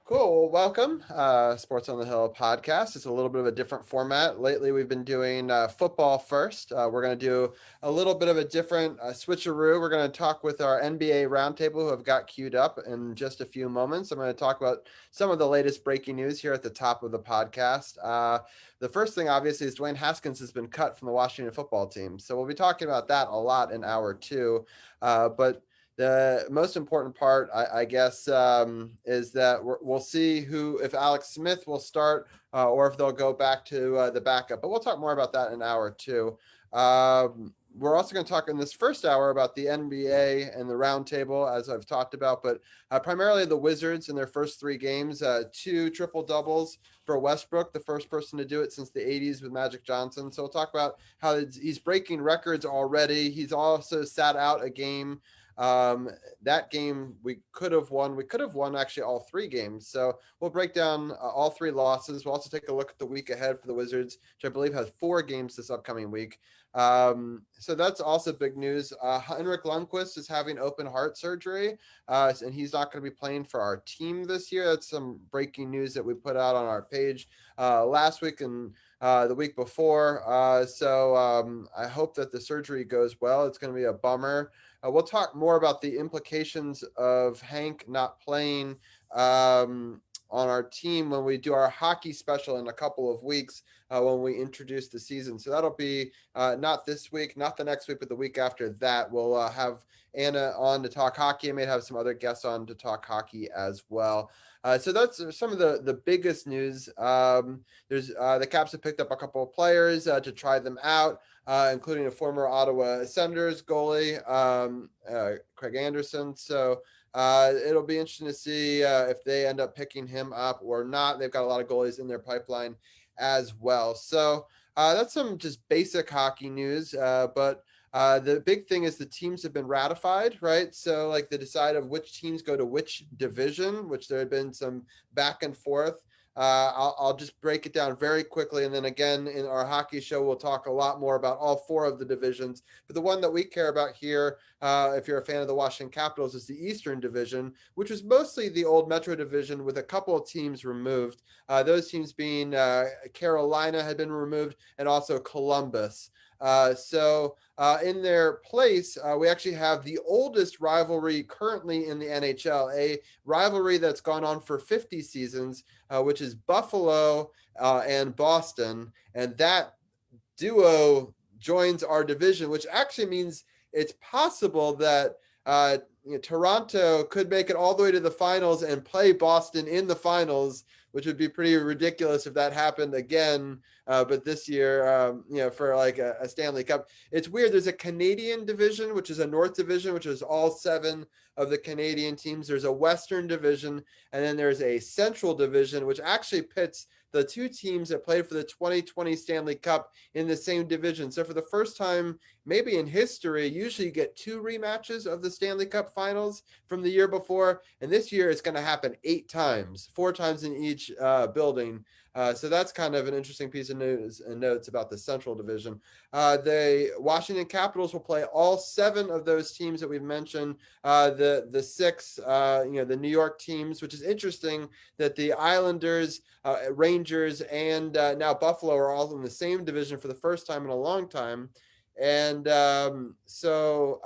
Cool. Well, welcome, Sports on the Hill podcast. It's a little bit of a different format. Lately, we've been doing football first. We're going to do a little bit of a different switcheroo. We're going to talk with our NBA Roundtable, who have got queued up in just a few moments. I'm going to talk about some of the latest breaking news here at the top of the podcast. The first thing, obviously, is Dwayne Haskins has been cut from the Washington football team. So we'll be talking about that a lot in hour two. But the most important part, I guess, is that we'll see if Alex Smith will start or if they'll go back to the backup. But we'll talk more about that in hour two. We're also going to talk in this first hour about the NBA and the roundtable, as I've talked about, but primarily the Wizards in their first three games, 2 triple doubles for Westbrook, the first person to do it since the 80s with Magic Johnson. So we'll talk about how he's breaking records already. He's also sat out a game. That game we could have won actually all 3 games. So we'll break down all 3 losses. We'll also take a look at the week ahead for the Wizards, which I believe has 4 games this upcoming week. So that's also big news. Henrik Lundqvist is having open heart surgery, and he's not going to be playing for our team this year. That's some breaking news that we put out on our page last week and the week before. So I hope that the surgery goes well. It's going to be a bummer. We'll talk more about the implications of Hank not playing on our team when we do our hockey special in a couple of weeks when we introduce the season. So that'll be not this week, not the next week, but the week after that. We'll have Anna on to talk hockey. I may have some other guests on to talk hockey as well. So that's some of the biggest news. There's the Caps have picked up a couple of players to try them out. Including a former Ottawa Senators goalie, Craig Anderson. So it'll be interesting to see if they end up picking him up or not. They've got a lot of goalies in their pipeline as well. So that's some just basic hockey news. But the big thing is the teams have been ratified, right? So like the decide of which teams go to which division, which there had been some back and forth. I'll just break it down very quickly. And then again, in our hockey show, we'll talk a lot more about all 4 of the divisions. But the one that we care about here, if you're a fan of the Washington Capitals, is the Eastern Division, which was mostly the old Metro Division with a couple of teams removed. Those teams being Carolina had been removed and also Columbus. So in their place, we actually have the oldest rivalry currently in the NHL, a rivalry that's gone on for 50 seasons, which is Buffalo and Boston. And that duo joins our division, which actually means it's possible that Toronto could make it all the way to the finals and play Boston in the finals, which would be pretty ridiculous if that happened again. But this year, for like a Stanley Cup, it's weird. There's a Canadian division, which is a North division, which is all 7 of the Canadian teams. There's a Western division, and then there's a Central division, which actually pits the 2 teams that played for the 2020 Stanley Cup in the same division. So for the first time, maybe in history, usually you get 2 rematches of the Stanley Cup finals from the year before. And this year it's going to happen 8 times, 4 times in each building. So that's kind of an interesting piece of news and notes about the Central Division. The Washington Capitals will play all 7 of those teams that we've mentioned. The 6, the New York teams, which is interesting that the Islanders, Rangers, and now Buffalo are all in the same division for the first time in a long time. And so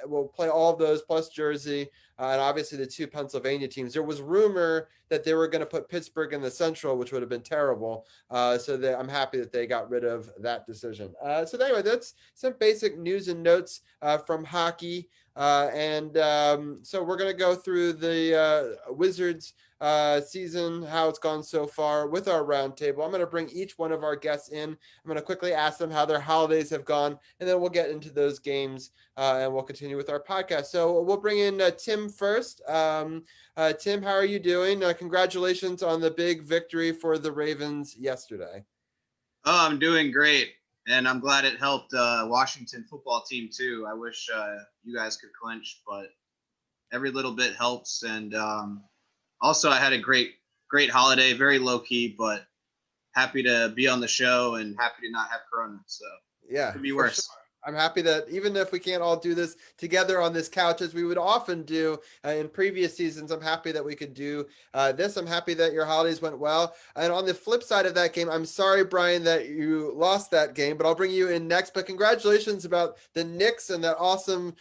we'll play all of those plus Jersey and obviously the 2 Pennsylvania teams. There was rumor that they were going to put Pittsburgh in the Central, which would have been terrible. So I'm happy that they got rid of that decision. So anyway, that's some basic news and notes from hockey. So we're going to go through the Wizards season, how it's gone so far with our roundtable. I'm going to bring each one of our guests in. I'm going to quickly ask them how their holidays have gone, and then we'll get into those games and we'll continue with our podcast. So we'll bring in Tim first. Tim, how are you doing? Congratulations on the big victory for the Ravens yesterday. Oh, I'm doing great. And I'm glad it helped Washington football team too. I wish you guys could clinch, but every little bit helps. And also I had a great holiday, very low key, but happy to be on the show and happy to not have Corona. So yeah, could be worse. Sure. I'm happy that even if we can't all do this together on this couch as we would often do in previous seasons, I'm happy that we could do this. I'm happy that your holidays went well. And on the flip side of that game, I'm sorry, Brian, that you lost that game, but I'll bring you in next. But congratulations about the Knicks and that awesome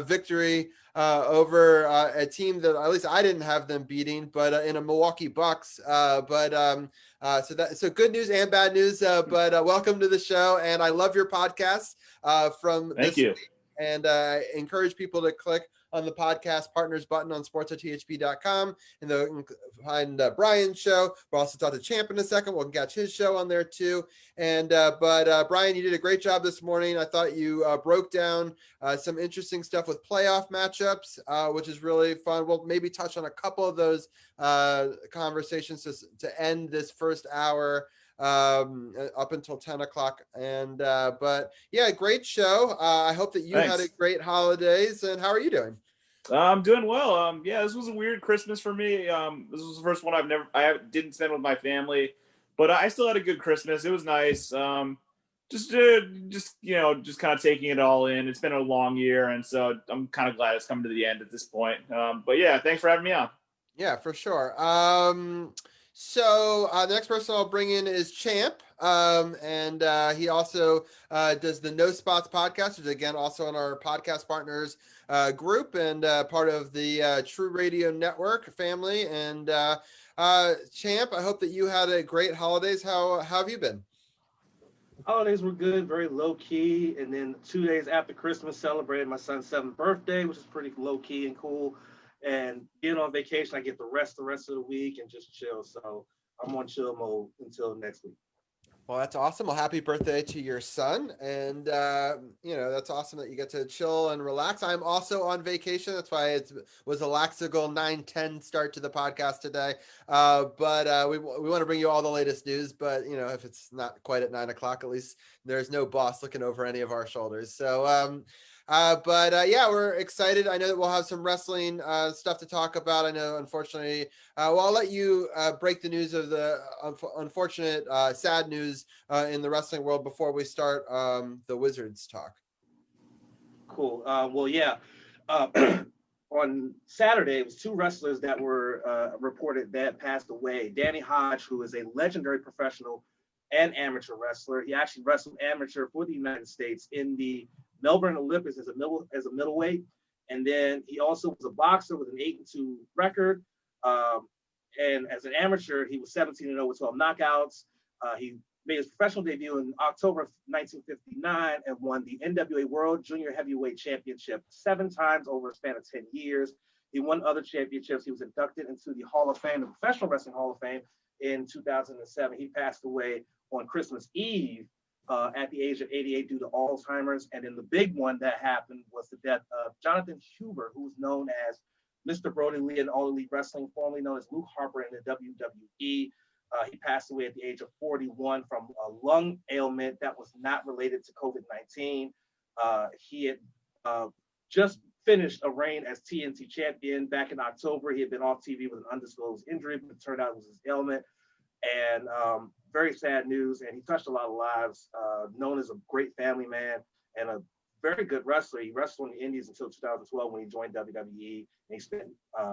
victory over a team that at least I didn't have them beating, but in a Milwaukee Bucks. So good news and bad news. But welcome to the show, and I love your podcast from Thank this you. week. And encourage people to click on the podcast partners button on sportsothp.com, and they'll find Brian's show. We'll also talk to Champ in a second. We'll catch his show on there too. And but Brian, you did a great job this morning. I thought you broke down some interesting stuff with playoff matchups, which is really fun. We'll maybe touch on a couple of those conversations to end this first hour up until 10 o'clock. And but yeah, great show. I hope that you had a great holidays. And how are you doing? I'm doing well. Yeah, this was a weird Christmas for me. This was the first one I didn't spend with my family, but I still had a good Christmas. It was nice. Just kind of taking it all in. It's been a long year, and so I'm kind of glad it's coming to the end at this point. But yeah, thanks for having me on. Yeah, for sure. So the next person I'll bring in is Champ, and he also does the No Spots podcast, which is again also on our podcast partners group and part of the True Radio Network family. And Champ, I hope that you had a great holidays. How have you been? Holidays were good, very low key, and then 2 days after Christmas, celebrated my son's 7th birthday, which is pretty low key and cool. And being on vacation, I get the rest of the week and just chill. So I'm on chill mode until next week. Well, that's awesome. Well, happy birthday to your son. And, that's awesome that you get to chill and relax. I'm also on vacation. That's why it was a laxical 9:10 start to the podcast today. But we want to bring you all the latest news. But, if it's not quite at 9 o'clock, at least there's no boss looking over any of our shoulders. So, yeah, we're excited. I know that we'll have some wrestling stuff to talk about. I know, unfortunately, I'll let you break the news of the unfortunate, sad news in the wrestling world before we start the Wizards talk. Cool. On Saturday, it was 2 wrestlers that were reported that passed away. Danny Hodge, who is a legendary professional and amateur wrestler. He actually wrestled amateur for the United States in the Melbourne Olympics as a middleweight, and then he also was a boxer with an 8-2 record. And as an amateur, he was 17-0 with 12 knockouts. He made his professional debut in October of 1959 and won the NWA World Junior Heavyweight Championship 7 times over a span of 10 years. He won other championships. He was inducted into the Hall of Fame, the Professional Wrestling Hall of Fame, in 2007. He passed away on Christmas Eve at the age of 88 due to Alzheimer's. And then the big one that happened was the death of Jonathan Schubert, who was known as Mr. Brody Lee in All Elite Wrestling, formerly known as Luke Harper in the WWE. He passed away at the age of 41 from a lung ailment that was not related to COVID-19. He had just finished a reign as TNT champion back in October. He had been off TV with an undisclosed injury, but it turned out it was his ailment. And very sad news. And he touched a lot of lives, known as a great family man and a very good wrestler. He wrestled in the Indies until 2012 when he joined WWE. And he spent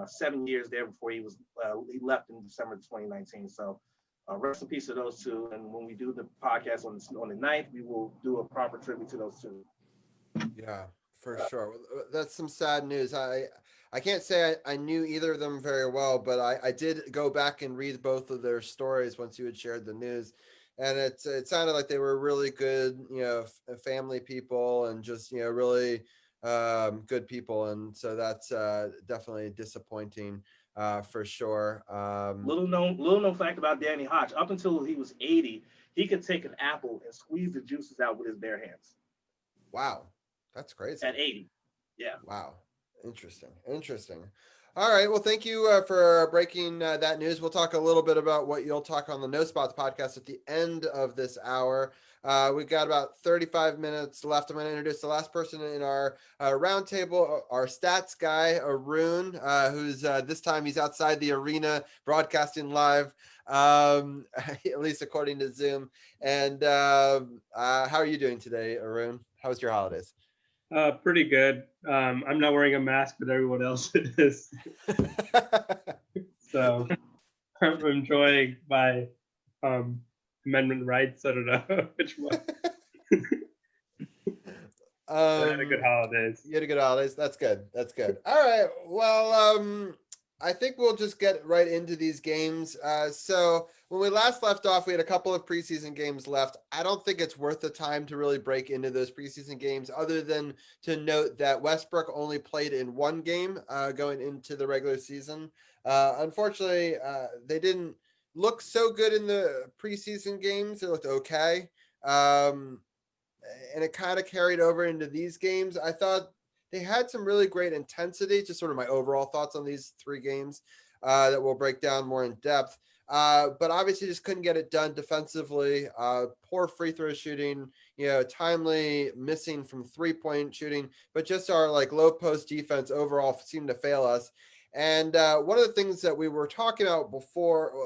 7 years there before he left in December 2019. So rest in peace to those two. And when we do the podcast on the 9th, we will do a proper tribute to those two. Yeah, for sure. That's some sad news. I can't say I knew either of them very well, but I did go back and read both of their stories once you had shared the news. And it sounded like they were really good, family people and just, really good people. And so that's definitely disappointing for sure. Little known fact about Danny Hodge, up until he was 80, he could take an apple and squeeze the juices out with his bare hands. Wow. That's crazy. At 80. Yeah. Wow. Interesting. All right. Well, thank you for breaking that news. We'll talk a little bit about what you'll talk on the No Spots podcast at the end of this hour. We've got about 35 minutes left. I'm going to introduce the last person in our roundtable, our stats guy, Arun, who's this time he's outside the arena broadcasting live, at least according to Zoom. And how are you doing today, Arun? How was your holidays? Pretty good. I'm not wearing a mask, but everyone else is. So I'm enjoying my amendment rights. I don't know which one. I had a good holidays. You had a good holidays. That's good. That's good. All right. Well, I think we'll just get right into these games. So when we last left off, we had a couple of preseason games left. I don't think it's worth the time to really break into those preseason games, other than to note that Westbrook only played in one game going into the regular season. Unfortunately, they didn't look so good in the preseason games. They looked okay. And it kind of carried over into these games. I thought they had some really great intensity, just sort of my overall thoughts on these three games that we'll break down more in depth. But obviously just couldn't get it done defensively. Poor free throw shooting, timely missing from 3-point shooting, but just our low post defense overall seemed to fail us. And one of the things that we were talking about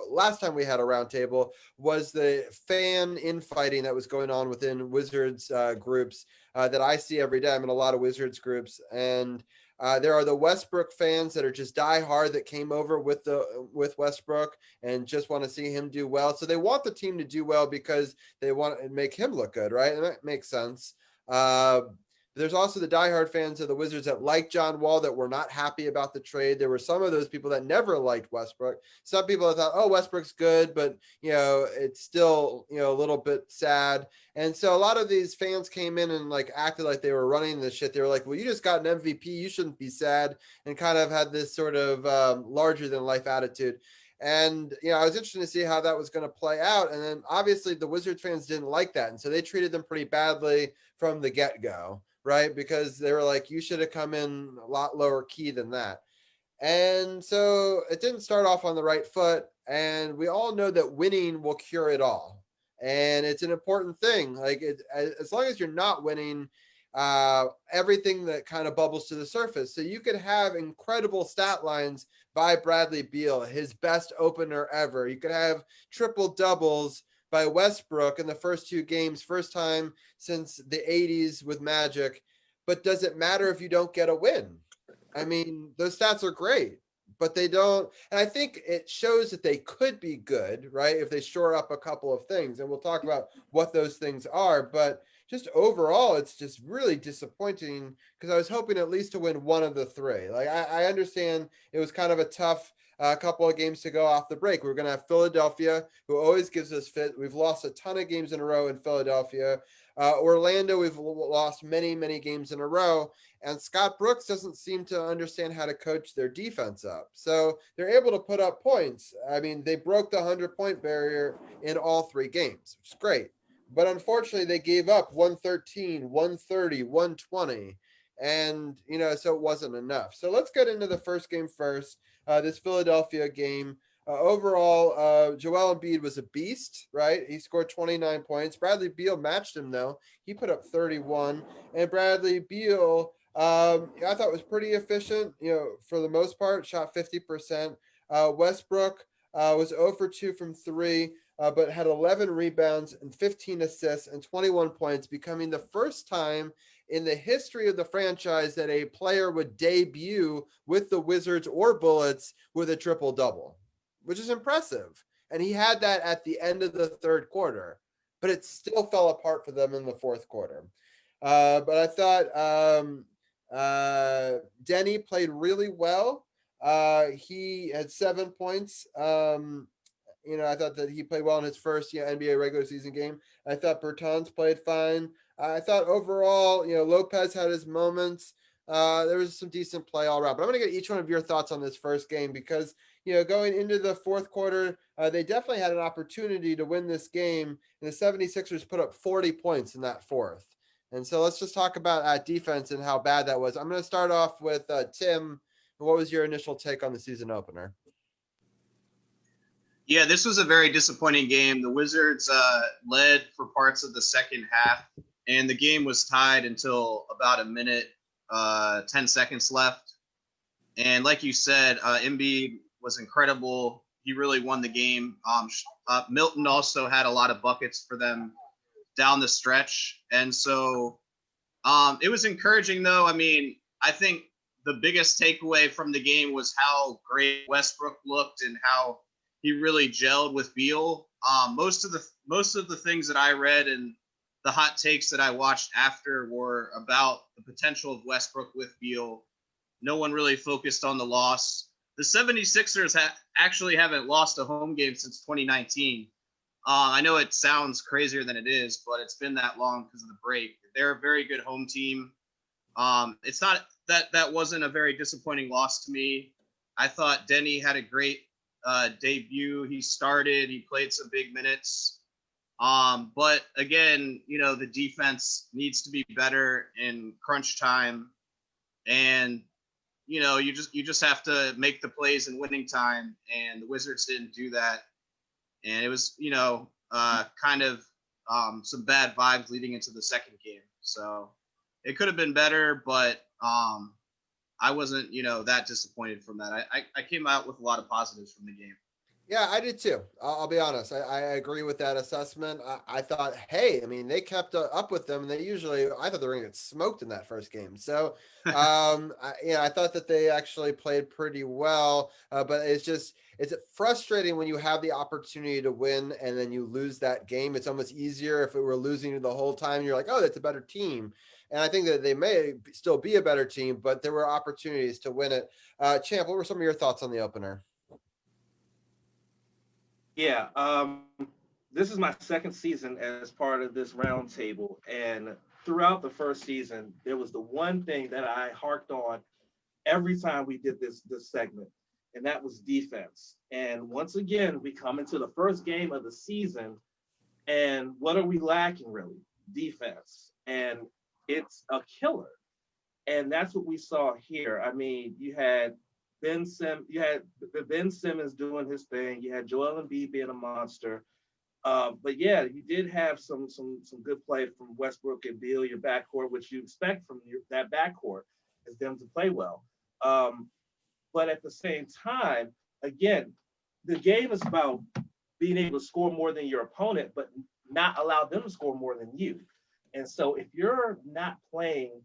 last time we had a roundtable was the fan infighting that was going on within Wizards groups that I see every day. I'm in a lot of Wizards groups, and there are the Westbrook fans that are just die hard that came over with Westbrook and just want to see him do well. So they want the team to do well because they want to make him look good, right? And that makes sense. There's also the diehard fans of the Wizards that like John Wall that were not happy about the trade. There were some of those people that never liked Westbrook. Some people that thought, oh, Westbrook's good, but, it's still, a little bit sad. And so a lot of these fans came in and acted like they were running this shit. They were like, well, you just got an MVP. You shouldn't be sad, and kind of had this sort of larger than life attitude. And, I was interested to see how that was going to play out. And then obviously the Wizards fans didn't like that. And so they treated them pretty badly from the get-go. Right? Because they were like, you should have come in a lot lower key than that. And so it didn't start off on the right foot. And we all know that winning will cure it all. And it's an important thing. As long as you're not winning, everything that kind of bubbles to the surface. So you could have incredible stat lines by Bradley Beal, his best opener ever. You could have triple doubles by Westbrook in the first two games, first time since the 80s with Magic. But does it matter if you don't get a win? I mean, those stats are great, but they don't. And I think it shows that they could be good, right? If they shore up a couple of things. And we'll talk about what those things are. But just overall, it's just really disappointing because I was hoping at least to win one of the three. I understand it was kind of a tough couple of games to go off the break. We're going to have Philadelphia, who always gives us fit. We've lost a ton of games in a row in Philadelphia. Orlando, we've lost many, many games in a row. And Scott Brooks doesn't seem to understand how to coach their defense up. So they're able to put up points. I mean, they broke the 100-point barrier in all three games, which is great. But unfortunately, they gave up 113, 130, 120. And, so it wasn't enough. So let's get into the first game first. This Philadelphia game. Overall, Joel Embiid was a beast, right? He scored 29 points. Bradley Beal matched him, though. He put up 31. And Bradley Beal, I thought was pretty efficient, for the most part, shot 50%. Westbrook was 0 for 2 from 3, but had 11 rebounds and 15 assists and 21 points, becoming the first time in the history of the franchise that a player would debut with the Wizards or Bullets with a triple-double, which is impressive. And he had that at the end of the third quarter, but it still fell apart for them in the fourth quarter. But I thought Denny played really well. He had 7 points. I thought that he played well in his first NBA regular season game. I thought Bertans played fine. I thought overall, Lopez had his moments. There was some decent play all around. But I'm going to get each one of your thoughts on this first game because, going into the fourth quarter, they definitely had an opportunity to win this game. And the 76ers put up 40 points in that fourth. And so let's just talk about defense and how bad that was. I'm going to start off with Tim. What was your initial take on the season opener? Yeah, this was a very disappointing game. The Wizards led for parts of the second half, and the game was tied until about a minute, 10 seconds left. And like you said, Embiid was incredible. He really won the game. Milton also had a lot of buckets for them down the stretch. And so it was encouraging, though. I mean, I think the biggest takeaway from the game was how great Westbrook looked and how he really gelled with Beal. Most of the things that I read and the hot takes that I watched after were about the potential of Westbrook with Beal. No one really focused on the loss. The 76ers actually haven't lost a home game since 2019. I know it sounds crazier than it is, but it's been that long because of the break. They're a very good home team. It's not that wasn't a very disappointing loss to me. I thought Denny had a great debut. He started, he played some big minutes. But again, the defense needs to be better in crunch time. And, you just have to make the plays in winning time. And the Wizards didn't do that. And it was, kind of some bad vibes leading into the second game. So it could have been better, but I wasn't, that disappointed from that. I came out with a lot of positives from the game. Yeah, I did too. I'll be honest. I agree with that assessment. I thought, hey, I mean, they kept up with them. And I thought they were going to get smoked in that first game. So, I thought that they actually played pretty well. But it's frustrating when you have the opportunity to win and then you lose that game. It's almost easier if it were losing the whole time. You're like, oh, that's a better team. And I think that they may still be a better team, but there were opportunities to win it. Champ, what were some of your thoughts on the opener? Yeah, this is my second season as part of this roundtable, and throughout the first season, there was the one thing that I harked on every time we did this segment, and that was defense. And once again, we come into the first game of the season, and what are we lacking really? Defense, and it's a killer. And that's what we saw here. I mean, you had Ben Simmons doing his thing. You had Joel Embiid being a monster. But yeah, you did have some good play from Westbrook and Beal, your backcourt, which you expect from that backcourt, is them to play well. But at the same time, again, the game is about being able to score more than your opponent, but not allow them to score more than you. And so if you're not playing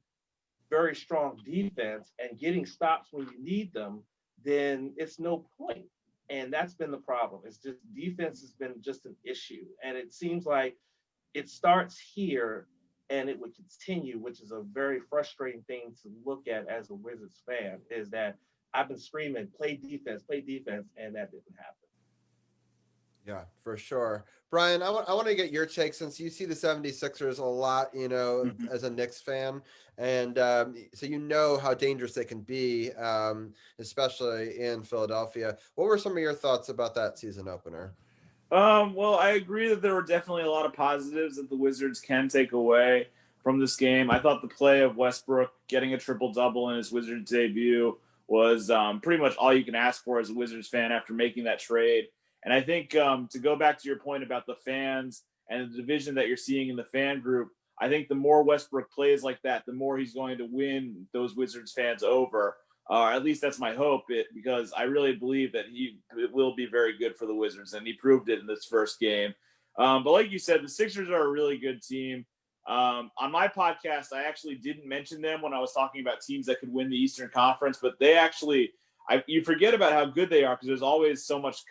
very strong defense and getting stops when you need them, then it's no point. And that's been the problem. It's just defense has been just an issue. And it seems like it starts here and it would continue, which is a very frustrating thing to look at as a Wizards fan, is that I've been screaming, play defense, and that didn't happen. Yeah, for sure. Brian, I want to get your take since you see the 76ers a lot, as a Knicks fan. And so how dangerous they can be, especially in Philadelphia. What were some of your thoughts about that season opener? Well, I agree that there were definitely a lot of positives that the Wizards can take away from this game. I thought the play of Westbrook getting a triple-double in his Wizards debut was pretty much all you can ask for as a Wizards fan after making that trade. And I think to go back to your point about the fans and the division that you're seeing in the fan group, I think the more Westbrook plays like that, the more he's going to win those Wizards fans over. At least that's my hope, because I really believe that he will be very good for the Wizards, and he proved it in this first game. But like you said, the Sixers are a really good team. On my podcast, I actually didn't mention them when I was talking about teams that could win the Eastern Conference, but they actually – you forget about how good they are because there's always so much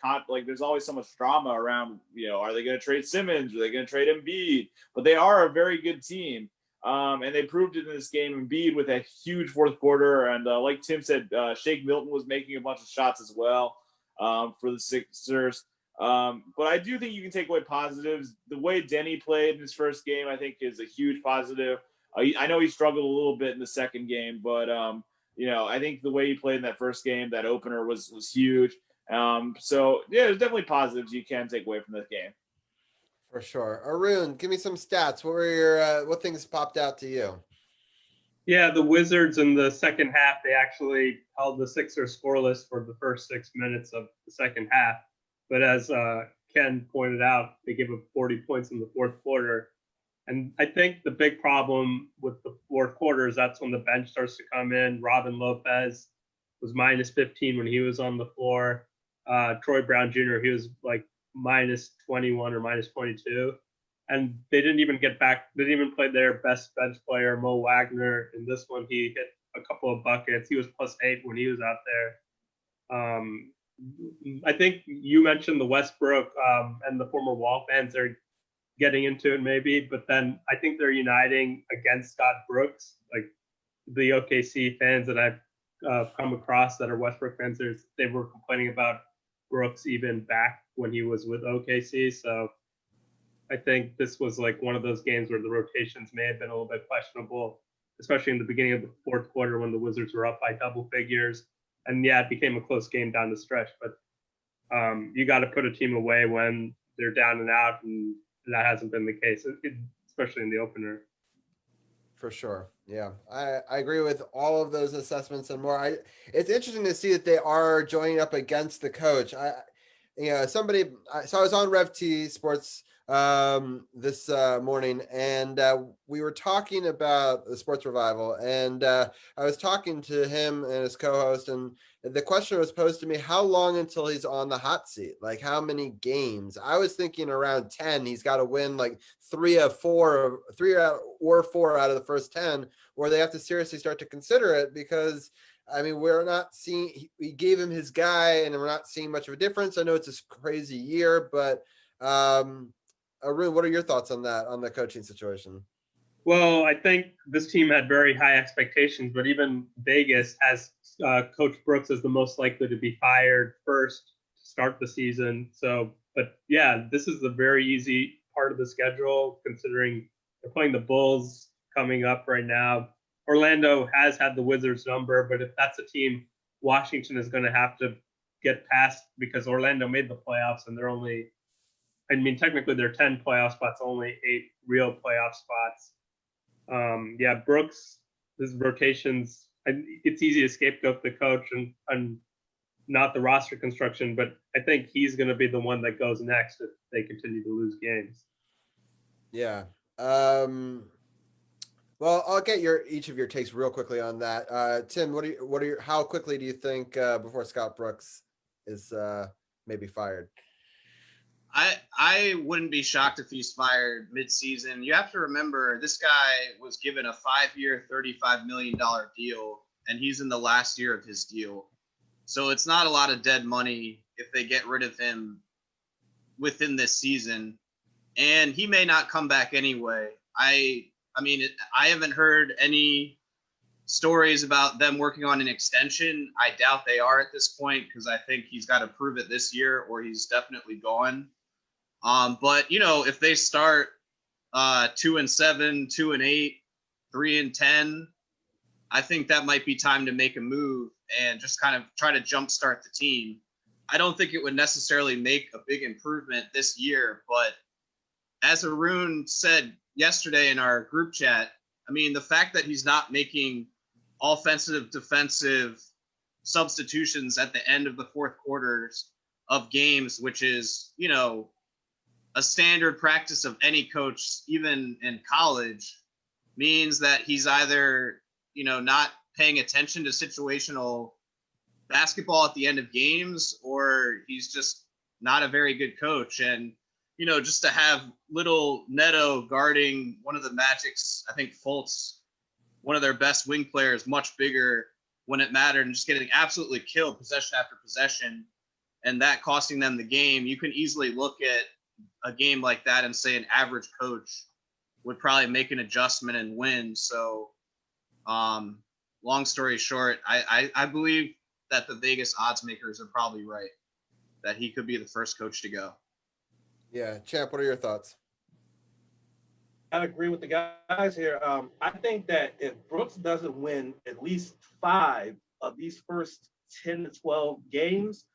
there's always so much drama around, are they going to trade Simmons? Are they going to trade Embiid? But they are a very good team. And they proved it in this game. Embiid with a huge fourth quarter. And like Tim said, Shake Milton was making a bunch of shots as well for the Sixers. But I do think you can take away positives. The way Denny played in his first game, I think, is a huge positive. I know he struggled a little bit in the second game, but I think the way he played in that first game, that opener was huge. So yeah, there's definitely positives you can take away from this game. For sure. Arun, give me some stats. What were your what things popped out to you? Yeah, the Wizards in the second half, they actually held the Sixers scoreless for the first 6 minutes of the second half. But as Ken pointed out, they gave up 40 points in the fourth quarter. And I think the big problem with the fourth quarter is that's when the bench starts to come in. Robin Lopez was minus 15 when he was on the floor. Troy Brown Jr., he was like minus 21 or minus 22. And they didn't even get back. They didn't even play their best bench player, Mo Wagner. In this one, he hit a couple of buckets. He was +8 when he was out there. I think you mentioned the Westbrook and the former Wall fans are getting into it maybe, but then I think they're uniting against Scott Brooks. Like the OKC fans that I've come across that are Westbrook fans, they were complaining about Brooks even back when he was with OKC. So I think this was like one of those games where the rotations may have been a little bit questionable, especially in the beginning of the fourth quarter when the Wizards were up by double figures. And yeah, it became a close game down the stretch, but you got to put a team away when they're down and out, and that hasn't been the case, especially in the opener. For sure. Yeah, I agree with all of those assessments and more. It's interesting to see that they are joining up against the coach. So I was on RevT Sports this morning, and we were talking about the Sports Revival, and I was talking to him and his co-host, and the question was posed to me, how long until he's on the hot seat? Like, how many games? I was thinking around 10. He's got to win like 3 or 4 out of the first 10, or they have to seriously start to consider it, because I mean, we're not seeing, we gave him his guy and we're not seeing much of a difference. I know it's a crazy year, but Arun, what are your thoughts on that, on the coaching situation? Well, I think this team had very high expectations, but even Vegas has Coach Brooks as the most likely to be fired first to start the season. So, but yeah, this is a very easy part of the schedule considering they're playing the Bulls coming up right now. Orlando has had the Wizards number, but if that's a team Washington is going to have to get past, because Orlando made the playoffs and they're only, I mean, technically they're 10 playoff spots, only 8 real playoff spots. Yeah, Brooks, his rotations, it's easy to scapegoat the coach and not the roster construction, but I think he's going to be the one that goes next if they continue to lose games. Yeah. Well, I'll get each of your takes real quickly on that. Tim, how quickly do you think before Scott Brooks is maybe fired? I wouldn't be shocked if he's fired mid-season. You have to remember, this guy was given a 5-year, $35 million deal, and he's in the last year of his deal. So it's not a lot of dead money if they get rid of him within this season. And he may not come back anyway. I haven't heard any stories about them working on an extension. I doubt they are at this point, because I think he's got to prove it this year or he's definitely gone. But if they start 2-7, 2-8, 3-10, I think that might be time to make a move and just kind of try to jumpstart the team. I don't think it would necessarily make a big improvement this year, but as Arun said yesterday in our group chat, I mean, the fact that he's not making offensive, defensive substitutions at the end of the fourth quarters of games, which is, a standard practice of any coach, even in college, means that he's either, not paying attention to situational basketball at the end of games, or he's just not a very good coach. And, just to have little Neto guarding one of the Magic's, I think Fultz, one of their best wing players, much bigger when it mattered, and just getting absolutely killed possession after possession, and that costing them the game. You can easily look at a game like that and say an average coach would probably make an adjustment and win. So long story short, I believe that the Vegas odds makers are probably right, that he could be the first coach to go. Yeah. Champ, what are your thoughts? I agree with the guys here. I think that if Brooks doesn't win at least 5 of these first 10 to 12 games,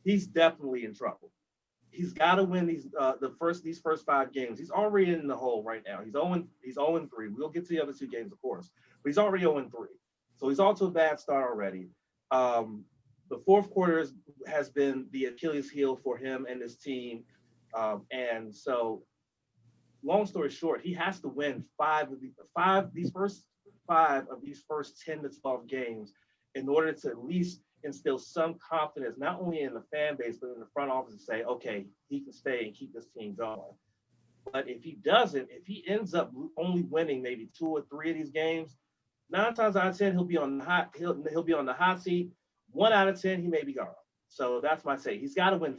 he's definitely in trouble. he's got to win these first 5 games. He's already in the hole right now. He's 0-3. We'll get to the other 2 games, of course, but he's already 0-3. So he's off to a bad start already. The fourth quarter has been the Achilles heel for him and his team. And so, long story short, he has to win these first 5 of these first 10 to 12 games in order to at least instill some confidence, not only in the fan base, but in the front office, to say, okay, he can stay and keep this team going. But if he doesn't, if he ends up only winning maybe 2 or 3 of these games, 9 times out of 10, he'll be on the hot seat. 1 out of 10, he may be gone. So that's my say. He's got to win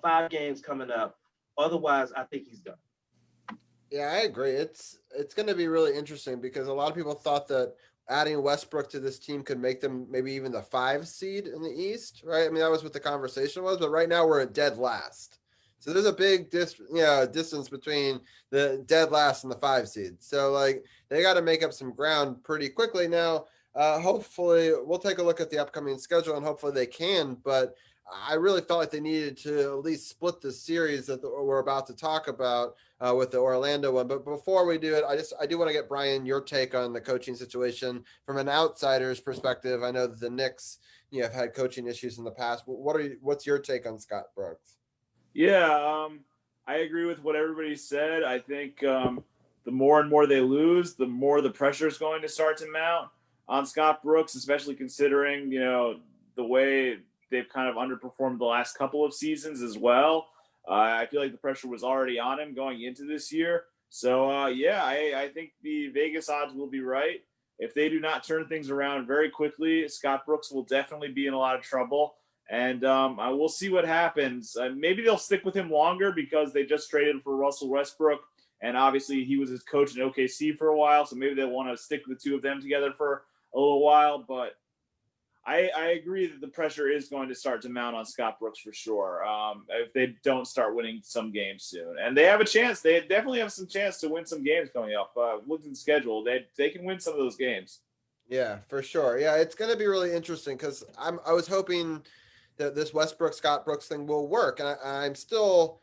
5 games coming up. Otherwise, I think he's done. Yeah, I agree. It's going to be really interesting because a lot of people thought that adding Westbrook to this team could make them maybe even the 5 seed in the East, right? I mean, that was what the conversation was, but right now we're at dead last. So there's a big distance between the dead last and the 5 seed. So like they got to make up some ground pretty quickly now. Hopefully we'll take a look at the upcoming schedule and hopefully they can, but I really felt like they needed to at least split the series that we're about to talk about with the Orlando one. But before we do it, I do want to get Brian your take on the coaching situation from an outsider's perspective. I know that the Knicks, have had coaching issues in the past. What's your take on Scott Brooks? Yeah, I agree with what everybody said. I think the more and more they lose, the more the pressure is going to start to mount on Scott Brooks, especially considering, the way they've kind of underperformed the last couple of seasons as well. I feel like the pressure was already on him going into this year. So, I think the Vegas odds will be right. If they do not turn things around very quickly, Scott Brooks will definitely be in a lot of trouble. And I will see what happens. Maybe they'll stick with him longer because they just traded for Russell Westbrook. And obviously he was his coach in OKC for a while. So maybe they want to stick the 2 of them together for a little while. But I agree that the pressure is going to start to mount on Scott Brooks for sure if they don't start winning some games soon. And they have a chance. They definitely have some chance to win some games coming up. Look at the schedule. They can win some of those games. Yeah, for sure. Yeah, it's going to be really interesting because I was hoping that this Westbrook-Scott Brooks thing will work. And I'm still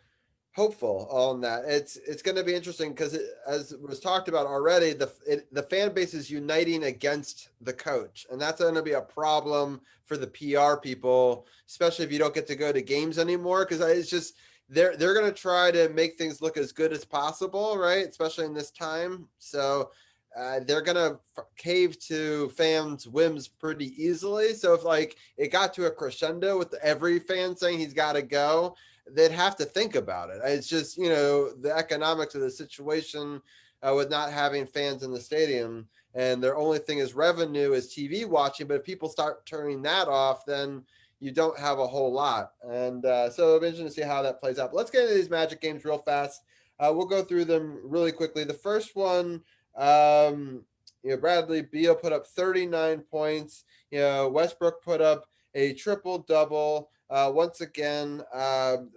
hopeful on that. It's going to be interesting because as was talked about already, the fan base is uniting against the coach, and that's going to be a problem for the PR people, especially if you don't get to go to games anymore. Because it's just they're going to try to make things look as good as possible, right? Especially in this time. So they're going to cave to fans' whims pretty easily. So if like it got to a crescendo with every fan saying he's got to go, they'd have to think about it. It's just, the economics of the situation with not having fans in the stadium, and their only thing is revenue is TV watching. But if people start turning that off, then you don't have a whole lot. And so it'll be interesting to see how that plays out. But let's get into these Magic games real fast. We'll go through them really quickly. The first one, Bradley Beal put up 39 points. Westbrook put up a triple-double. Once again,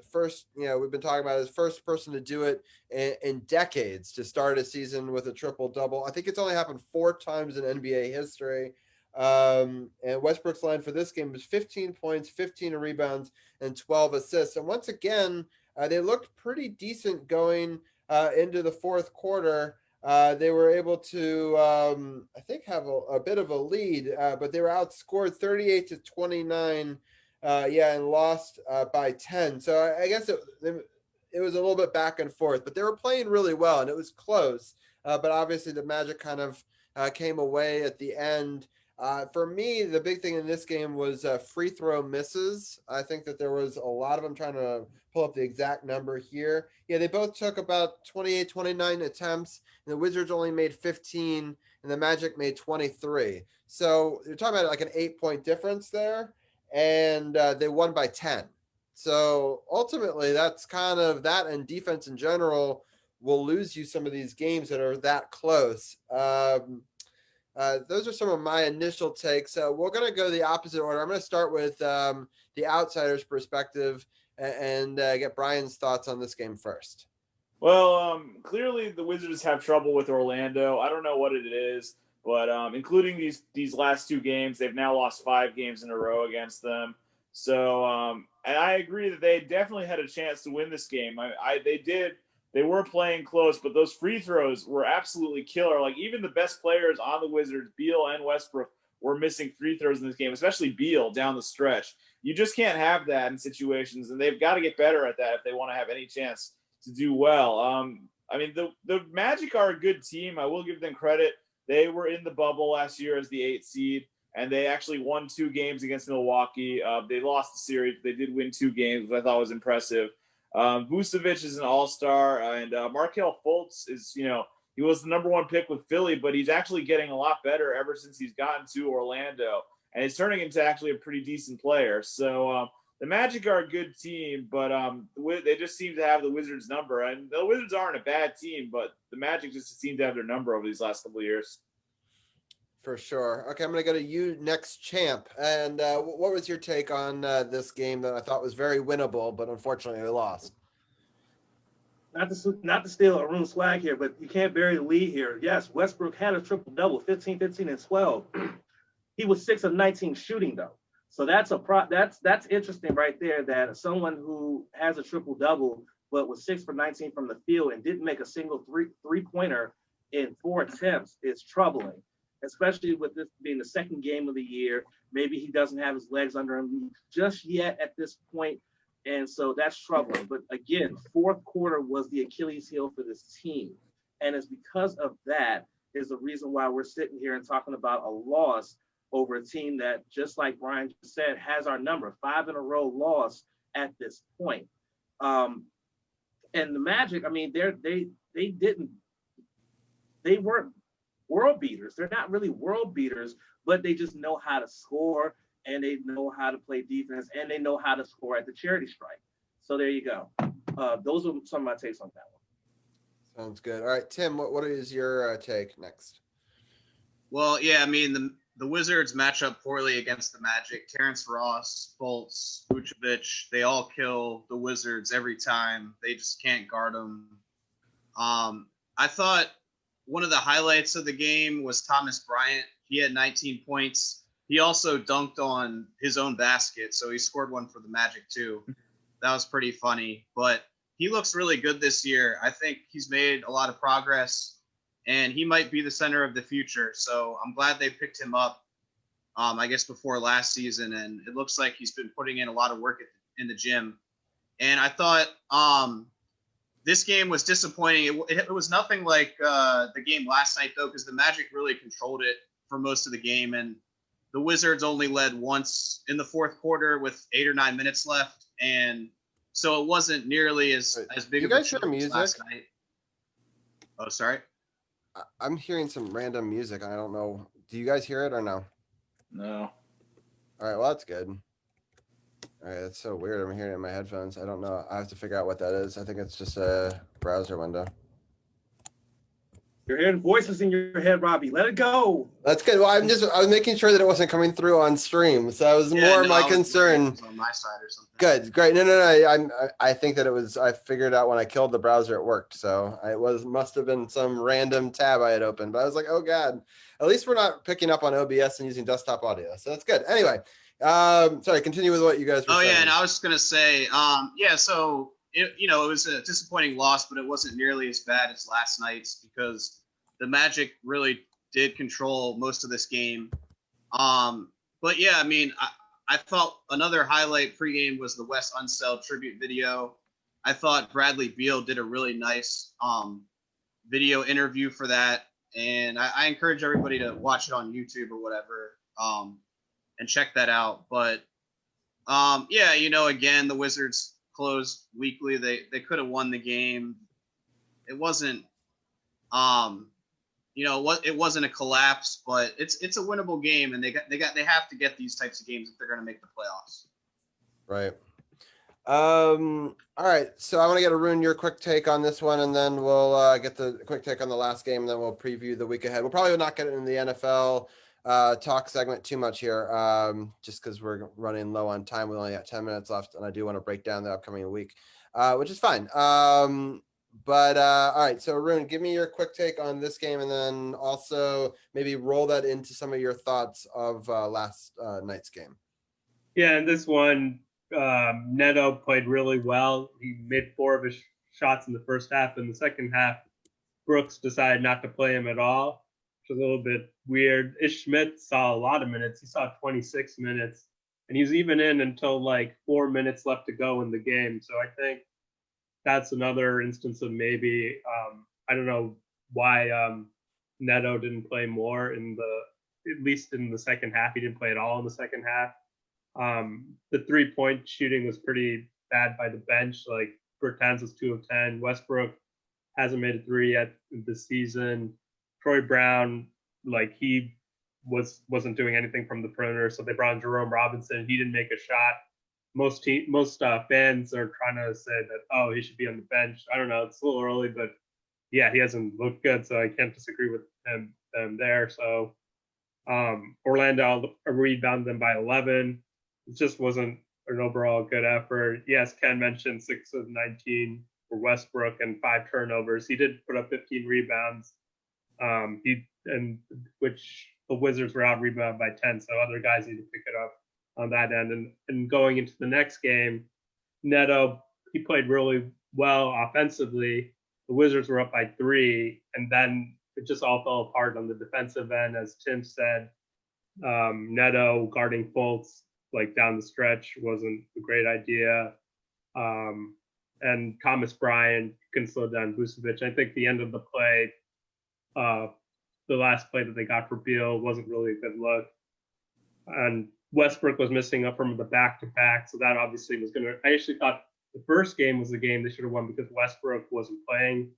first, we've been talking about his first person to do it in decades to start a season with a triple-double. I think it's only happened 4 times in NBA history. And Westbrook's line for this game was 15 points, 15 rebounds, and 12 assists. And once again, they looked pretty decent going into the fourth quarter. They were able to, I think, have a bit of a lead, but they were outscored 38-29. And lost by 10. So I guess it was a little bit back and forth, but they were playing really well and it was close. But obviously the Magic kind of came away at the end. For me, the big thing in this game was free throw misses. I think that there was a lot of them. Trying to pull up the exact number here. Yeah, they both took about 28, 29 attempts, and the Wizards only made 15, and the Magic made 23. So you're talking about like an 8-point difference there. And they won by 10. So ultimately, that's kind of that, and defense in general will lose you some of these games that are that close. Those are some of my initial takes. We're going to go the opposite order. I'm going to start with the outsider's perspective and get Brian's thoughts on this game first. Well, clearly the Wizards have trouble with Orlando. I don't know what it is. But including these last 2 games, they've now lost 5 games in a row against them. So And I agree that they definitely had a chance to win this game. They were playing close, but those free throws were absolutely killer. Like, even the best players on the Wizards, Beal and Westbrook, were missing free throws in this game, especially Beal down the stretch. You just can't have that in situations, and they've got to get better at that if they want to have any chance to do well. I mean, the Magic are a good team. I will give them credit. They were in the bubble last year as the 8th seed, and they actually won 2 games against Milwaukee. They lost the series, but they did win 2 games, which I thought was impressive. Vucevic is an all-star, and Markelle Fultz is, he was the number 1 pick with Philly, but he's actually getting a lot better ever since he's gotten to Orlando, and he's turning into actually a pretty decent player. So the Magic are a good team, but they just seem to have the Wizards' number, and the Wizards aren't a bad team, but the Magic just seem to have their number over these last couple of years. For sure. Okay, I'm going to go to you next, Champ. And what was your take on this game that I thought was very winnable, but unfortunately they lost? Not to steal Arun's swag here, but you can't bury the lead here. Yes, Westbrook had a triple-double, 15, 15, and 12. He was 6 of 19 shooting, though. So that's interesting right there, that someone who has a triple-double but was 6 for 19 from the field and didn't make a single three-pointer in 4 attempts is troubling, especially with this being the second game of the year. Maybe he doesn't have his legs under him just yet at this point, and so that's troubling. But again, fourth quarter was the Achilles heel for this team, and it's because of that is the reason why we're sitting here and talking about a loss over a team that, just like Brian just said, has our number, 5 in a row loss at this point. And the Magic, I mean, they weren't world beaters. They're not really world beaters, but they just know how to score, and they know how to play defense, and they know how to score at the charity stripe. So there you go. Those are some of my takes on that one. Sounds good. All right, Tim, what is your take next? Well, yeah, I mean, the Wizards match up poorly against the Magic. Terrence Ross, Fultz, Vucevic, they all kill the Wizards every time. They just can't guard them. I thought one of the highlights of the game was Thomas Bryant. He had 19 points. He also dunked on his own basket, so he scored one for the Magic too. That was pretty funny. But he looks really good this year. I think he's made a lot of progress, and he might be the center of the future. So I'm glad they picked him up, I guess, before last season, and it looks like he's been putting in a lot of work in the gym. And I thought this game was disappointing. It was nothing like the game last night, though, because the Magic really controlled it for most of the game, and the Wizards only led once in the fourth quarter with 8 or 9 minutes left, and so it wasn't nearly as big of a change as last night. Oh, sorry? I'm hearing some random music. I don't know. Do you guys hear it or no? No. All right, well, that's good. All right, that's so weird. I'm hearing it in my headphones. I don't know. I have to figure out what that is. I think it's just a browser window. You're hearing voices in your head, Robbie. Let it go. That's good. Well, I was making sure that it wasn't coming through on stream, so that was more my concern. It was on my side or something. Good, great. No. I think that it was. I figured out when I killed the browser, it worked. So must have been some random tab I had opened. But I was like, oh god. At least we're not picking up on OBS and using desktop audio, so that's good. Anyway, sorry. Continue with what you guys were saying. Oh yeah, and I was just gonna say, So it was a disappointing loss, but it wasn't nearly as bad as last night's because the Magic really did control most of this game. But yeah, I mean, I thought another highlight pregame was the Wes Unseld tribute video. I thought Bradley Beal did a really nice video interview for that. And I encourage everybody to watch it on YouTube or whatever and check that out. But yeah, again, the Wizards closed weakly. They could have won the game. It wasn't it wasn't a collapse, but it's a winnable game, and they have to get these types of games if they're going to make the playoffs. Right. All right. So I want to get Arun your quick take on this one, and then we'll get the quick take on the last game, and then we'll preview the week ahead. We'll probably not get into the NFL talk segment too much here, just because we're running low on time. We only got 10 minutes left, and I do want to break down the upcoming week, which is fine. But all right, so Arun, give me your quick take on this game, and then also maybe roll that into some of your thoughts of last night's game. Yeah, and this one, Neto played really well. He made 4 of his shots in the first half. In the second half, Brooks decided not to play him at all, which was a little bit weird. Ish Smith saw a lot of minutes. He saw 26 minutes, and he was even in until like 4 minutes left to go in the game. So I think that's another instance of maybe I don't know why Neto didn't play more at least in the second half. He didn't play at all in the second half. The 3-point shooting was pretty bad by the bench. Like Bertans was 2 of 10. Westbrook hasn't made a 3 yet this season. Troy Brown, like he wasn't doing anything from the perimeter, so they brought in Jerome Robinson. He didn't make a shot. Most fans are trying to say that he should be on the bench. I don't know, it's a little early, but yeah, he hasn't looked good, so I can't disagree with him there. So Orlando rebounded them by 11. It just wasn't an overall good effort. Yes, Ken mentioned 6 of 19 for Westbrook and 5 turnovers. He did put up 15 rebounds. Which the Wizards were out rebounded by 10, so other guys need to pick it up on that end. And going into the next game, Neto, he played really well offensively. The Wizards were up by 3, and then it just all fell apart on the defensive end, as Tim said. Neto guarding Fultz like down the stretch wasn't a great idea. And Thomas Bryant couldn't slow down Vucevic. I think the end of the play, the last play that they got for Beal wasn't really a good look. And Westbrook was missing up from the back-to-back, so that obviously was going to – I actually thought the first game was the game they should have won because Westbrook wasn't playing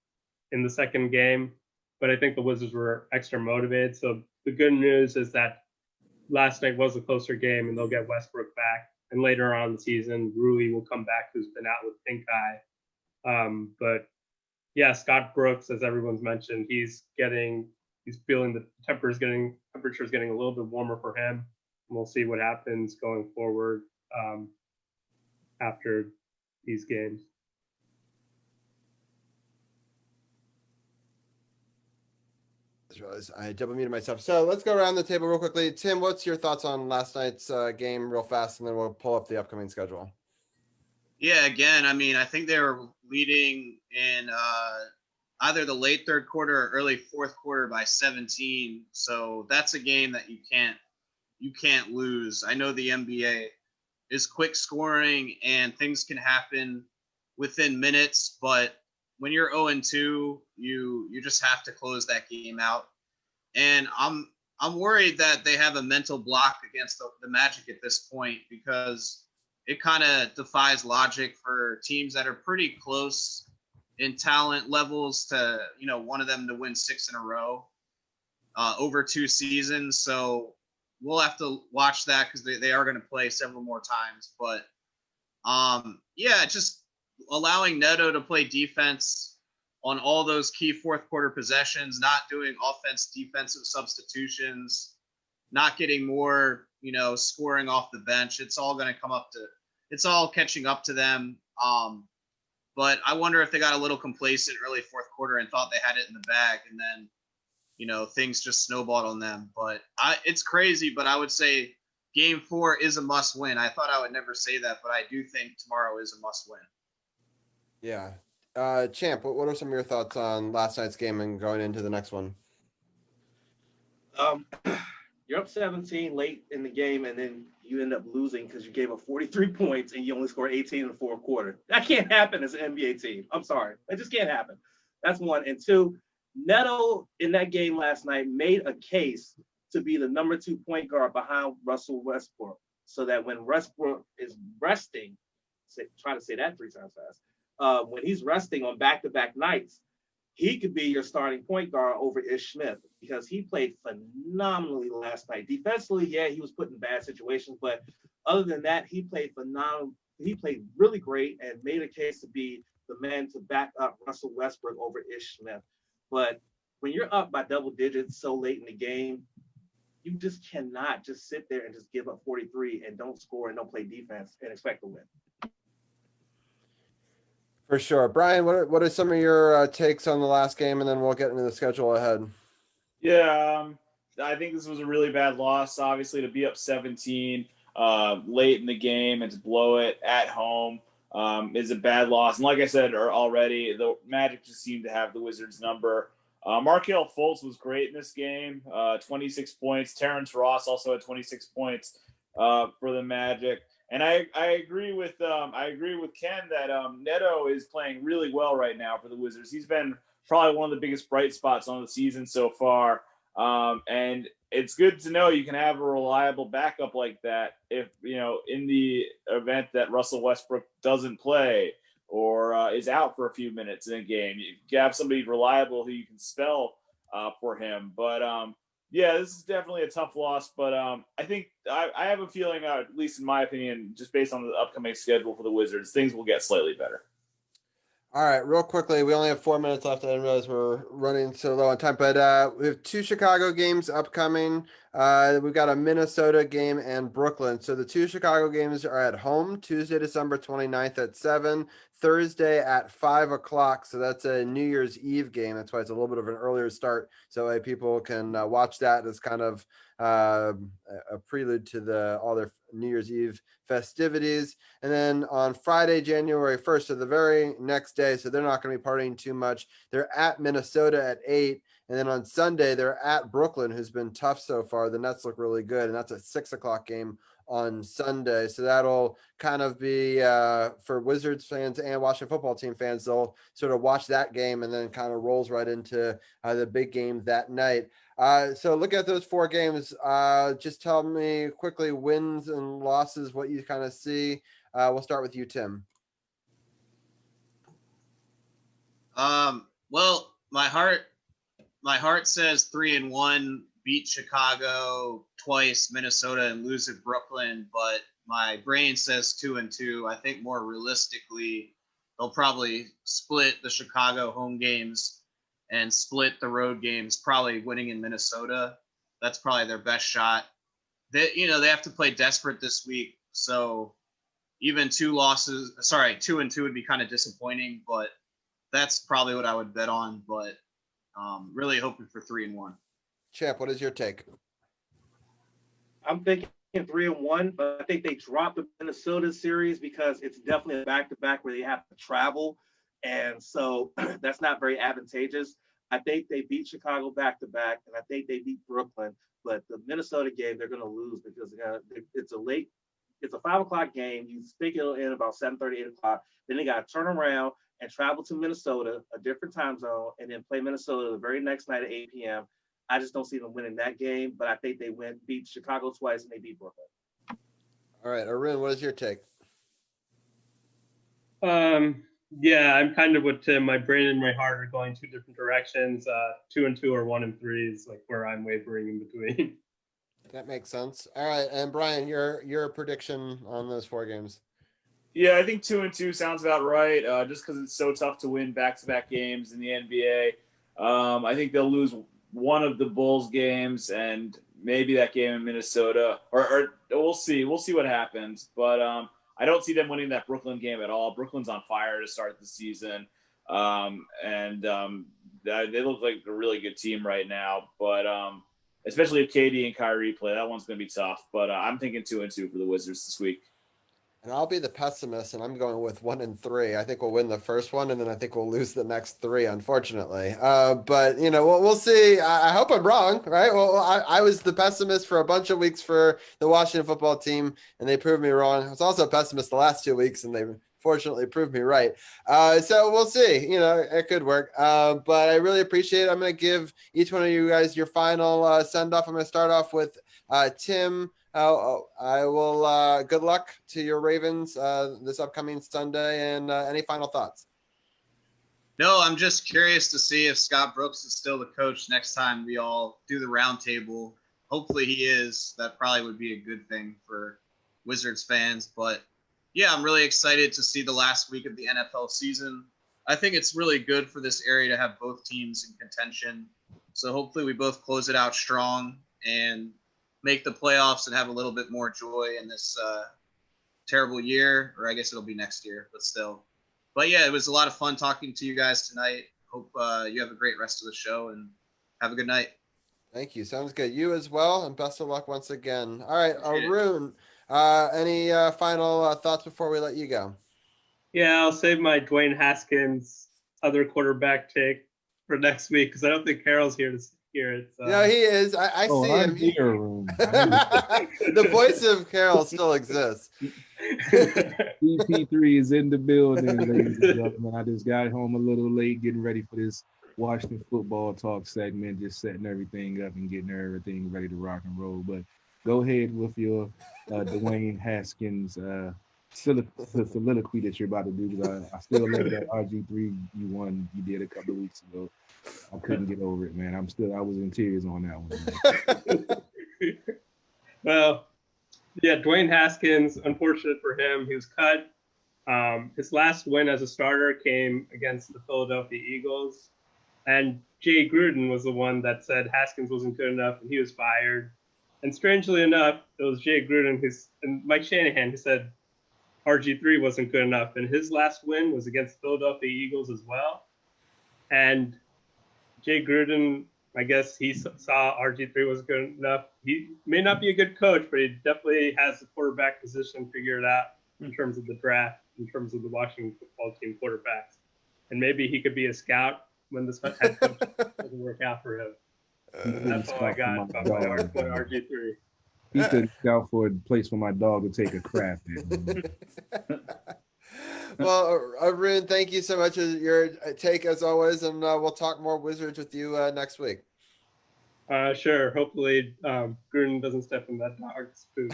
in the second game. But I think the Wizards were extra motivated. So the good news is that last night was a closer game, and they'll get Westbrook back. And later on in the season, Rui will come back, who's been out with pink eye. But yeah, Scott Brooks, as everyone's mentioned, he's feeling the temperature is getting a little bit warmer for him. And we'll see what happens going forward after these games. I double muted myself. So let's go around the table real quickly. Tim, what's your thoughts on last night's game real fast, and then we'll pull up the upcoming schedule. Yeah, again, I mean, I think they were leading in either the late third quarter or early fourth quarter by 17. So that's a game that you can't lose. I know the NBA is quick scoring and things can happen within minutes, but when you're 0-2, you just have to close that game out. And I'm worried that they have a mental block against the Magic at this point, because it kind of defies logic for teams that are pretty close in talent levels to, one of them to win 6 in a row over 2 seasons. So we'll have to watch that because they are going to play several more times. But just allowing Neto to play defense on all those key fourth quarter possessions, not doing defensive substitutions, not getting more, scoring off the bench. It's all going to it's all catching up to them. But I wonder if they got a little complacent early fourth quarter and thought they had it in the bag, and then, things just snowballed on them. But it's crazy, but I would say Game 4 is a must win. I thought I would never say that, but I do think tomorrow is a must win. Yeah. Champ, what are some of your thoughts on last night's game and going into the next one? You're up 17 late in the game, and then you end up losing because you gave up 43 points and you only scored 18 in the fourth quarter. That can't happen as an NBA team. I'm sorry. That just can't happen. That's one. And two, Neto in that game last night made a case to be the number 2 point guard behind Russell Westbrook, so that when Westbrook is resting, try to say that 3 times fast, when he's resting on back-to-back nights, he could be your starting point guard over Ish Smith, because he played phenomenally last night. Defensively, yeah, he was put in bad situations, but other than that, he played phenomenal. He played really great and made a case to be the man to back up Russell Westbrook over Ish Smith. But when you're up by double digits so late in the game, you just cannot just sit there and just give up 43 and don't score and don't play defense and expect to win. For sure. Brian, what are some of your takes on the last game, and then we'll get into the schedule ahead. Yeah, I think this was a really bad loss, obviously, to be up 17. late in the game, and to blow it at home is a bad loss. And like I said already, the Magic just seemed to have the Wizards' number. Markelle Fultz was great in this game, 26 points. Terrence Ross also had 26 points for the Magic. And I agree with Ken that Neto is playing really well right now for the Wizards. He's been probably one of the biggest bright spots on the season so far. And it's good to know you can have a reliable backup like that if, in the event that Russell Westbrook doesn't play or is out for a few minutes in a game. You have somebody reliable who you can spell for him. But yeah, this is definitely a tough loss. But I think I have a feeling, at least in my opinion, just based on the upcoming schedule for the Wizards, things will get slightly better. All right, real quickly, we only have 4 minutes left. I didn't realize we're running so low on time, but we have 2 Chicago games upcoming. We've got a Minnesota game and Brooklyn. So the 2 Chicago games are at home, Tuesday, December 29th at 7, Thursday at 5 o'clock. So that's a New Year's Eve game. That's why it's a little bit of an earlier start. So people can watch that as kind of a prelude to all their New Year's Eve festivities. And then on Friday, January 1st, so the very next day, so they're not going to be partying too much. They're at Minnesota at 8. And then on Sunday, they're at Brooklyn, who's been tough so far. The Nets look really good. And that's a 6 o'clock game on Sunday. So that'll kind of be for Wizards fans and Washington football team fans. They'll sort of watch that game and then kind of rolls right into the big game that night. So look at those 4 games. Just tell me quickly wins and losses, what you kind of see. We'll start with you, Tim. Well, my heart says 3-1, beat Chicago twice, Minnesota, and lose at Brooklyn. But my brain says 2-2. I think more realistically, they'll probably split the Chicago home games and split the road games, probably winning in Minnesota. That's probably their best shot. They have to play desperate this week. So even 2-2 would be kind of disappointing, but that's probably what I would bet on. But really hoping for 3-1. Champ, what is your take? I'm thinking 3-1, but I think they dropped the Minnesota series because it's definitely a back-to-back where they have to travel. And so that's not very advantageous. I think they beat Chicago back-to-back, and I think they beat Brooklyn. But the Minnesota game, they're going to lose because it's a 5 o'clock game. You think it'll end about 7:30, 8 o'clock. Then they got to turn around and travel to Minnesota, a different time zone, and then play Minnesota the very next night at 8 p.m. I just don't see them winning that game, but I think they beat Chicago twice, and they beat Brooklyn. All right, Arun, what is your take? Yeah, I'm kind of with Tim. My brain and my heart are going 2 different directions. 2-2 or 1-3 is like where I'm wavering in between. That makes sense. All right, and Brian, your prediction on those 4 games? Yeah, I think 2-2 sounds about right. Just because it's so tough to win back-to-back games in the NBA. I think they'll lose one of the Bulls games and maybe that game in Minnesota, or we'll see. We'll see what happens. But I don't see them winning that Brooklyn game at all. Brooklyn's on fire to start the season, and they look like a really good team right now. But especially if KD and Kyrie play, that one's going to be tough. But I'm thinking 2-2 for the Wizards this week. And I'll be the pessimist, and I'm going with 1-3. I think we'll win the first one, and then I think we'll lose the next 3, unfortunately. But we'll see. I hope I'm wrong, right? Well, I was the pessimist for a bunch of weeks for the Washington football team, and they proved me wrong. I was also a pessimist the last 2 weeks, and they fortunately proved me right. So we'll see. It could work. But I really appreciate it. I'm going to give each one of you guys your final send off. I'm going to start off with Tim. I will. Good luck to your Ravens this upcoming Sunday. And any final thoughts? No, I'm just curious to see if Scott Brooks is still the coach next time we all do the roundtable. Hopefully he is. That probably would be a good thing for Wizards fans. But yeah, I'm really excited to see the last week of the NFL season. I think it's really good for this area to have both teams in contention. So hopefully we both close it out strong and make the playoffs and have a little bit more joy in this terrible year, or I guess it'll be next year, but still. But yeah, it was a lot of fun talking to you guys tonight. Hope you have a great rest of the show and have a good night. Thank you. Sounds good. You as well, and best of luck once again. All right, Arun, Any final thoughts before we let you go? Yeah, I'll save my Dwayne Haskins other quarterback take for next week because I don't think Carol's here to hear it. So. Yeah, he is. I see I'm him. here. The voice of Carol still exists. CP3 is in the building, ladies and gentlemen. I just got home a little late, getting ready for this Washington football talk segment, just setting everything up and getting everything ready to rock and roll. But go ahead with your Dwayne Haskins soliloquy that you're about to do, because I still love that RG3 you did a couple of weeks ago. I couldn't get over it, man. I was in tears on that one. Well, yeah, Dwayne Haskins, unfortunate for him, he was cut. His last win as a starter came against the Philadelphia Eagles. And Jay Gruden was the one that said Haskins wasn't good enough and he was fired. And strangely enough, it was Jay Gruden and Mike Shanahan who said RG3 wasn't good enough. And his last win was against the Philadelphia Eagles as well. And Jay Gruden, I guess he saw RG3 wasn't good enough. He may not be a good coach, but he definitely has the quarterback position figured out in terms of the draft, in terms of the Washington football team quarterbacks. And maybe he could be a scout when this head coach doesn't work out for him. That's all I got about my RG3. He could scout for a place for my dog to take a crap in. Well, Arun, thank you so much for your take as always, and we'll talk more Wizards with you next week. Sure. Hopefully, Gruden doesn't step in that dog's poop.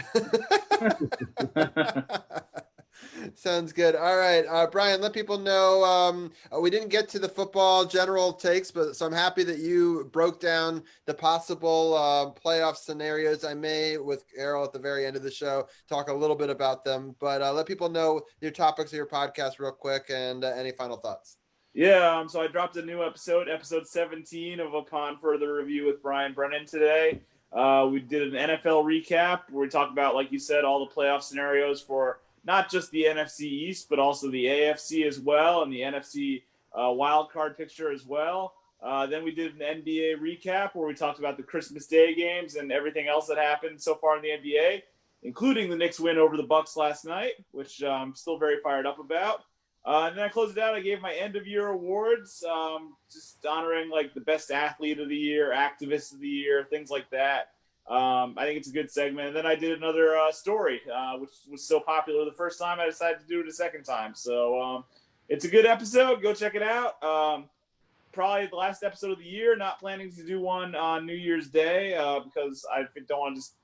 Sounds good. All right, Brian, let people know we didn't get to the football general takes, so I'm happy that you broke down the possible playoff scenarios. I may, with Errol at the very end of the show, talk a little bit about them, but let people know your topics of your podcast real quick and any final thoughts. Yeah, so I dropped a new episode 17 of Upon Further Review with Brian Brennan today. We did an NFL recap where we talked about, like you said, all the playoff scenarios for not just the NFC East, but also the AFC as well, and the NFC wildcard picture as well. Then we did an NBA recap where we talked about the Christmas Day games and everything else that happened so far in the NBA, including the Knicks win over the Bucks last night, which I'm still very fired up about. And then I closed it out. I gave my end-of-year awards, just honoring like the best athlete of the year, activist of the year, things like that. I think it's a good segment. And then I did another story, which was so popular the first time, I decided to do it a second time. So it's a good episode. Go check it out. Probably the last episode of the year. Not planning to do one on New Year's Day because I don't want to just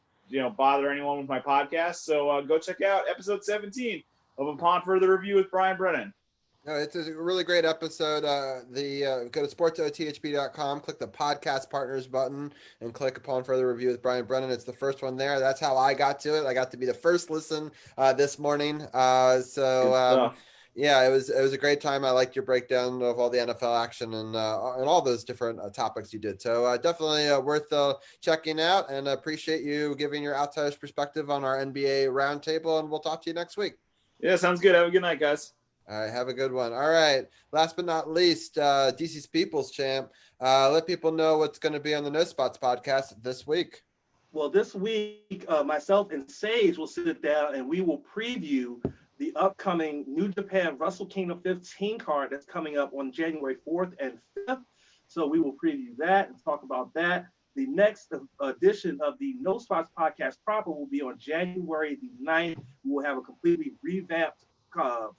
bother anyone with my podcast. So go check out episode 17 of Upon Further Review with Brian Brennan. No, it's a really great episode. Go to SportsOTHP.com, click the podcast partners button, and click Upon Further Review with Brian Brennan. It's the first one there. That's how I got to it. I got to be the first listen this morning. Yeah, it was a great time. I liked your breakdown of all the NFL action and all those different topics you did. So definitely worth checking out, and appreciate you giving your outsider's perspective on our NBA roundtable. And we'll talk to you next week. Yeah, sounds good. Have a good night, guys. All right, have a good one. All right, last but not least, DC's People's Champ. Let people know what's going to be on the No Spots podcast this week. Well, this week, myself and Sage will sit down and we will preview the upcoming New Japan Wrestle Kingdom 15 card that's coming up on January 4th and 5th. So we will preview that and talk about that. The next edition of the No Spots podcast proper will be on January the 9th. We will have a completely revamped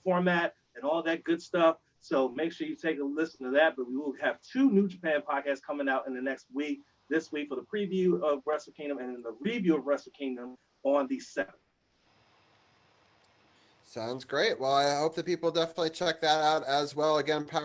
format and all that good stuff. So make sure you take a listen to that. But we will have 2 New Japan podcasts coming out in the next week. This week for the preview of Wrestle Kingdom and then the review of Wrestle Kingdom on the 7th. Sounds great. Well, I hope that people definitely check that out as well. Again, if you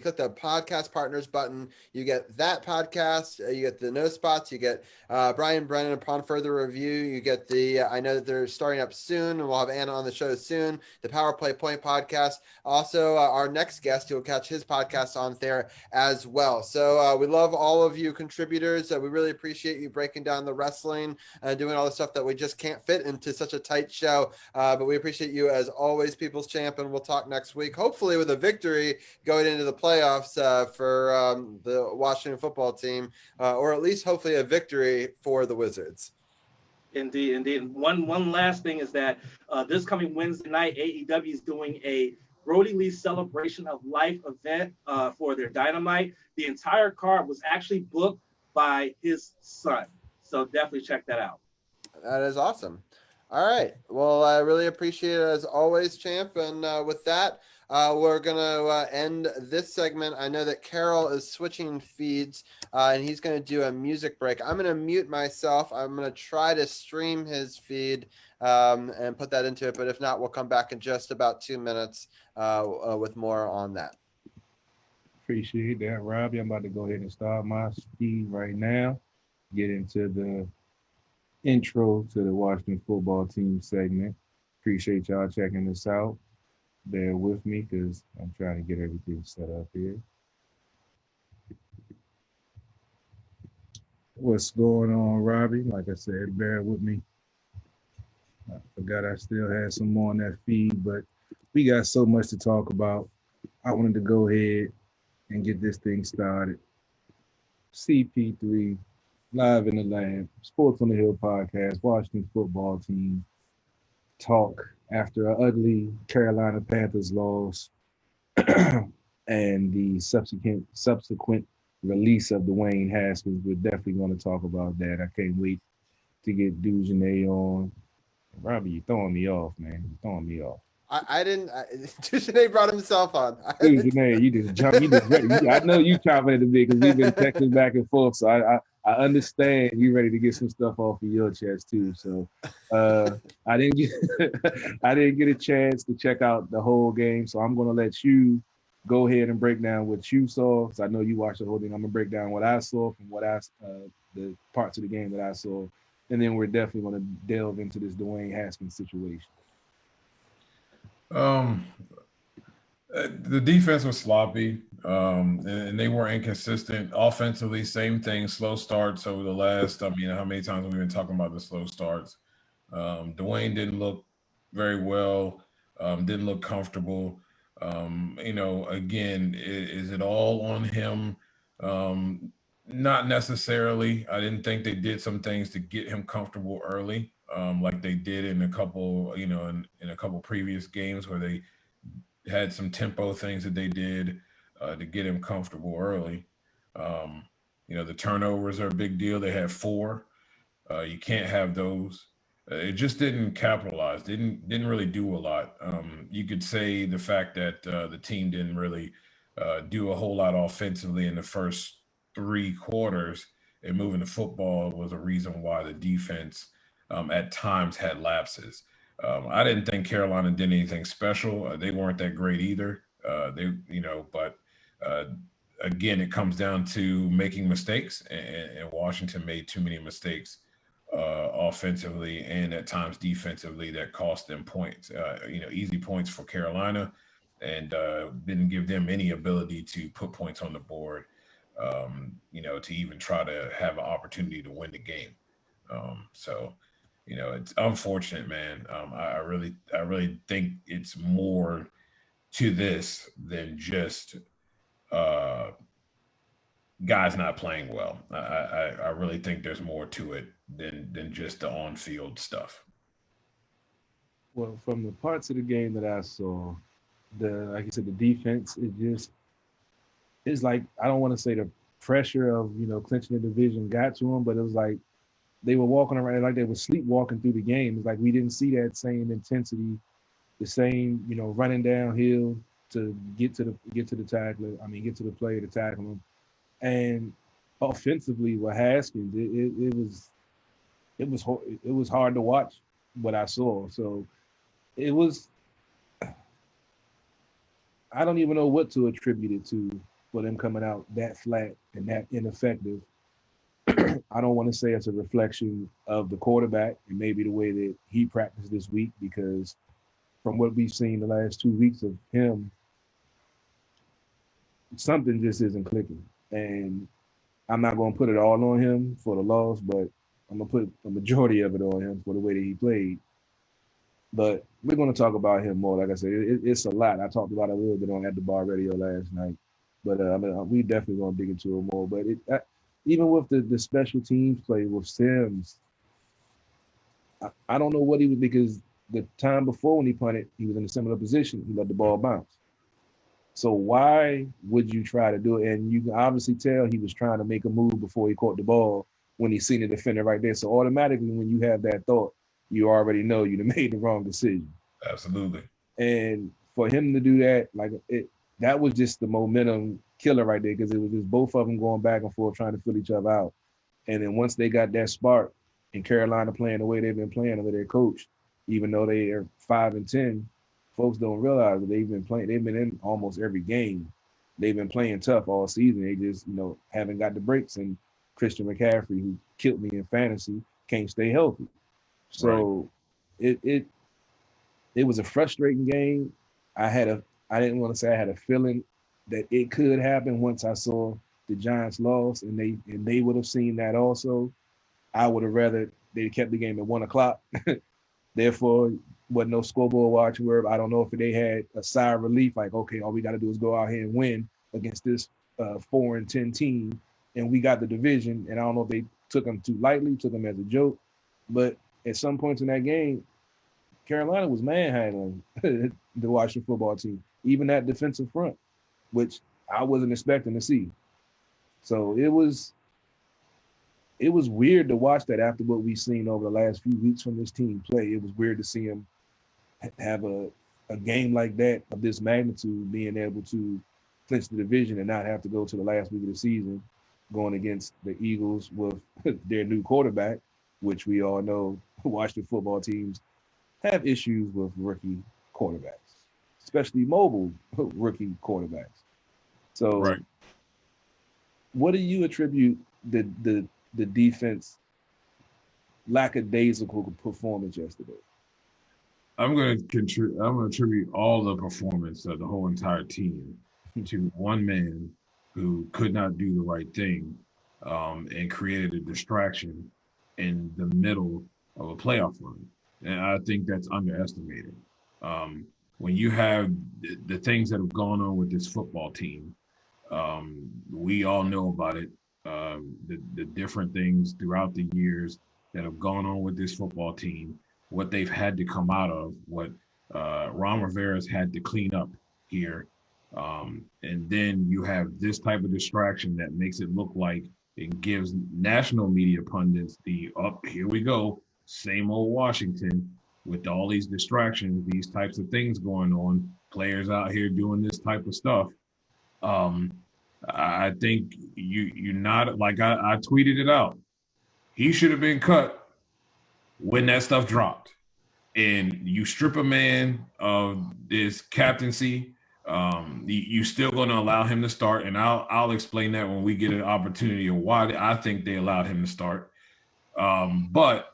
click the podcast partners button, you get that podcast, you get the No Spots, you get Brian Brennan Upon Further Review, you get I know that they're starting up soon, and we'll have Anna on the show soon, the Power Play Point podcast. Also, our next guest, you'll catch his podcast on there as well. So we love all of you contributors. We really appreciate you breaking down the wrestling and doing all the stuff that we just can't fit into such a tight show. But we appreciate you as always, People's Champ, and we'll talk next week, hopefully with a victory going into the playoffs for the Washington football team, or at least hopefully a victory for the Wizards. Indeed, indeed. One last thing is that this coming Wednesday night, AEW is doing a Brody Lee Celebration of Life event for their Dynamite. The entire card was actually booked by his son. So definitely check that out. That is awesome. All right. Well, I really appreciate it as always, Champ. And with that, we're going to end this segment. I know that Carol is switching feeds and he's going to do a music break. I'm going to mute myself. I'm going to try to stream his feed and put that into it. But if not, we'll come back in just about 2 minutes with more on that. Appreciate that, Robbie. I'm about to go ahead and start my feed right now. Get into the intro to the Washington football team segment. Appreciate y'all checking this out. Bear with me because I'm trying to get everything set up here. What's going on, Robbie? Like I said, bear with me. I forgot I still had some more on that feed, but we got so much to talk about. I wanted to go ahead and get this thing started. CP3, live in the lab, Sports on the Hill podcast, Washington football team talk after an ugly Carolina Panthers loss and the subsequent release of Dwayne Haskins. We're definitely going to talk about that. I can't wait to get Dujane on. Robbie, you're throwing me off, man. You're throwing me off. I didn't. Dujane brought himself on. Dujane, you just jumped. I know you chopping at the bit because we've been texting back and forth. So I understand you ready to get some stuff off of your chest too. So I didn't get a chance to check out the whole game. So I'm gonna let you go ahead and break down what you saw. Because I know you watched the whole thing. I'm gonna break down what I saw from the parts of the game that I saw, and then we're definitely gonna delve into this Dwayne Haskins situation. The defense was sloppy, and they were inconsistent. Offensively, same thing, slow starts over the last, how many times have we been talking about the slow starts? Dwayne didn't look very well, didn't look comfortable. Again, is it all on him? Not necessarily. I didn't think they did some things to get him comfortable early, like they did in a couple, in a couple previous games where they had some tempo things that they did to get him comfortable early. The turnovers are a big deal. They had 4. You can't have those. It just didn't capitalize. Didn't really do a lot. You could say the fact that the team didn't really do a whole lot offensively in the first 3 quarters and moving the football was a reason why the defense at times had lapses. I didn't think Carolina did anything special. They weren't that great either. But again, it comes down to making mistakes, and Washington made too many mistakes offensively and at times defensively that cost them points. Easy points for Carolina, and didn't give them any ability to put points on the board. To even try to have an opportunity to win the game. It's unfortunate, man. I really think it's more to this than just guys not playing well. I really think there's more to it than just the on-field stuff. Well, from the parts of the game that I saw, like you said, the defense it's like, I don't want to say the pressure of clinching the division got to them, but it was like they were walking around like they were sleepwalking through the game. It's like we didn't see that same intensity, the same running downhill to get to the tackler. Get to the player to tackle him. And offensively with Haskins, it was hard to watch what I saw. So it was, I don't even know what to attribute it to for them coming out that flat and that ineffective. I don't want to say it's a reflection of the quarterback and maybe the way that he practiced this week, because from what we've seen the last 2 weeks of him, something just isn't clicking. And I'm not going to put it all on him for the loss, but I'm going to put a majority of it on him for the way that he played. But we're going to talk about him more. Like I said, it's a lot. I talked about it a little bit on At the Bar Radio last night. But we definitely going to dig into it more. But even with the special teams play with Sims, I don't know what he was, because the time before when he punted, he was in a similar position. He let the ball bounce. So why would you try to do it? And you can obviously tell he was trying to make a move before he caught the ball when he seen the defender right there. So automatically, when you have that thought, you already know you made the wrong decision. Absolutely. And for him to do that, that was just the momentum killer right there, because it was just both of them going back and forth trying to fill each other out. And then once they got that spark, and Carolina playing the way they've been playing under their coach, even though they are 5-10, folks don't realize that they've been playing. They've been in almost every game. They've been playing tough all season. They just, haven't got the breaks. And Christian McCaffrey, who killed me in fantasy, can't stay healthy. So it was a frustrating game. I didn't want to say I had a feeling that it could happen once I saw the Giants lost, and they would have seen that also. I would have rather they kept the game at 1:00. Therefore, wasn't no scoreboard watching. Where I don't know if they had a sigh of relief, like, okay, all we got to do is go out here and win against this 4-10 team, and we got the division. And I don't know if they took them too lightly, took them as a joke, but at some points in that game, Carolina was manhandling the Washington football team, even that defensive front, which I wasn't expecting to see. So it was weird to watch that after what we've seen over the last few weeks from this team play. It was weird to see him have a game like that of this magnitude, being able to clinch the division and not have to go to the last week of the season going against the Eagles with their new quarterback, which we all know Washington football teams have issues with rookie quarterbacks, especially mobile rookie quarterbacks. So what do you attribute the defense lackadaisical performance yesterday? I'm going to attribute all the performance of the whole entire team to one man who could not do the right thing and created a distraction in the middle of a playoff run. And I think that's underestimated. When you have the things that have gone on with this football team, we all know about it. The different things throughout the years that have gone on with this football team, what they've had to come out of, what Ron Rivera's had to clean up here. And then you have this type of distraction that makes it look like it gives national media pundits here we go, same old Washington with all these distractions, these types of things going on, players out here doing this type of stuff. I think you not like I tweeted it out. He should have been cut when that stuff dropped. And you strip a man of this captaincy, you still going to allow him to start. And I'll explain that when we get an opportunity of why I think they allowed him to start. But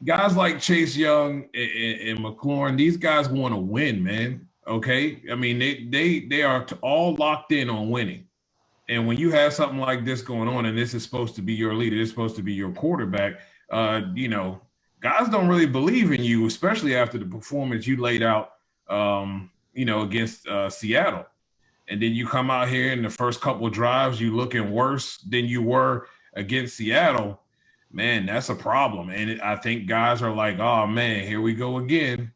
guys like Chase Young and McLaurin, these guys want to win, man. Okay, I mean they are all locked in on winning, and when you have something like this going on, and this is supposed to be your leader, this is supposed to be your quarterback, guys don't really believe in you, especially after the performance you laid out, against Seattle, and then you come out here in the first couple of drives, you looking worse than you were against Seattle. Man, that's a problem, and I think guys are like, oh man, here we go again,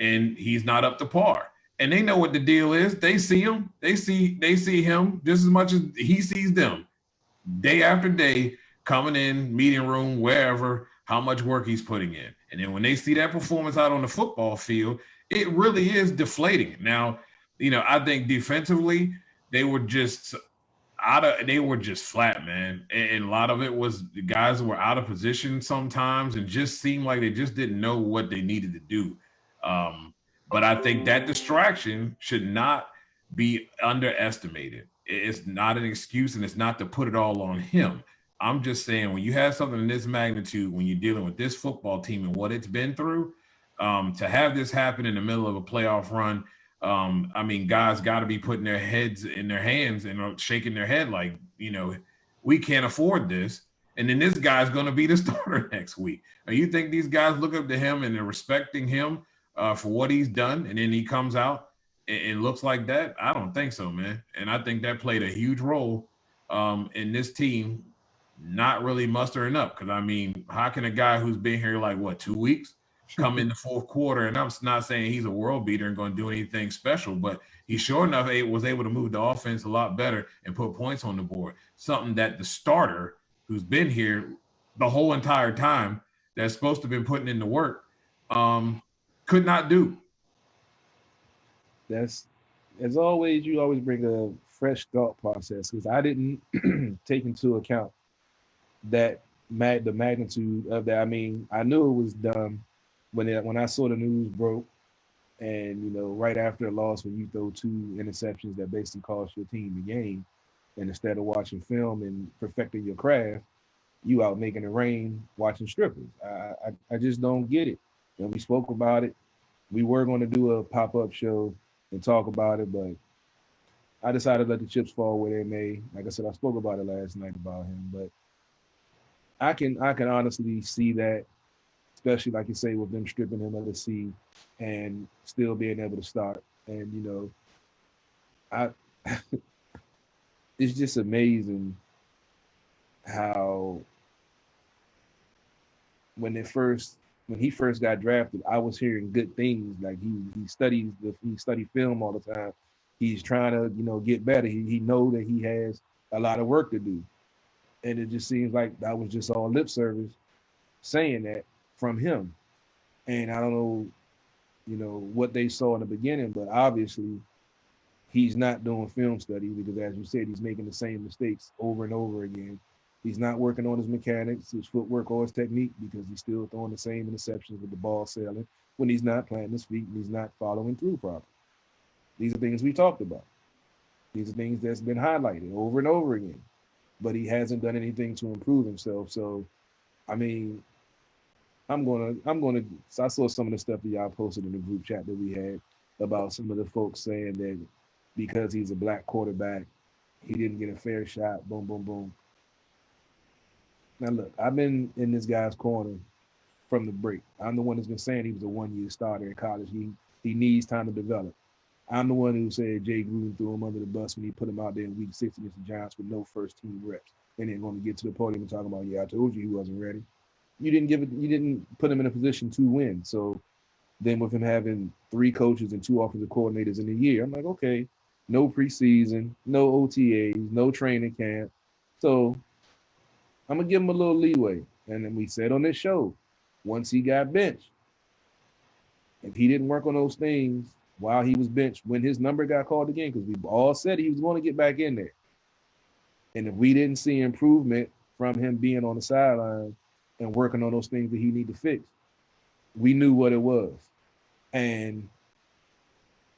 and he's not up to par. And they know what the deal is. They see him. They see him just as much as he sees them. Day after day, coming in, meeting room, wherever, how much work he's putting in. And then when they see that performance out on the football field, it really is deflating. Now, I think defensively, they were just flat, man. And a lot of it was the guys were out of position sometimes and just seemed like they just didn't know what they needed to do. But I think that distraction should not be underestimated. It's not an excuse, and it's not to put it all on him. I'm just saying, when you have something in this magnitude, when you're dealing with this football team and what it's been through, to have this happen in the middle of a playoff run, guys got to be putting their heads in their hands and shaking their head like, we can't afford this. And then this guy's going to be the starter next week. Or you think these guys look up to him and they're respecting him for what he's done, and then he comes out and looks like that? I don't think so, man. And I think that played a huge role in this team not really mustering up. Because, I mean, how can a guy who's been here like, 2 weeks come in the fourth quarter? And I'm not saying he's a world beater and going to do anything special, but he sure enough was able to move the offense a lot better and put points on the board. Something that the starter who's been here the whole entire time that's supposed to have been putting in the work could not do. That's, as always, you always bring a fresh thought process, because I didn't take into account that the magnitude of that. I mean, I knew it was dumb when I saw the news broke, and right after a loss, when you throw 2 interceptions that basically cost your team the game, and instead of watching film and perfecting your craft, you out making it rain watching strippers. I just don't get it. And we spoke about it. We were going to do a pop-up show and talk about it, but I decided to let the chips fall where they may. Like I said, I spoke about it last night about him, but I can honestly see that, especially like you say, with them stripping him of the C and still being able to start. And it's just amazing how when he first got drafted, I was hearing good things. Like he studied film all the time. He's trying to get better. He know that he has a lot of work to do, and it just seems like that was just all lip service saying that from him. And I don't know, what they saw in the beginning, but obviously he's not doing film study, because, as you said, he's making the same mistakes over and over again. He's not working on his mechanics, his footwork, or his technique, because he's still throwing the same interceptions with the ball sailing when he's not planting his feet and he's not following through properly. These are things we talked about. These are things that's been highlighted over and over again, but he hasn't done anything to improve himself. So, I mean, I saw some of the stuff that y'all posted in the group chat that we had about some of the folks saying that because he's a black quarterback, he didn't get a fair shot, boom, boom, boom. Now, look, I've been in this guy's corner from the break. I'm the one that's been saying he was a one-year starter in college. He needs time to develop. I'm the one who said Jay Gruden threw him under the bus when he put him out there in week 6 against the Giants with no first-team reps. And then going to get to the podium and talk about, I told you he wasn't ready. You didn't put him in a position to win. So then with him having 3 coaches and 2 offensive coordinators in a year, I'm like, okay, no preseason, no OTAs, no training camp. So I'm going to give him a little leeway. And then we said on this show, once he got benched, if he didn't work on those things while he was benched, when his number got called again, because we all said he was going to get back in there. And if we didn't see improvement from him being on the sideline and working on those things that he need to fix, we knew what it was. And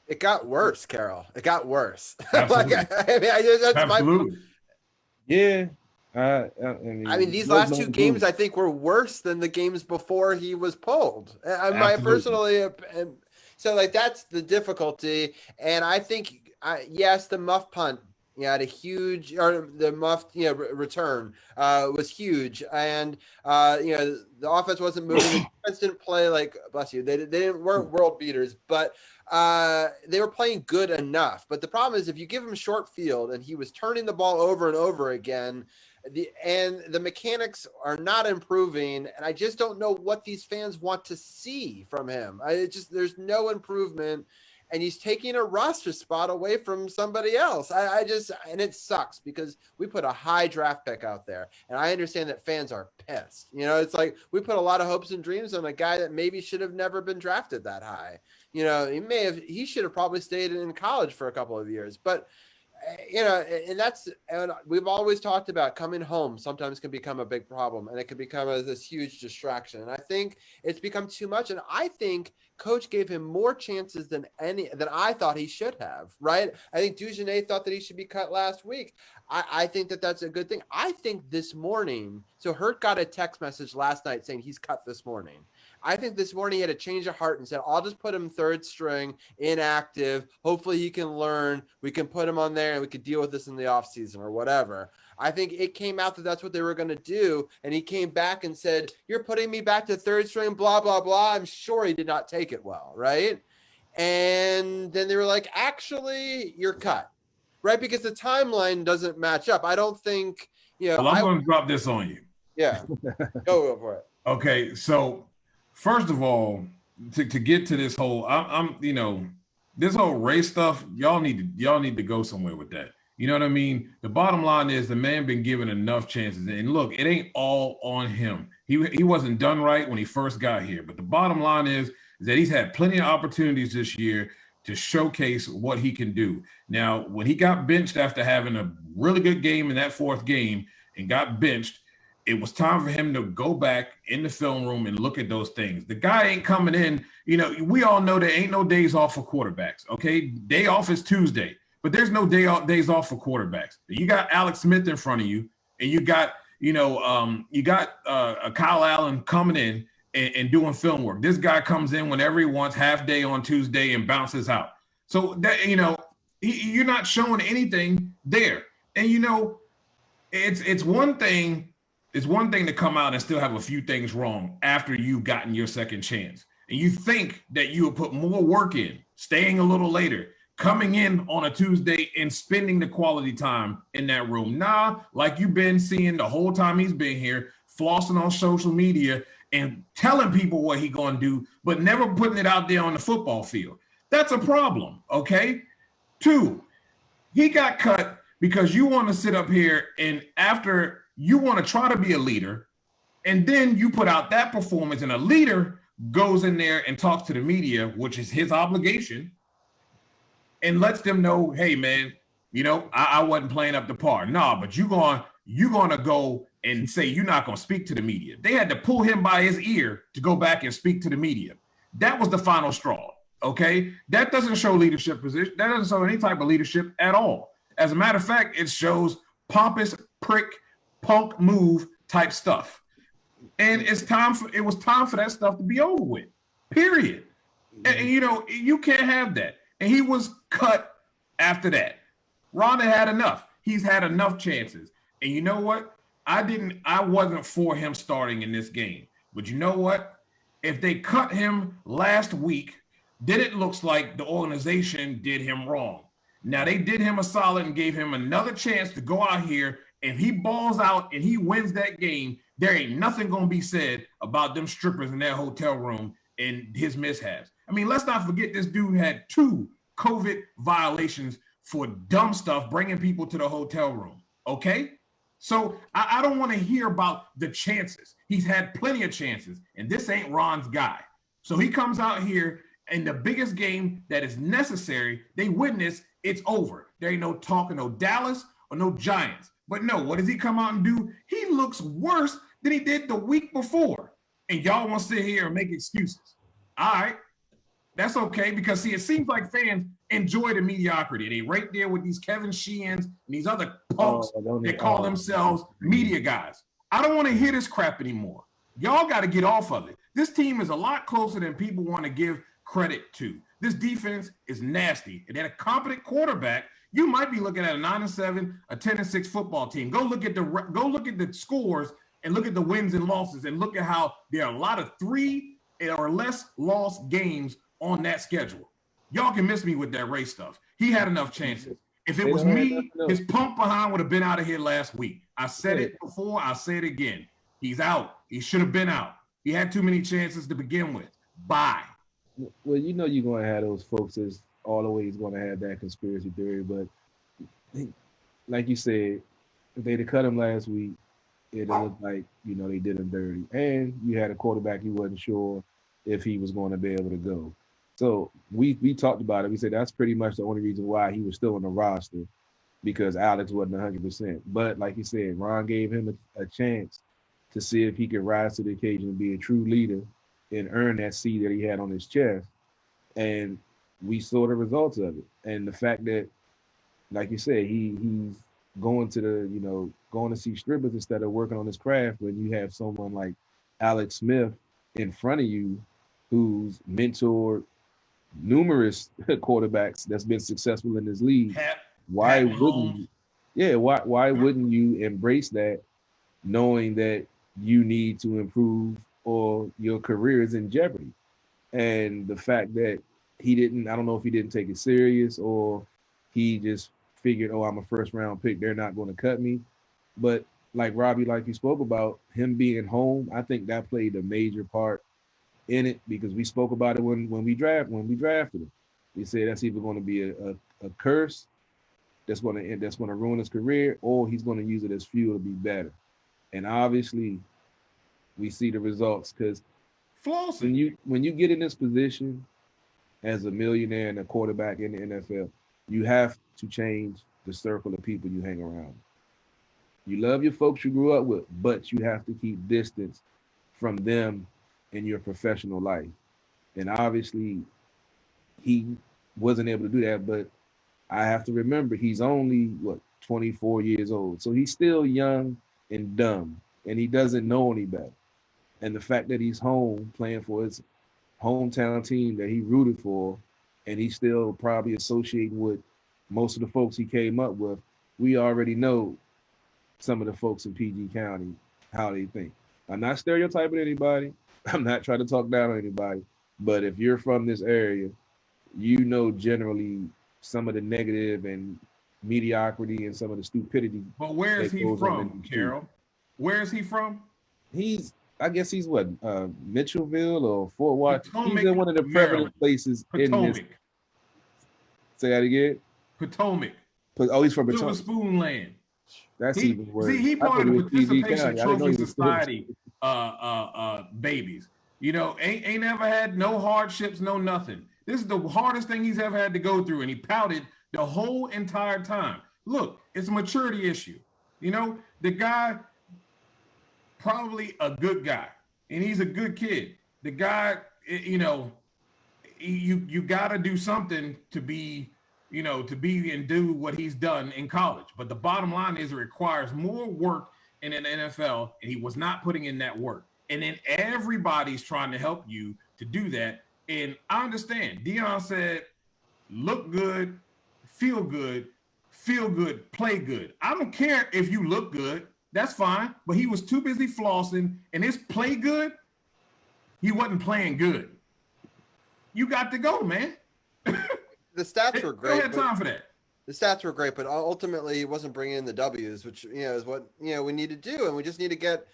it got worse, Carol. It got worse. Absolutely. Absolutely. Yeah. I mean, these last 2 games, I think, were worse than the games before he was pulled. So, that's the difficulty. And I think, yes, the muff punt, had a huge, or the muffed, return was huge. And, the offense wasn't moving. The defense didn't play bless you, they weren't world beaters, but they were playing good enough. But the problem is, if you give him short field and he was turning the ball over and over again, the mechanics are not improving, and I just don't know what these fans want to see from him. There's no improvement, and he's taking a roster spot away from somebody else. And it sucks, because we put a high draft pick out there, and I understand that fans are pissed. It's like we put a lot of hopes and dreams on a guy that maybe should have never been drafted that high. He should have probably stayed in college for a couple of years, but and we've always talked about coming home sometimes can become a big problem, and it can become this huge distraction. And I think it's become too much. And I think coach gave him more chances than I thought he should have. Right. I think Dugenais thought that he should be cut last week. I think that that's a good thing. I think this morning, so Hurt got a text message last night saying he's cut this morning. I think this morning he had a change of heart and said, I'll just put him 3rd string, inactive. Hopefully he can learn. We can put him on there and we could deal with this in the offseason or whatever. I think it came out that that's what they were going to do. And he came back and said, you're putting me back to 3rd string, blah, blah, blah. I'm sure he did not take it well, right? And then they were like, actually, you're cut, right? Because the timeline doesn't match up. I don't think you know, Well, I'm going to drop this on you. Yeah, go for it. Okay, so first of all, to get to this whole, I'm you know, this whole race stuff, y'all need to go somewhere with that. You know what I mean? The bottom line is the man been given enough chances, and look, it ain't all on him. He wasn't done right when he first got here, but the bottom line is that he's had plenty of opportunities this year to showcase what he can do. Now, when he got benched after having a really good game in that fourth game and got benched, it was time for him to go back in the film room and look at those things. The guy ain't coming in. You know, we all know there ain't no days off for quarterbacks, okay? Day off is Tuesday, but there's no days off for quarterbacks. You got Alex Smith in front of you, and you got, Kyle Allen coming in and doing film work. This guy comes in whenever he wants, half day on Tuesday, and bounces out. So, that, you're not showing anything there. And, it's one thing. It's one thing to come out and still have a few things wrong after you've gotten your second chance. And you think that you will put more work in, staying a little later, coming in on a Tuesday and spending the quality time in that room. Nah, like you've been seeing the whole time he's been here, flossing on social media and telling people what he's going to do, but never putting it out there on the football field. That's a problem, okay? 2, he got cut because you want to sit up here and after you want to try to be a leader, and then you put out that performance, and a leader goes in there and talks to the media, which is his obligation, and lets them know, hey, man, I wasn't playing up to par. Nah, but you're going to go and say you're not going to speak to the media. They had to pull him by his ear to go back and speak to the media. That was the final straw, okay? That doesn't show leadership position. That doesn't show any type of leadership at all. As a matter of fact, it shows pompous prick, punk move type stuff. And it was time for that stuff to be over with, period. And you can't have that. And he was cut after that. Ron had enough. He's had enough chances. And you know what? I wasn't for him starting in this game. But you know what? If they cut him last week, then it looks like the organization did him wrong. Now they did him a solid and gave him another chance to go out here. If he balls out and he wins that game, there ain't nothing going to be said about them strippers in that hotel room and his mishaps. I mean, let's not forget this dude had 2 COVID violations for dumb stuff, bringing people to the hotel room, okay? So I don't want to hear about the chances. He's had plenty of chances, and this ain't Ron's guy. So he comes out here, and the biggest game that is necessary, they witness, it's over. There ain't no talking, no Dallas or no Giants. But no, what does he come out and do? He looks worse than he did the week before. And y'all want to sit here and make excuses. All right, that's okay, because see, it seems like fans enjoy the mediocrity. They right there with these Kevin Sheehan's and these other punks that call themselves media guys. I don't want to hear this crap anymore. Y'all got to get off of it. This team is a lot closer than people want to give credit to. This defense is nasty. And then a competent quarterback, you might be looking at a 9-7, a 10-6 football team. Go look at the scores and look at the wins and losses and look at how there are a lot of 3 or less lost games on that schedule. Y'all can miss me with that race stuff. He had enough chances. If it was me, his pump behind would have been out of here last week. I said it before, I'll say it again. He's out. He should have been out. He had too many chances to begin with. Bye. Well, you're going to have those folks that's always going to have that conspiracy theory, but like you said, if they'd have cut him last week, it'd look like, they did him dirty. And you had a quarterback you wasn't sure if he was going to be able to go. So we talked about it. We said that's pretty much the only reason why he was still on the roster, because Alex wasn't 100%. But like you said, Ron gave him a chance to see if he could rise to the occasion and be a true leader and earn that seat that he had on his chest. And we saw the results of it. And the fact that, like you said, he's going to going to see strippers instead of working on his craft, when you have someone like Alex Smith in front of you who's mentored numerous quarterbacks that's been successful in this league. Why wouldn't you embrace that, knowing that you need to improve or your career is in jeopardy? And the fact that I don't know if he didn't take it serious or he just figured, I'm a first round pick, they're not going to cut me. But like Robbie, like you spoke about, him being home, I think that played a major part in it because we spoke about it when we drafted him. We said that's either going to be a curse that's going to ruin his career, or he's going to use it as fuel to be better. And obviously, we see the results because when you get in this position as a millionaire and a quarterback in the NFL, you have to change the circle of people you hang around. You love your folks you grew up with, but you have to keep distance from them in your professional life. And obviously, he wasn't able to do that, but I have to remember he's only 24 years old. So he's still young and dumb, and he doesn't know any better. And the fact that he's home playing for his hometown team that he rooted for, and he's still probably associating with most of the folks he came up with, we already know some of the folks in PG County, how they think. I'm not stereotyping anybody. I'm not trying to talk down on anybody. But if you're from this area, you know generally some of the negative and mediocrity and some of the stupidity. But where is he from, Carol? Where is he from? I guess he's Mitchellville or Fort Worth. Potomac, he's in one of the prevalent places in this. Say that again? Potomac. Oh, he's from Silver Potomac. Spoon Land. That's even worse. See, he part of the Participation Trophy Society babies. You know, ain't ever had no hardships, no nothing. This is the hardest thing he's ever had to go through, and he pouted the whole entire time. Look, it's a maturity issue. You know, the guy, probably a good guy, and he's a good kid. The guy, you know, you got to do something to be, you know, to be and do what he's done in college. But the bottom line is it requires more work in an NFL, and he was not putting in that work. And then everybody's trying to help you to do that. And I understand. Deion said, look good, feel good, play good. I don't care if you look good. That's fine. But he was too busy flossing. And his play good, he wasn't playing good. You got to go, man. The stats were great. Don't have time for that. The stats were great, but ultimately he wasn't bringing in the W's, which, you know, is what, you know, we need to do. And we just need to get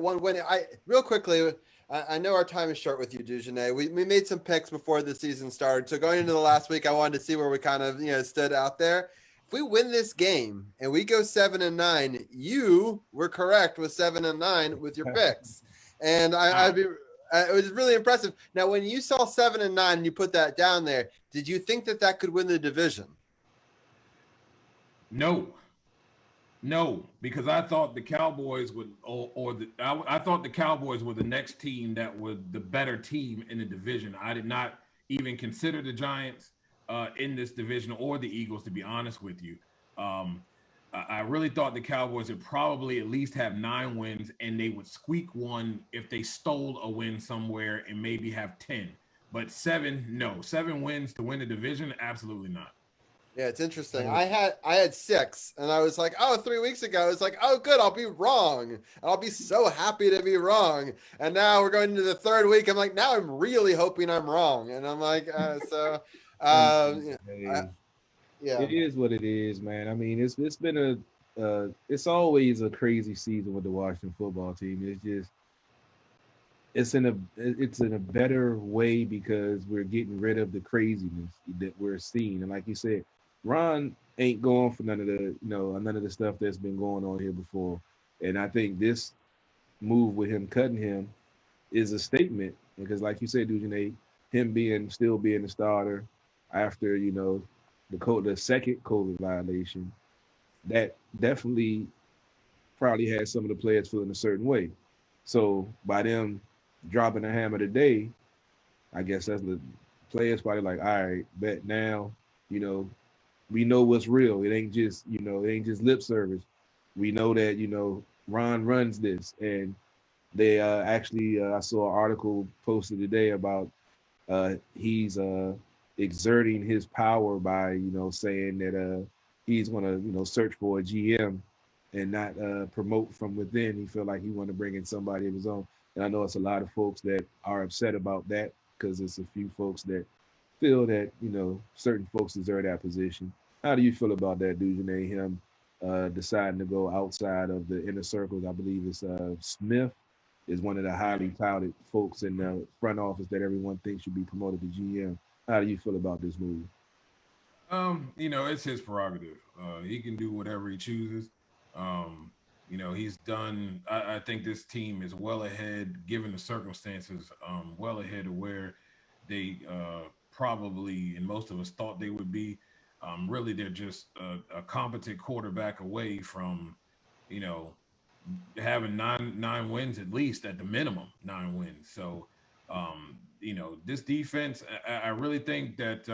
one win. Real quickly, I know our time is short with you, Dujanay. We made some picks before the season started. So going into the last week, I wanted to see where we kind of, you know, stood out there. If we win this game and we go 7-9, you were correct with 7-9 with your picks. And it was really impressive. Now, when you saw 7-9 and you put that down there, did you think that could win the division? No, because I thought the Cowboys would, I thought the Cowboys were the next team that was the better team in the division. I did not even consider the Giants in this division or the Eagles, to be honest with you. I really thought the Cowboys would probably at least have 9 wins, and they would squeak one if they stole a win somewhere and maybe have 10. But 7 wins to win the division, absolutely not. Yeah, it's interesting. I had 6, and I was like, 3 weeks ago, I was like, good, I'll be wrong. And I'll be so happy to be wrong. And now we're going into the 3rd week. I'm like, now I'm really hoping I'm wrong. And I'm like, yeah. It is what it is, man. I mean, it's been it's always a crazy season with the Washington football team. It's in a better way because we're getting rid of the craziness that we're seeing. And like you said, Ron ain't going for none of the stuff that's been going on here before. And I think this move with him cutting him is a statement because, like you said, Dujanay, him still being the starter after, you know, the second COVID violation, that definitely probably had some of the players feeling a certain way. So by them dropping a hammer today, I guess that's the players probably like, all right, bet now, you know, we know what's real. It ain't just lip service. We know that, you know, Ron runs this. And they actually, I saw an article posted today about he's exerting his power by, you know, saying that he's going to, you know, search for a GM and not promote from within. He felt like he wanted to bring in somebody of his own. And I know it's a lot of folks that are upset about that because it's a few folks that feel that, you know, certain folks deserve that position. How do you feel about that, Dujanay, him deciding to go outside of the inner circles. I believe it's Smith is one of the highly touted folks in the front office that everyone thinks should be promoted to GM. How do you feel about this move? It's his prerogative. He can do whatever he chooses. Um, he's done. I think this team is well ahead, given the circumstances, well ahead of where they probably and most of us thought they would be. Really, they're just a competent quarterback away from, you know, having nine wins at least at the minimum 9 wins. So, this defense, I really think that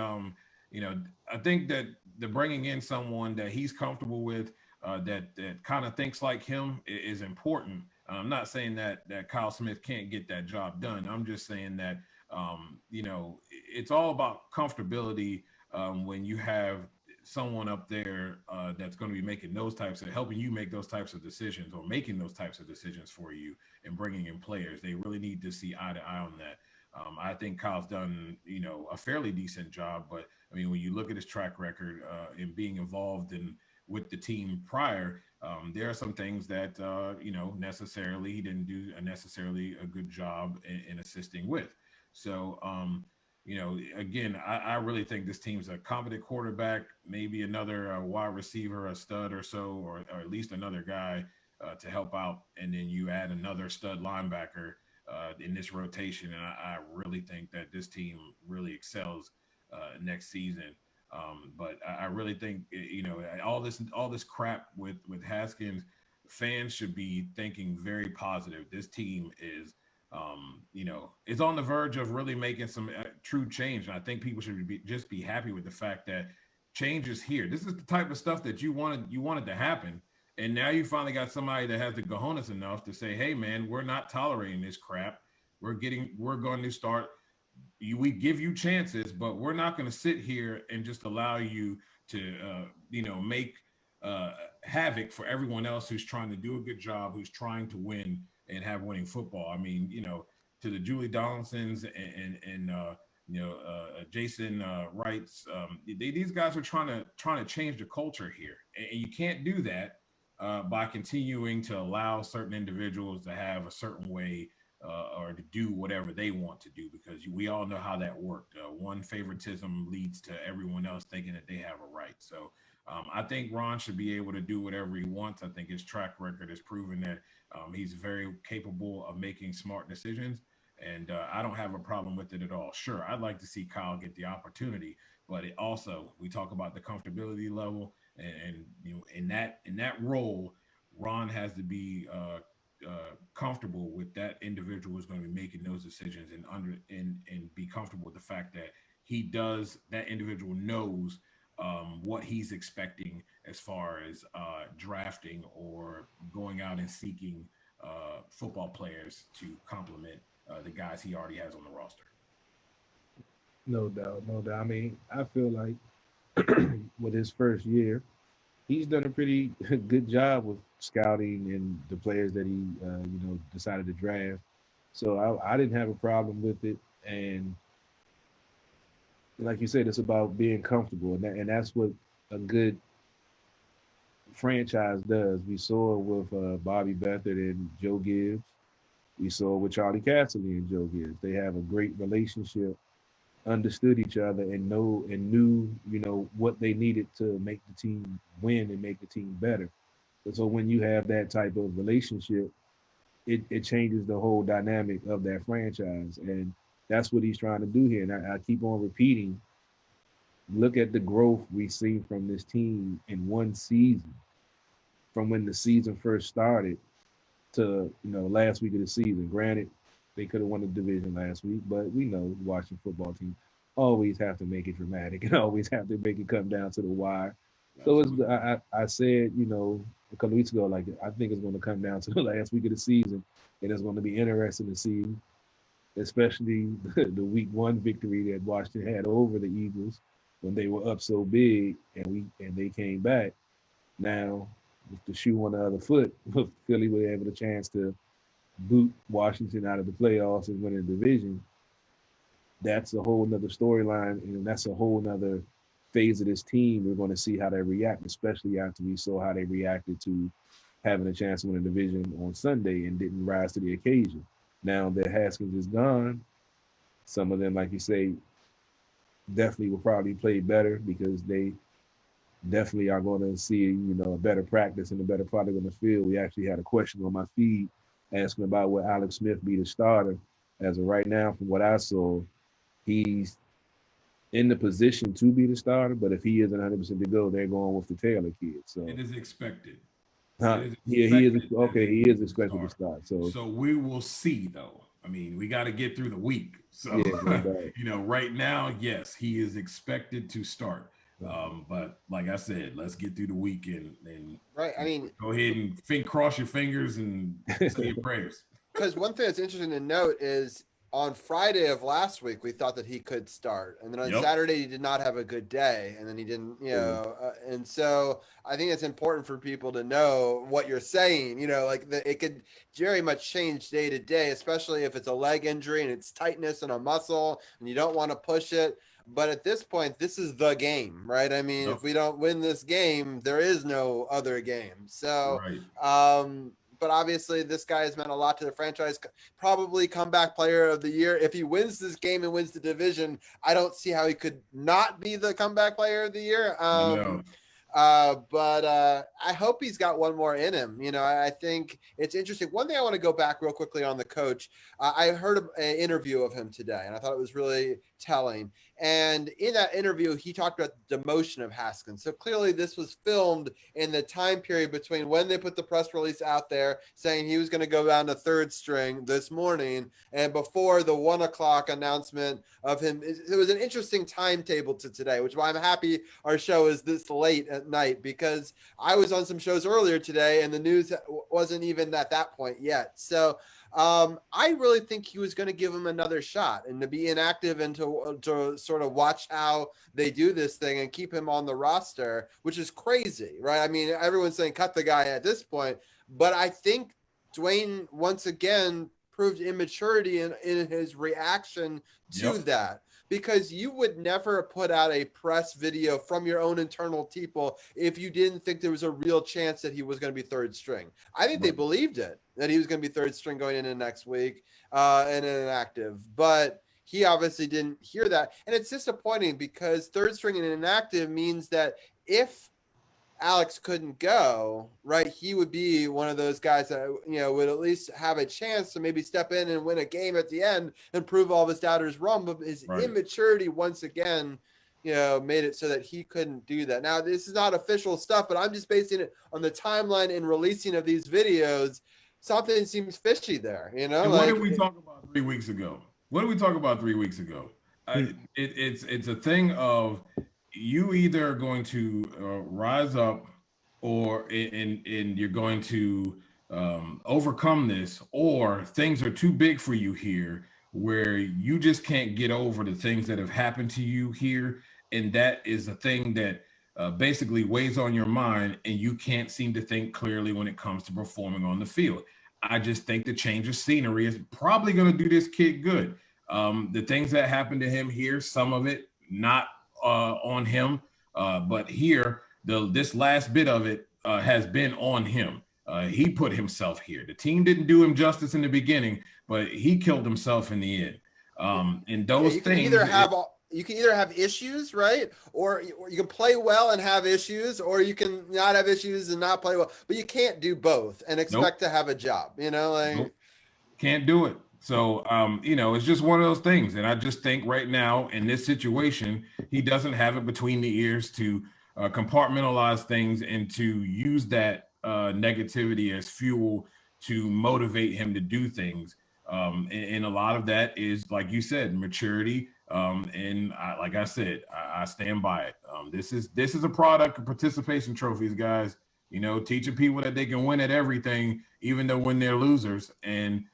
you know, I think that the bringing in someone that he's comfortable with, that kind of thinks like him is important. I'm not saying that Kyle Smith can't get that job done. I'm just saying that it's all about comfortability when you have someone up there that's going to be making those types of helping you make those types of decisions or making those types of decisions for you and bringing in players. They really need to see eye to eye on that. I think Kyle's done, a fairly decent job, but I mean, when you look at his track record in being involved in with the team prior, there are some things that necessarily he didn't do necessarily a good job in assisting with. So, again, I really think this team's a competent quarterback, maybe another wide receiver, a stud or so, or at least another guy to help out, and then you add another stud linebacker in this rotation, and I really think that this team really excels next season. But I really think all this crap with Haskins, fans should be thinking very positive. This team is is on the verge of really making some true change, and I think people should just be happy with the fact that change is here. This is the type of stuff that you wanted to happen. And now you finally got somebody that has the cojones enough to say, hey, man, we're not tolerating this crap. We're going to start. We give you chances, but we're not going to sit here and just allow you to, make havoc for everyone else who's trying to do a good job, who's trying to win and have winning football. I mean, to the Julie Donaldsons and Jason Wrights, these guys are trying to change the culture here, and you can't do that by continuing to allow certain individuals to have a certain way or to do whatever they want to do, because we all know how that worked. One favoritism leads to everyone else thinking that they have a right. So I think Ron should be able to do whatever he wants. I think his track record has proven that he's very capable of making smart decisions, and I don't have a problem with it at all. Sure, I'd like to see Kyle get the opportunity, but it also, we talk about the comfortability level, and in that role, Ron has to be comfortable with that individual who's going to be making those decisions, and be comfortable with the fact that that individual knows what he's expecting as far as drafting or going out and seeking football players to complement the guys he already has on the roster. No doubt, no doubt. I mean, I feel like with his first year, he's done a pretty good job with scouting and the players that he, decided to draft. So I didn't have a problem with it. And like you said, it's about being comfortable, and that's what a good franchise does. We saw it with Bobby Beathard and Joe Gibbs. We saw it with Charlie Casserly and Joe Gibbs. They have a great relationship, understood each other, and knew what they needed to make the team win and make the team better. And so when you have that type of relationship, it changes the whole dynamic of that franchise, and that's what he's trying to do here. And I keep on repeating, look at the growth we see from this team in one season, from when the season first started to last week of the season. Granted, they could have won the division last week, but we know the Washington football team always have to make it dramatic and always have to make it come down to the wire. So I said, a couple of weeks ago, like, I think it's going to come down to the last week of the season, and it's going to be interesting to see, especially the week one victory that Washington had over the Eagles when they were up so big and they came back. Now, with the shoe on the other foot, Philly will have a chance to boot Washington out of the playoffs and win a division. That's a whole nother storyline, and that's a whole nother phase of this team, we're going to see how they react, especially after we saw how they reacted to having a chance to win a division on Sunday and didn't rise to the occasion. Now that Haskins is gone, some of them, like you say, definitely will probably play better because they definitely are going to see, a better practice and a better product on the field. We actually had a question on my feed asking about would Alex Smith be the starter. As of right now, from what I saw, he's in the position to be the starter, but if he isn't 100% to go, they're going with the Taylor kid. So it is expected. He is expected to start. So we will see, though. I mean, we got to get through the week. So, right now, yes, he is expected to start. But like I said, let's get through the week and right. I mean, go ahead and cross your fingers and say your prayers. Because one thing that's interesting to note is on Friday of last week, we thought that he could start. And then on Saturday, he did not have a good day. And then he didn't, and so I think it's important for people to know what you're saying, it could very much change day to day, especially if it's a leg injury and it's tightness in a muscle and you don't want to push it. But at this point, this is the game, right? I mean, if we don't win this game, there is no other game. So, but obviously this guy has meant a lot to the franchise, probably comeback player of the year. If he wins this game and wins the division, I don't see how he could not be the comeback player of the year. But I hope he's got one more in him. I think it's interesting. One thing I want to go back real quickly on the coach. I heard an interview of him today, and I thought it was really telling. And in that interview, he talked about the demotion of Haskins. So clearly this was filmed in the time period between when they put the press release out there saying he was going to go down to third string this morning and before the 1 o'clock announcement of him. It was an interesting timetable to today, which is why I'm happy our show is this late at night, because I was on some shows earlier today and the news wasn't even at that point yet. So I really think he was going to give him another shot and to be inactive and to sort of watch how they do this thing and keep him on the roster, which is crazy, right? I mean, everyone's saying cut the guy at this point, but I think Dwayne once again proved immaturity in his reaction to that. Because you would never put out a press video from your own internal people if you didn't think there was a real chance that he was going to be third string. I think they believed it, that he was going to be third string going into next week and inactive. But he obviously didn't hear that. And it's disappointing because third string and inactive means that if Alex couldn't go, right, he would be one of those guys that, would at least have a chance to maybe step in and win a game at the end and prove all of his doubters wrong. But his immaturity once again, made it so that he couldn't do that. Now, this is not official stuff, but I'm just basing it on the timeline and releasing of these videos. Something seems fishy there, And what did we talk about 3 weeks ago? It's a thing of, you either are going to rise up and you're going to overcome this, or things are too big for you here where you just can't get over the things that have happened to you here. And that is a thing that basically weighs on your mind and you can't seem to think clearly when it comes to performing on the field. I just think the change of scenery is probably going to do this kid good. The things that happened to him here, some of it not on him, but here this last bit of it has been on him. He put himself here. The team didn't do him justice in the beginning, but he killed himself in the end. And those things you can either have issues, right? Or you can play well and have issues, or you can not have issues and not play well, but you can't do both and expect to have a job, Can't do it. So, it's just one of those things. And I just think right now in this situation, he doesn't have it between the ears to compartmentalize things and to use that negativity as fuel to motivate him to do things. And a lot of that is, like you said, maturity. And like I said, I stand by it. This is a product of participation trophies, guys. Teaching people that they can win at everything, even though when they're losers, and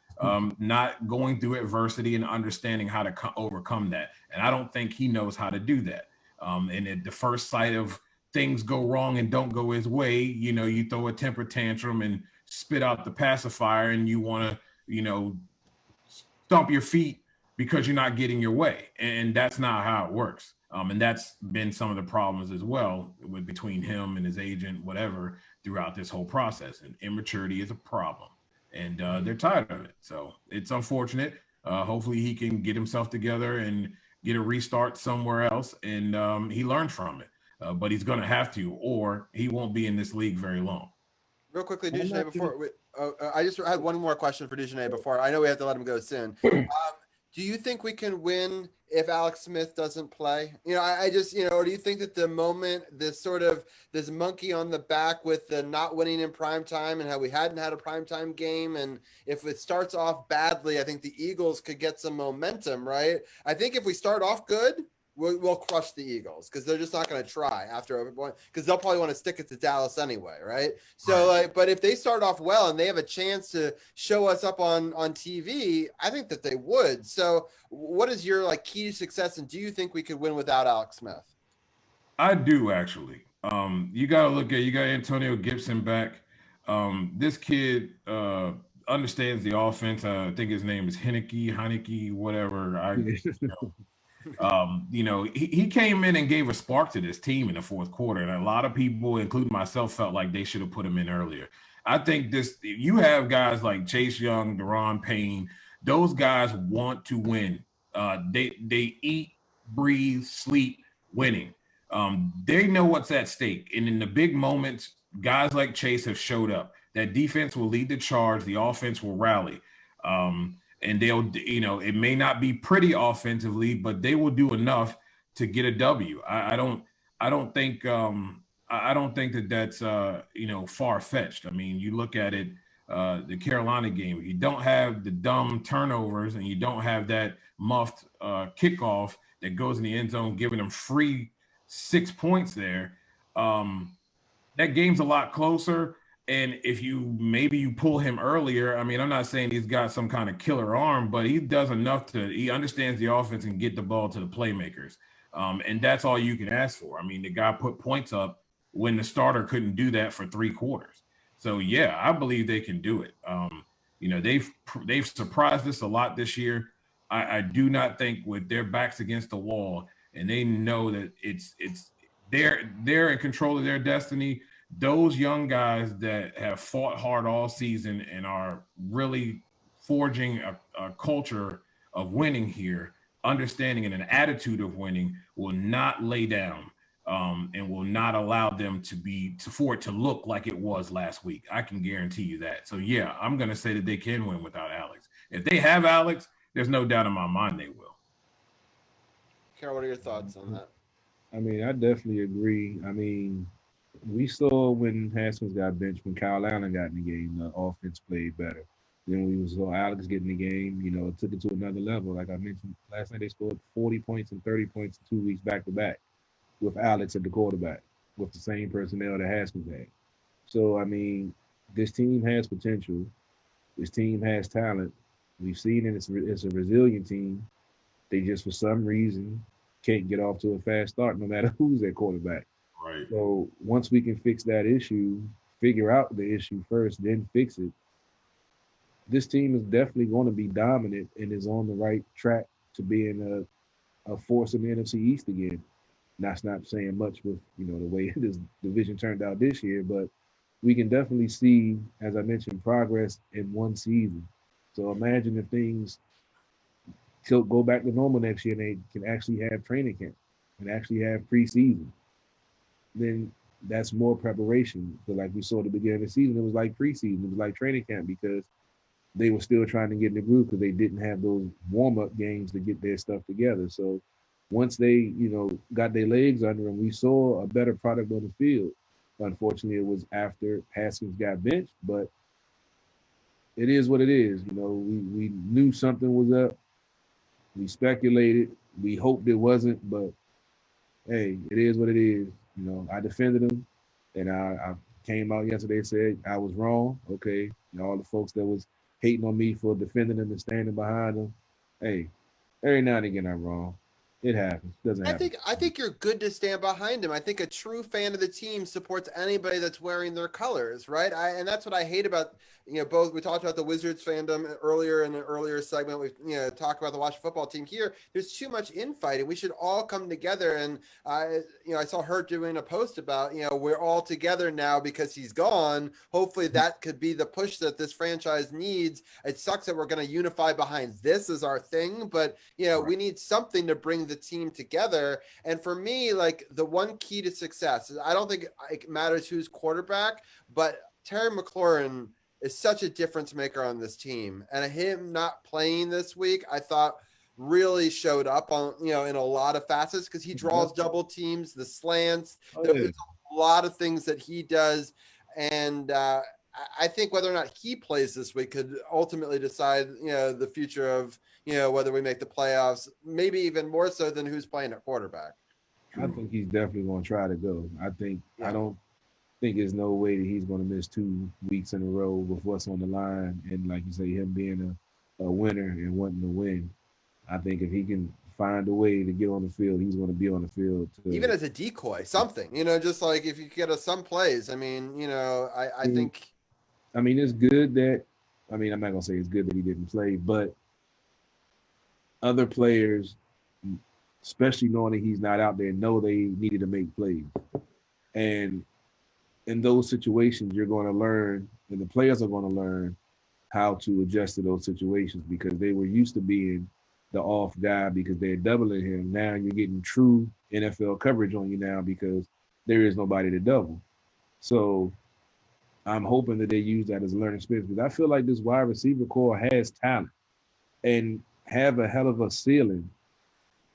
not going through adversity and understanding how to overcome that. And I don't think he knows how to do that. And at the first sight of things go wrong and don't go his way, you throw a temper tantrum and spit out the pacifier and you want to, stomp your feet because you're not getting your way. And that's not how it works. And that's been some of the problems as well with between him and his agent, whatever, throughout this whole process. And immaturity is a problem, and they're tired of it. So it's unfortunate. Hopefully he can get himself together and get a restart somewhere else, and he learns from it. But he's going to have to, or he won't be in this league very long. Real quickly, Duchesne, before I just had one more question for Duchesne before. I know we have to let him go soon. Do you think we can win if Alex Smith doesn't play? I just, or do you think that the moment this monkey on the back with the not winning in prime time and how we hadn't had a primetime game, and if it starts off badly, I think the Eagles could get some momentum, right? I think if we start off good, we'll crush the Eagles because they're just not going to try after because they'll probably want to stick it to Dallas anyway, right? So, but if they start off well and they have a chance to show us up on TV, I think that they would. So, what is your key to success, and do you think we could win without Alex Smith? I do actually. You got Antonio Gibson back. This kid understands the offense. I think his name is Heineke, whatever. He came in and gave a spark to this team in the fourth quarter, and a lot of people, including myself, felt like they should have put him in earlier. I think you have guys like Chase Young, Deron Payne. Those guys want to win. They eat, breathe, sleep winning. They know what's at stake, and in the big moments, guys like Chase have showed up. That defense will lead the charge. The offense will rally. And they'll, it may not be pretty offensively, but they will do enough to get a W. I don't think that that's far fetched. I mean, you look at it, the Carolina game. You don't have the dumb turnovers, and you don't have that muffed kickoff that goes in the end zone, giving them free 6 points there. That game's a lot closer. And if you pull him earlier, I mean, I'm not saying he's got some kind of killer arm, but he does enough he understands the offense and get the ball to the playmakers. And that's all you can ask for. I mean, the guy put points up when the starter couldn't do that for 3 quarters. So, yeah, I believe they can do it. They've surprised us a lot this year. I do not think with their backs against the wall, and they know that they're in control of their destiny. Those young guys that have fought hard all season and are really forging a culture of winning here, understanding and an attitude of winning, will not lay down and will not allow them for it to look like it was last week. I can guarantee you that. So, yeah, I'm going to say that they can win without Alex. If they have Alex, there's no doubt in my mind they will. Carol, what are your thoughts on that? I mean, I definitely agree. I mean, we saw when Haskins got benched, when Kyle Allen got in the game, the offense played better. Then we saw Alex get in the game, it took it to another level. Like I mentioned, last night they scored 40 points and 30 points in 2 weeks back-to-back with Alex at the quarterback, with the same personnel that Haskins had. So, I mean, this team has potential. This team has talent. We've seen it. It's a resilient team. They just, for some reason, can't get off to a fast start no matter who's at quarterback. Right. So once we can fix that issue, figure out the issue first, then fix it, this team is definitely going to be dominant and is on the right track to being a force in the NFC East again. That's not saying much with, the way this division turned out this year, but we can definitely see, as I mentioned, progress in one season. So imagine if things go back to normal next year and they can actually have training camp and actually have preseason. Then that's more preparation. So like we saw at the beginning of the season, it was like preseason. It was like training camp because they were still trying to get in the groove because they didn't have those warm-up games to get their stuff together. So once they, got their legs under them, we saw a better product on the field. Unfortunately, it was after Haskins got benched, but it is what it is. We knew something was up. We speculated. We hoped it wasn't, but hey, it is what it is. I defended him, and I came out yesterday and said I was wrong. Okay, all the folks that was hating on me for defending him and standing behind him, hey, every now and again I'm wrong. It happens. Doesn't happen. I think you're good to stand behind him. I think a true fan of the team supports anybody that's wearing their colors, right? And that's what I hate about, both. We talked about the Wizards fandom earlier in an earlier segment. We talked about the Washington football team here. There's too much infighting. We should all come together. And I saw her doing a post about we're all together now because he's gone. Hopefully that could be the push that this franchise needs. It sucks that we're going to unify behind this as our thing, but we need something to bring the team together. And for me, like, the one key to success is, I don't think it matters who's quarterback, but Terry McLaurin is such a difference maker on this team. And him not playing this week, I thought really showed up on, in a lot of facets, because he draws double teams, the slants. There's a lot of things that he does. And I think whether or not he plays this week could ultimately decide, the future of, whether we make the playoffs, maybe even more so than who's playing at quarterback. I think he's definitely going to try to go. I don't think there's no way that he's going to miss 2 weeks in a row with what's on the line. And like you say, him being a winner and wanting to win, I think if he can find a way to get on the field, he's going to be on the field. Even as a decoy, something, just like if you get us some plays. I mean, I think. I mean, it's good that, I'm not going to say it's good that he didn't play, but other players, especially knowing that he's not out there, know they needed to make plays. And in those situations, you're going to learn, and the players are going to learn how to adjust to those situations, because they were used to being the off guy because they're doubling him. Now you're getting true NFL coverage on you now because there is nobody to double. So I'm hoping that they use that as a learning experience, because I feel like this wide receiver core has talent and have a hell of a ceiling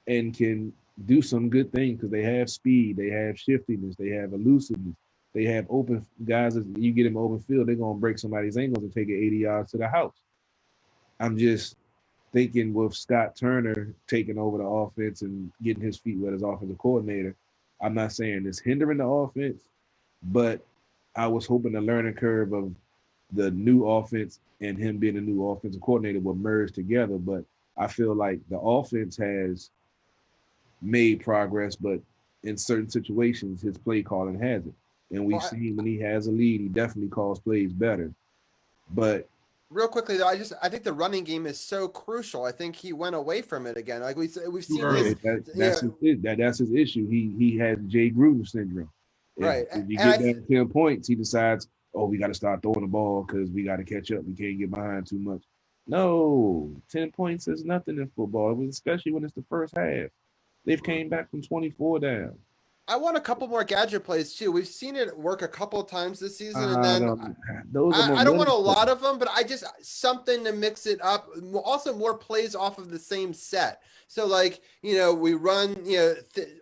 and can do some good things, because they have speed, they have shiftiness, they have elusiveness, they have open guys. As you get them open field, they're going to break somebody's ankles and take it 80 yards to the house. I'm just thinking with Scott Turner taking over the offense and getting his feet wet as offensive coordinator, I'm not saying it's hindering the offense, but I was hoping the learning curve of the new offense and him being a new offensive coordinator would merge together. But I feel like the offense has made progress, but in certain situations, his play calling hasn't. And we've seen when he has a lead, he definitely calls plays better. But real quickly, though, I think the running game is so crucial. I think he went away from it again. Like we've seen that's his issue. He has Jay Gruden syndrome. Right. If you get down 10 points, he decides, we got to start throwing the ball because we got to catch up. We can't get behind too much. No, 10 points is nothing in football, especially when it's the first half. They've came back from 24 down. I want a couple more gadget plays too. We've seen it work a couple of times this season, and then I don't want a lot of them, but I just something to mix it up. Also, more plays off of the same set. So, like, we run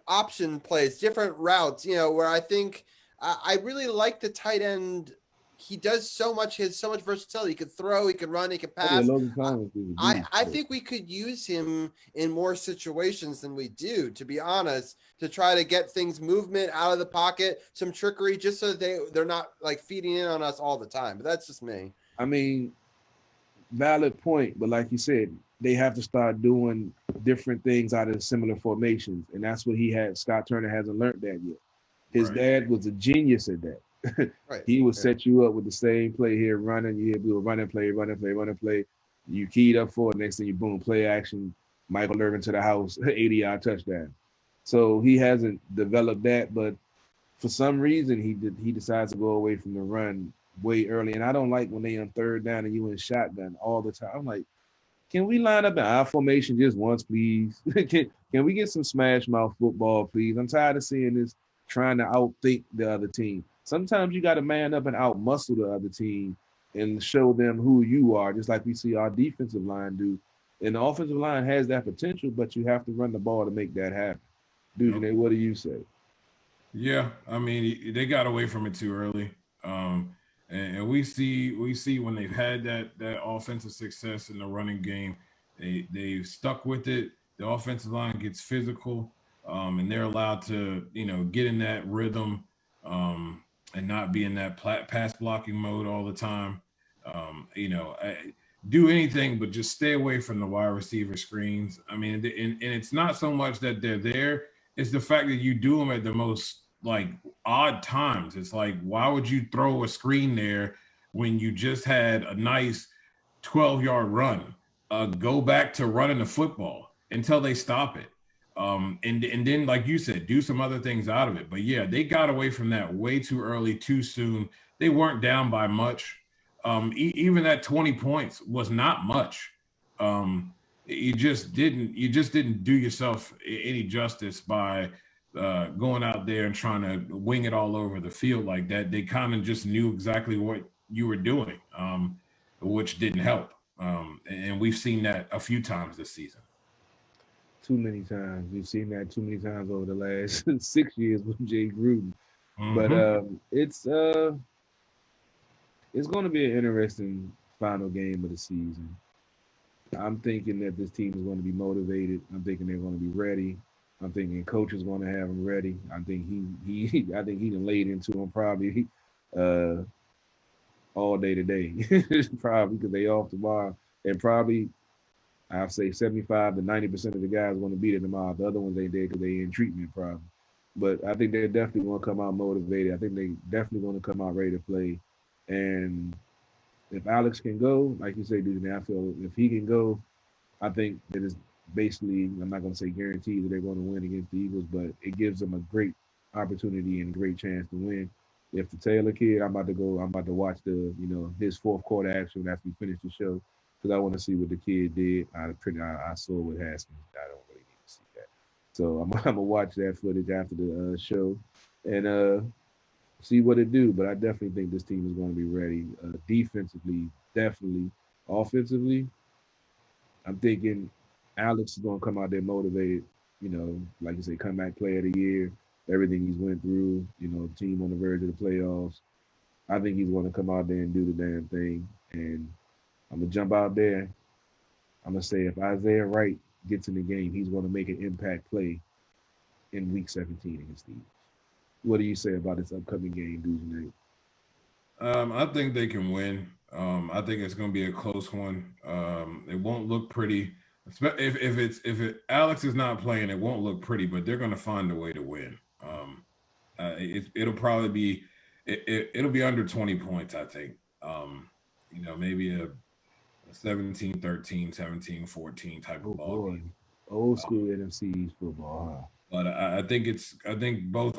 option plays, different routes. Where I think I really like the tight end. He does so much. He has so much versatility. He can throw, he can run, he can pass. I think we could use him in more situations than we do, to be honest, to try to get things movement out of the pocket, some trickery, just so they're not like feeding in on us all the time. But that's just me. I mean, valid point, but like you said, they have to start doing different things out of similar formations, and that's what he had. Scott Turner hasn't learned that yet. His dad was a genius at that. Right. He would set you up with the same play here, running. You do a running play. You keyed up for it. Next thing you boom, play action. Michael Irvin to the house, 80-yard touchdown. So he hasn't developed that, but for some reason he decides to go away from the run way early. And I don't like when they on third down and you in shotgun all the time. I'm like, can we line up in our formation just once, please? Can we get some smash mouth football, please? I'm tired of seeing this trying to outthink the other team. Sometimes you got to man up and out-muscle the other team and show them who you are, just like we see our defensive line do. And the offensive line has that potential, but you have to run the ball to make that happen. Dude, what do you say? Yeah, I mean, they got away from it too early. And we see when they've had that offensive success in the running game, they've stuck with it. The offensive line gets physical, and they're allowed to, get in that rhythm, and not be in that pass blocking mode all the time. do anything but just stay away from the wide receiver screens. I mean, and it's not so much that they're there, it's the fact that you do them at the most like odd times. It's like, why would you throw a screen there when you just had a nice 12-yard run? Go back to running the football until they stop it. And then, like you said, do some other things out of it. But yeah, they got away from that way too early, too soon. They weren't down by much. Even that 20 points was not much. You just didn't do yourself any justice by going out there and trying to wing it all over the field like that. They kind of just knew exactly what you were doing, which didn't help. And we've seen that a few times this season. Too many times. We've seen that too many times over the last 6 years with Jay Gruden. Mm-hmm. But it's going to be an interesting final game of the season. I'm thinking that this team is going to be motivated. I'm thinking they're going to be ready. I'm thinking coach is going to have them ready. I think he done laid into them probably all day today, probably because they off tomorrow, and probably I'll say 75 to 90% of the guys want to beat it tomorrow. The other ones ain't there because they in treatment probably. But I think they're definitely going to come out motivated. I think they definitely going to come out ready to play. And if Alex can go, like you say, dude, I feel if he can go, I think that it's basically, I'm not going to say guaranteed that they're going to win against the Eagles, but it gives them a great opportunity and a great chance to win. If the Taylor kid, I'm about to watch his fourth quarter action after we finish the show, because I want to see what the kid did. I saw with Haskins. I don't really need to see that. So I'm going to watch that footage after the show and see what it do. But I definitely think this team is going to be ready. Defensively, definitely. Offensively, I'm thinking Alex is going to come out there motivated, like you say, comeback player of the year, everything he's went through, team on the verge of the playoffs. I think he's going to come out there and do the damn thing. And I'm going to jump out there. I'm going to say if Isaiah Wright gets in the game, he's going to make an impact play in week 17 against the Eagles. What do you say about this upcoming game, Dude? I think they can win. I think it's going to be a close one. It won't look pretty. If Alex is not playing, it won't look pretty, but they're going to find a way to win. It'll probably be it'll be under 20 points, I think. Maybe a 17-13, 17-14 type of ball game. Old school NFC football, huh? But I think both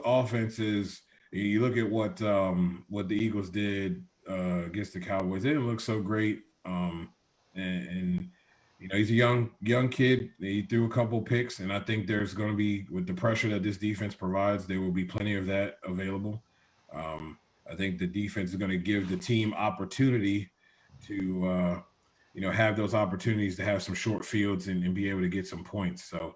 offenses. You look at what the Eagles did against the Cowboys. They didn't look so great. And he's a young kid. He threw a couple picks, and I think there's going to be, with the pressure that this defense provides, there will be plenty of that available. I think the defense is going to give the team opportunity to have those opportunities to have some short fields and be able to get some points. So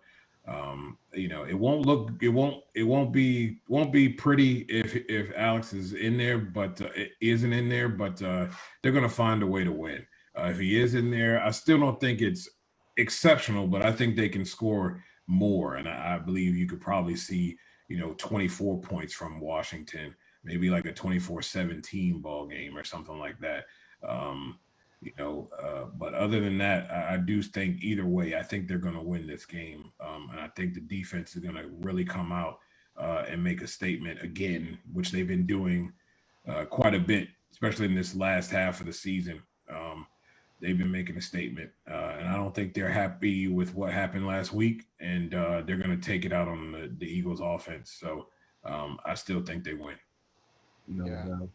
it won't be pretty if Alex is in there, but it isn't in there. But they're going to find a way to win. If he is in there, I still don't think it's exceptional, but I think they can score more. And I believe you could probably see, 24 points from Washington, maybe like a 24-17 ball game or something like that. But other than that, I do think either way, I think they're going to win this game. And I think the defense is going to really come out and make a statement again, which they've been doing quite a bit, especially in this last half of the season. They've been making a statement, and I don't think they're happy with what happened last week, and they're going to take it out on the Eagles offense. So I still think they win.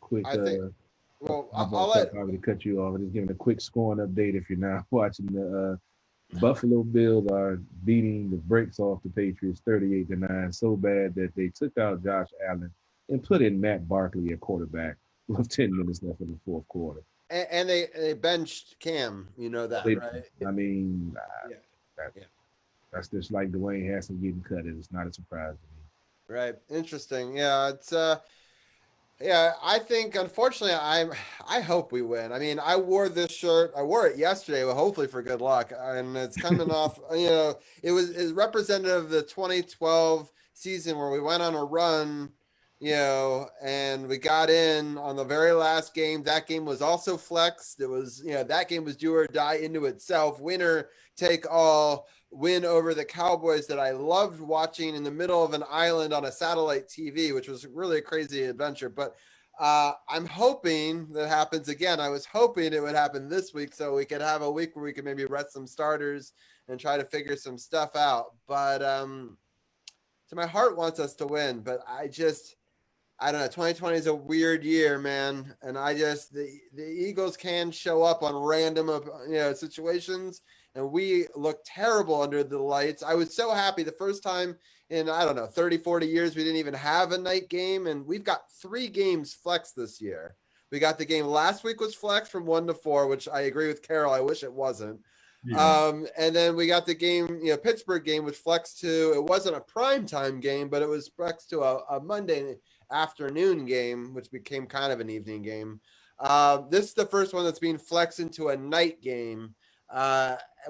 Quick. I'll let probably cut you off. Just giving a quick scoring update. If you're not watching, the Buffalo Bills are beating the brakes off the Patriots 38-9, so bad that they took out Josh Allen and put in Matt Barkley at quarterback with 10 minutes left in the fourth quarter. And they benched Cam, right? I mean, that's just like Dwayne Haskins getting cut. It's not a surprise to me. Right. Interesting. Yeah, it's I think, unfortunately, I hope we win. I mean, I wore this shirt. I wore it yesterday, hopefully for good luck. And it's coming off, it was representative of the 2012 season where we went on a run and we got in on the very last game. That game was also flexed. It was, that game was do or die into itself. Winner take all win over the Cowboys that I loved watching in the middle of an island on a satellite TV, which was really a crazy adventure. But I'm hoping that happens again. I was hoping it would happen this week so we could have a week where we could maybe rest some starters and try to figure some stuff out. But so my heart wants us to win, but I don't know. 2020 is a weird year, man. And the Eagles can show up on random, situations, and we look terrible under the lights. I was so happy the first time in, 30, 40 years, we didn't even have a night game. And we've got 3 games flexed this year. We got the game last week was flexed from 1 to 4, which I agree with Carol. I wish it wasn't. Yeah. And then we got the game, Pittsburgh game, which flexed to, it wasn't a primetime game, but it was flexed to a Monday afternoon game, which became kind of an evening game. This is the first one that's being flexed into a night game.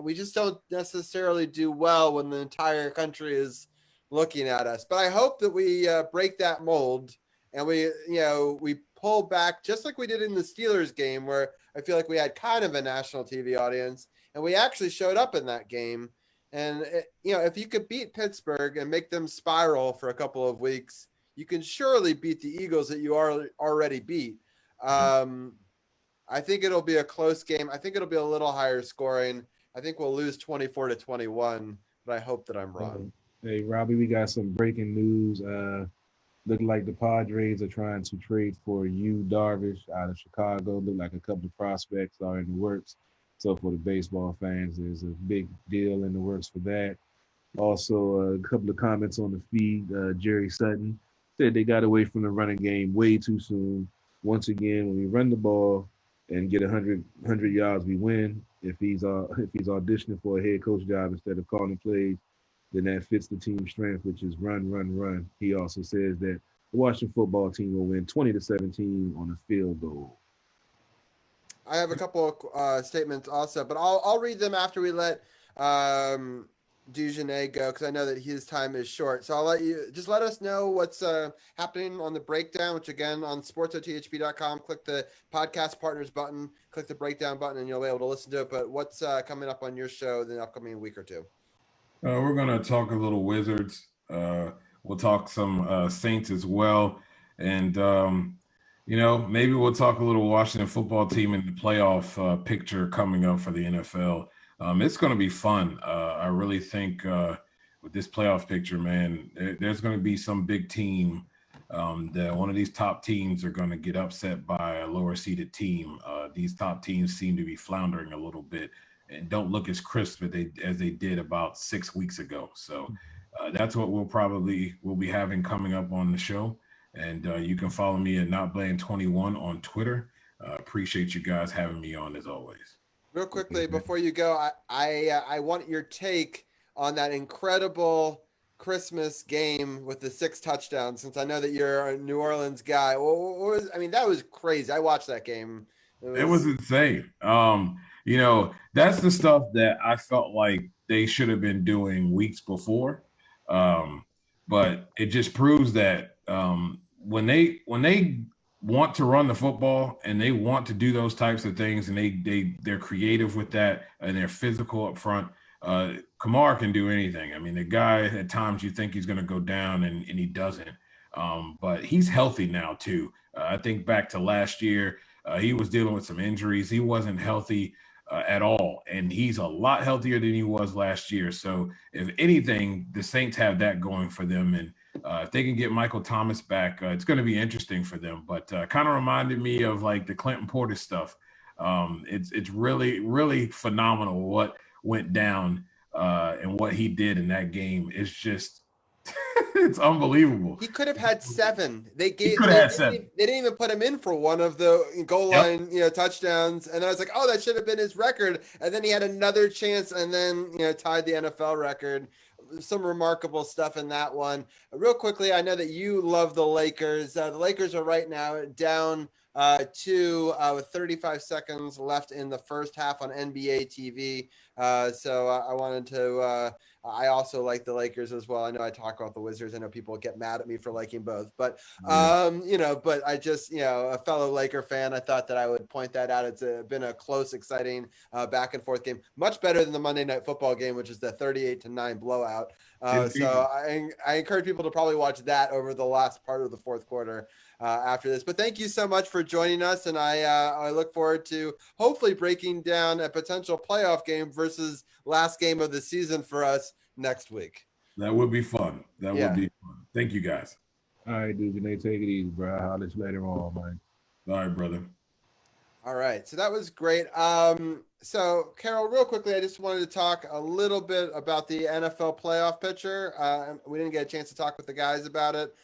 We just don't necessarily do well when the entire country is looking at us. But I hope that we break that mold and we pull back just like we did in the Steelers game, where I feel like we had kind of a national TV audience, and we actually showed up in that game. And if you could beat Pittsburgh and make them spiral for a couple of weeks, you can surely beat the Eagles that you already beat. I think it'll be a close game. I think it'll be a little higher scoring. I think we'll lose 24-21, but I hope that I'm wrong. Hey, Robbie, we got some breaking news. Look like the Padres are trying to trade for Yu Darvish out of Chicago. Look like a couple of prospects are in the works. So for the baseball fans, there's a big deal in the works for that. Also, a couple of comments on the feed. Jerry Sutton said they got away from the running game way too soon. Once again, when we run the ball and get 100 yards, we win. If he's auditioning for a head coach job instead of calling plays, then that fits the team's strength, which is run, run, run. He also says that the Washington football team will win 20-17 on a field goal. I have a couple of statements also, but I'll read them after we let Dugenet go, because I know that his time is short. So I'll let us know what's happening on the breakdown, which again on SportsOTHP.com. Click the podcast partners button, click the breakdown button, and you'll be able to listen to it. But what's coming up on your show in the upcoming week or two? We're going to talk a little Wizards. We'll talk some Saints as well. And, maybe we'll talk a little Washington football team in the playoff picture coming up for the NFL. It's going to be fun. I really think with this playoff picture, man, there's going to be some big team that one of these top teams are going to get upset by a lower seeded team. These top teams seem to be floundering a little bit and don't look as crisp as they did about 6 weeks ago. So that's what we'll be having coming up on the show. And you can follow me at NotBlame21 on Twitter. Appreciate you guys having me on as always. Real quickly before you go, I want your take on that incredible Christmas game with the 6 touchdowns, since I know that you're a New Orleans guy. That was crazy. I watched that game. It was insane. That's the stuff that I felt like they should have been doing weeks before. But it just proves that when they want to run the football and they want to do those types of things, and they're creative with that and they're physical up front, Kamara can do anything. I mean, the guy at times you think he's going to go down and he doesn't. But he's healthy now too. I think back to last year, he was dealing with some injuries. He wasn't healthy at all, and he's a lot healthier than he was last year. So if anything, the Saints have that going for them, and if they can get Michael Thomas back, it's going to be interesting for them. But kind of reminded me of like the Clinton Portis stuff. It's really, really phenomenal what went down and what he did in that game. It's just it's unbelievable. He could have had 7. They didn't even put him in for one of the goal line, touchdowns. And I was like, oh, that should have been his record. And then he had another chance and then, tied the NFL record. Some remarkable stuff in that one. Real quickly, I know that you love the Lakers. The Lakers are right now down 2 with 35 seconds left in the first half on NBA TV. So I wanted to I also like the Lakers as well. I know I talk about the Wizards. I know people get mad at me for liking both, but but I just, a fellow Laker fan, I thought that I would point that out. It's been a close, exciting back and forth game, much better than the Monday Night Football game, which is the 38-9 blowout. So I encourage people to probably watch that over the last part of the fourth quarter after this. But thank you so much for joining us, and I look forward to hopefully breaking down a potential playoff game versus last game of the season for us next week. That would be fun. That would be fun. Thank you, guys. All right, dude. Take it easy, bro. I'll let you later on, man. All right, brother. All right. So that was great. So, Carol, real quickly, I just wanted to talk a little bit about the NFL playoff picture. We didn't get a chance to talk with the guys about it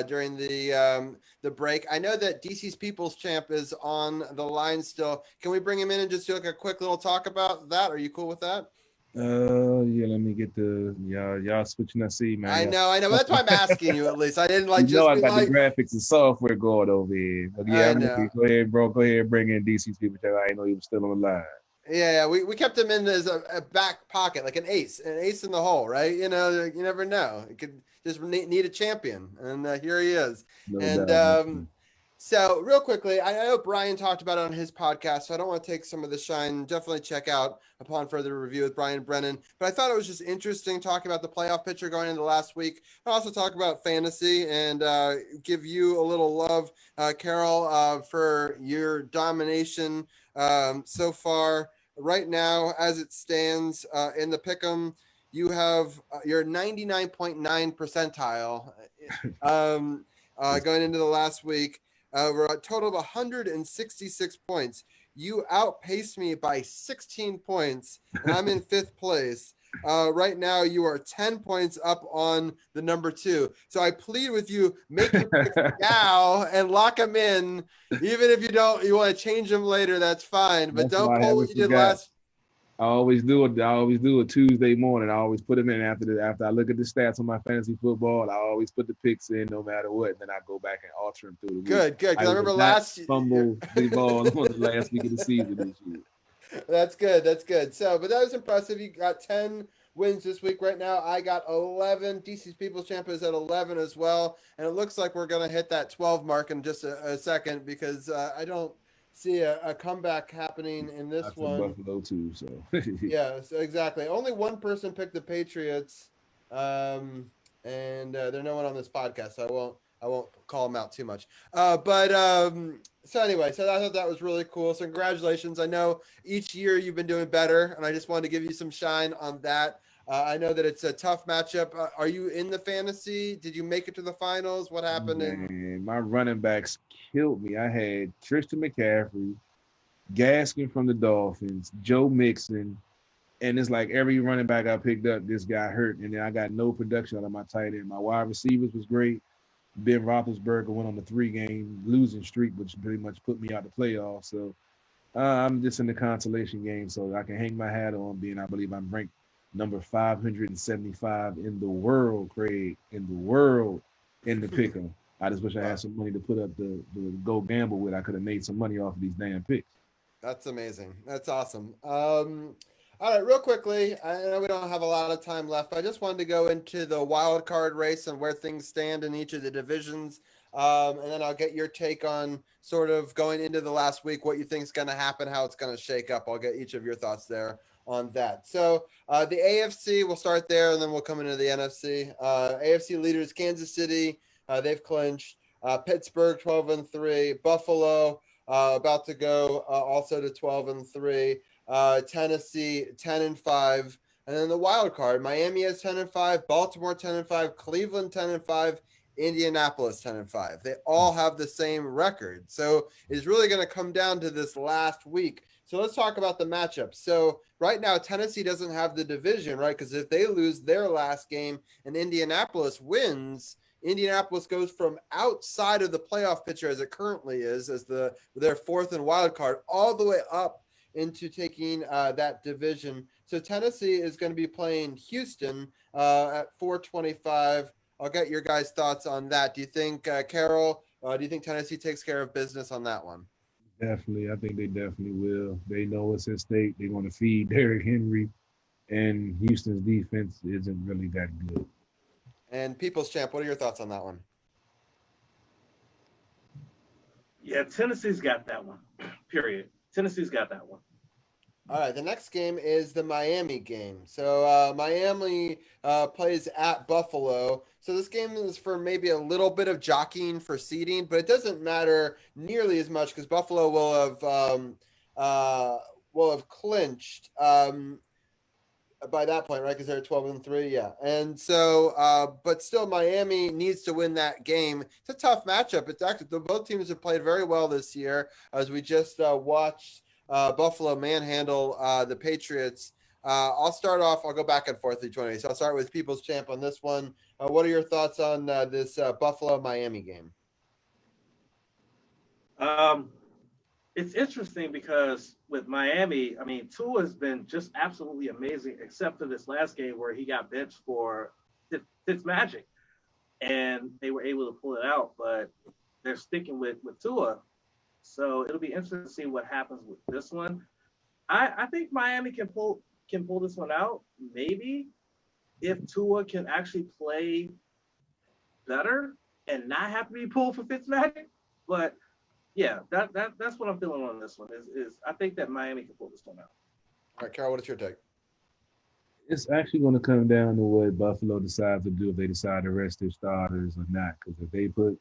during the break. I know that DC's People's Champ is on the line still. Can we bring him in and just do like a quick little talk about that? Are you cool with that? Yeah, let me get y'all switching that seat, man. I know. That's why I'm asking you at least. I didn't I got the graphics and software going over here. But yeah, go ahead, bro. Go ahead and bring in DC's People. I didn't know he was still on the line. Yeah, we kept him in as a back pocket, like an ace in the hole, right? You never know. It could just need a champion, and here he is. No doubt. So real quickly, I know Brian talked about it on his podcast, so I don't want to take some of the shine. Definitely check out upon further review with Brian Brennan. But I thought it was just interesting talking about the playoff picture going into last week. I also talk about fantasy and give you a little love, Carol, for your domination so far. Right now, as it stands in the pick'em, you have your 99.9 percentile going into the last week. We're a total of 166 points. You outpaced me by 16 points, and I'm in fifth place. Right now, you are 10 points up on the number 2. So I plead with you, make your picks now and lock them in. Even if you want to change them later, that's fine. But don't pull what you did last. I always do it Tuesday morning. I always put them in after I look at the stats on my fantasy football. I always put the picks in no matter what. Then I go back and alter them through the week. Good. Because I remember fumble the ball on the last week of the season this year. That's good. So, but that was impressive. You got 10 wins this week. Right now, I got 11. DC's People's Champ is at 11 as well. And it looks like we're going to hit that 12 mark in just a second because I don't see a comeback happening in this one. Buffalo too, so yeah, so exactly. Only one person picked the Patriots, and there's no one on this podcast, so I won't call them out too much. So anyway, so I thought that was really cool. So congratulations. I know each year you've been doing better, and I just wanted to give you some shine on that. I know that it's a tough matchup. Are you in the fantasy? Did you make it to the finals? What happened? Man, my running backs killed me. I had Tristan McCaffrey, Gaskin from the Dolphins, Joe Mixon, and it's like every running back I picked up, this guy hurt, and then I got no production out of my tight end. My wide receivers was great. Ben Roethlisberger went on the 3-game losing streak, which pretty much put me out the playoffs. So I'm just in the consolation game, so I can hang my hat on being, I believe I'm ranked number 575 in the world, Craig, in the pick'em. I just wish I had some money to put up the go gamble with. I could have made some money off of these damn picks. That's amazing. That's awesome. All right, real quickly, I know we don't have a lot of time left, but I just wanted to go into the wild card race and where things stand in each of the divisions. And then I'll get your take on sort of going into the last week, what you think is going to happen, how it's going to shake up. I'll get each of your thoughts there on that. So the AFC, we'll start there, and then we'll come into the NFC. AFC leaders, Kansas City, they've clinched. Pittsburgh, 12-3. Buffalo, about to go also to 12-3. Tennessee, 10-5. And then the wild card, Miami has 10-5, Baltimore 10-5, Cleveland 10-5, Indianapolis 10-5. They all have the same record. So it's really going to come down to this last week. So let's talk about the matchup. So right now, Tennessee doesn't have the division, right? Because if they lose their last game and Indianapolis wins, Indianapolis goes from outside of the playoff picture as it currently is, as their fourth and wild card, all the way up into taking that division. So Tennessee is going to be playing Houston at 4:25. I'll get your guys' thoughts on that. Do you think, Carol, do you think Tennessee takes care of business on that one? Definitely. I think they definitely will. They know what's at stake. They're going to feed Derrick Henry and Houston's defense isn't really that good. And People's Champ, what are your thoughts on that one? Yeah, Tennessee's got that one. Period. Tennessee's got that one. All right, the next game is the Miami game. So Miami plays at Buffalo. So this game is for maybe a little bit of jockeying for seeding, but it doesn't matter nearly as much because Buffalo will have clinched by that point, right? Because they're 12-3, yeah. And so, but still, Miami needs to win that game. It's a tough matchup. It's actually both teams have played very well this year, as we just watched. Buffalo manhandle the Patriots. I'll start off. I'll go back and forth each one. So I'll start with People's Champ on this one. What are your thoughts on this Buffalo-Miami game? It's interesting because with Miami, I mean, Tua has been just absolutely amazing, except for this last game where he got benched for Fitzmagic, and they were able to pull it out. But they're sticking with Tua. So it'll be interesting to see what happens with this one. I think Miami can pull this one out. Maybe if Tua can actually play better and not have to be pulled for Fitzmagic. But yeah, that's what I'm feeling on this one. Is I think that Miami can pull this one out. All right, Carol, what is your take? It's actually going to come down to what Buffalo decides to do, if they decide to rest their starters or not. Because if they put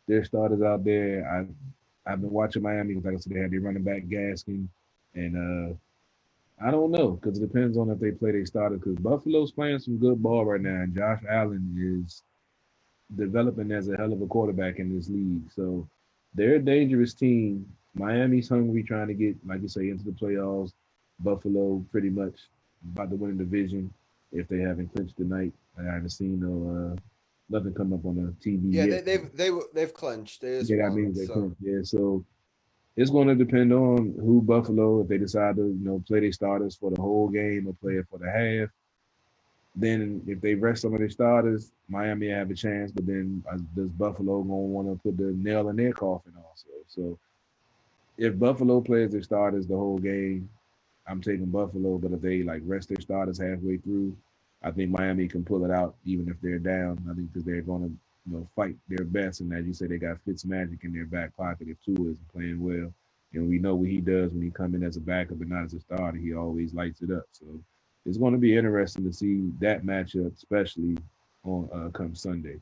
their starters out there, I've been watching Miami. Like I said, they had their running back Gaskin, and I don't know because it depends on if they play their starters. Because Buffalo's playing some good ball right now, and Josh Allen is developing as a hell of a quarterback in this league. So they're a dangerous team. Miami's hungry, trying to get, like you say, into the playoffs. Buffalo pretty much about to win the division if they haven't clinched tonight. I haven't seen nothing come up on the TV yet. They've clinched. They just that means they clinched. Yeah, so it's going to depend on who Buffalo, if they decide to play their starters for the whole game or play it for the half. Then if they rest some of their starters, Miami have a chance. But then does Buffalo going to want to put the nail in their coffin also? So if Buffalo plays their starters the whole game, I'm taking Buffalo. But if they rest their starters halfway through, I think Miami can pull it out even if they're down. I think because they're going to fight their best. And as you say, they got Fitzmagic in their back pocket if Tua isn't playing well. And we know what he does when he come in as a backup and not as a starter. He always lights it up. So it's going to be interesting to see that matchup, especially on come Sunday.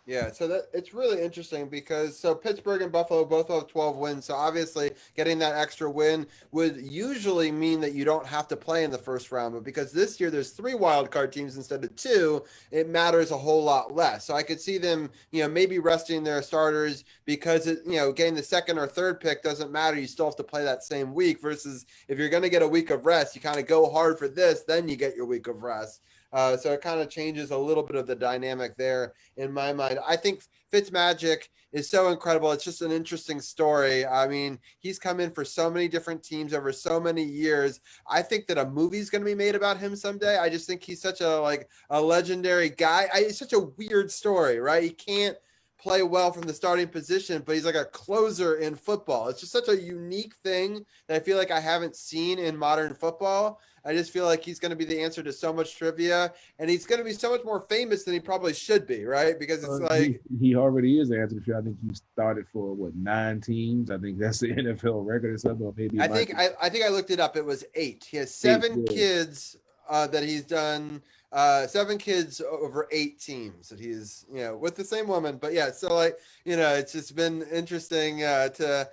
Yeah, so it's really interesting because Pittsburgh and Buffalo both have 12 wins. So obviously getting that extra win would usually mean that you don't have to play in the first round. But because this year there's 3 wildcard teams instead of 2, it matters a whole lot less. So I could see them, maybe resting their starters because getting the second or third pick doesn't matter. You still have to play that same week versus if you're going to get a week of rest, you kind of go hard for this, then you get your week of rest. So it kind of changes a little bit of the dynamic there in my mind. I think Fitzmagic is so incredible. It's just an interesting story. I mean, he's come in for so many different teams over so many years. I think that a movie's going to be made about him someday. I just think he's such a legendary guy. It's such a weird story, right? He can't play well from the starting position, but he's like a closer in football. It's just such a unique thing that I feel like I haven't seen in modern football. I just feel like he's going to be the answer to so much trivia, and he's going to be so much more famous than he probably should be, right? Because it's he already is the answer to trivia. I think he started for 9 teams. I think that's the NFL record or something. Or maybe I think I looked it up. It was 8. He has 7 kids that he's done. 7 kids over 8 teams that he's with the same woman. But yeah, so it's just been interesting to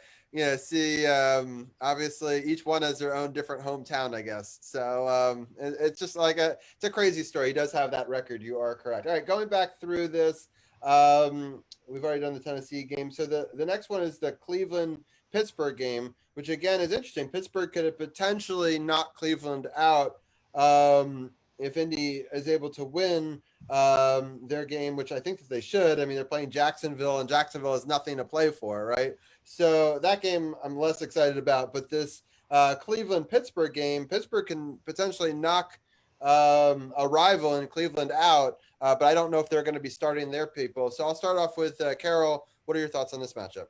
see obviously each one has their own different hometown, I guess. So it's just it's a crazy story. He does have that record. You are correct. All right, going back through this, we've already done the Tennessee game. So the next one is the Cleveland-Pittsburgh game, which again is interesting. Pittsburgh could have potentially knocked Cleveland out if Indy is able to win their game, which I think that they should. I mean, they're playing Jacksonville, and Jacksonville has nothing to play for, right? So that game I'm less excited about. But this Cleveland-Pittsburgh game, Pittsburgh can potentially knock a rival in Cleveland out, but I don't know if they're going to be starting their people. So I'll start off with Carol. What are your thoughts on this matchup?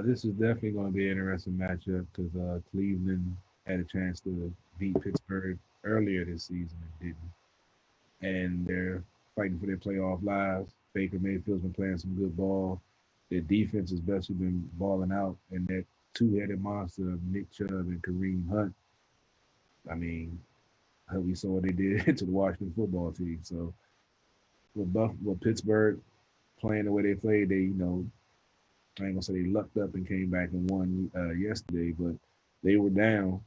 This is definitely going to be an interesting matchup because Cleveland had a chance to beat Pittsburgh earlier this season and didn't. And they're fighting for their playoff lives. Baker Mayfield's been playing some good ball. Their defense has especially been balling out. And that two-headed monster of Nick Chubb and Kareem Hunt, I mean, we saw what they did to the Washington football team. So with Pittsburgh playing the way they played, they, you know, I ain't gonna say they lucked up and came back and won yesterday, but they were down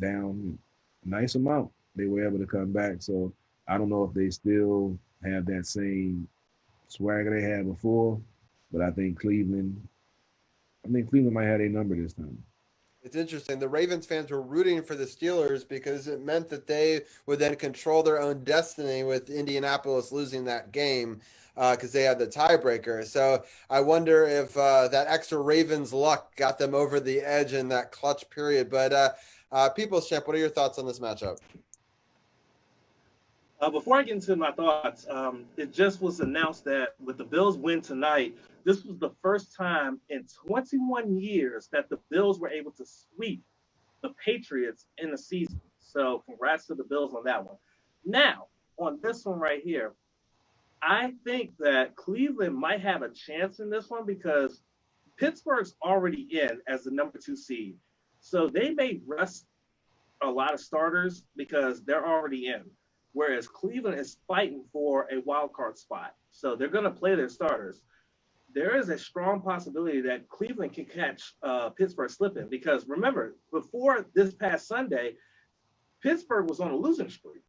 a nice amount. They were able to come back. So I don't know if they still have that same swagger they had before, but I think Cleveland might have a number this time. It's interesting. The Ravens fans were rooting for the Steelers because it meant that they would then control their own destiny with Indianapolis losing that game because they had the tiebreaker. So I wonder if that extra Ravens luck got them over the edge in that clutch period. But People's Champ, what are your thoughts on this matchup? Before I get into my thoughts, it just was announced that with the Bills win tonight, this was the first time in 21 years that the Bills were able to sweep the Patriots in the season. So congrats to the Bills on that one. Now, on this one right here, I think that Cleveland might have a chance in this one because Pittsburgh's already in as the number 2 seed. So they may rest a lot of starters because they're already in. Whereas Cleveland is fighting for a wild card spot. So they're going to play their starters. There is a strong possibility that Cleveland can catch Pittsburgh slipping because remember, before this past Sunday, Pittsburgh was on a losing streak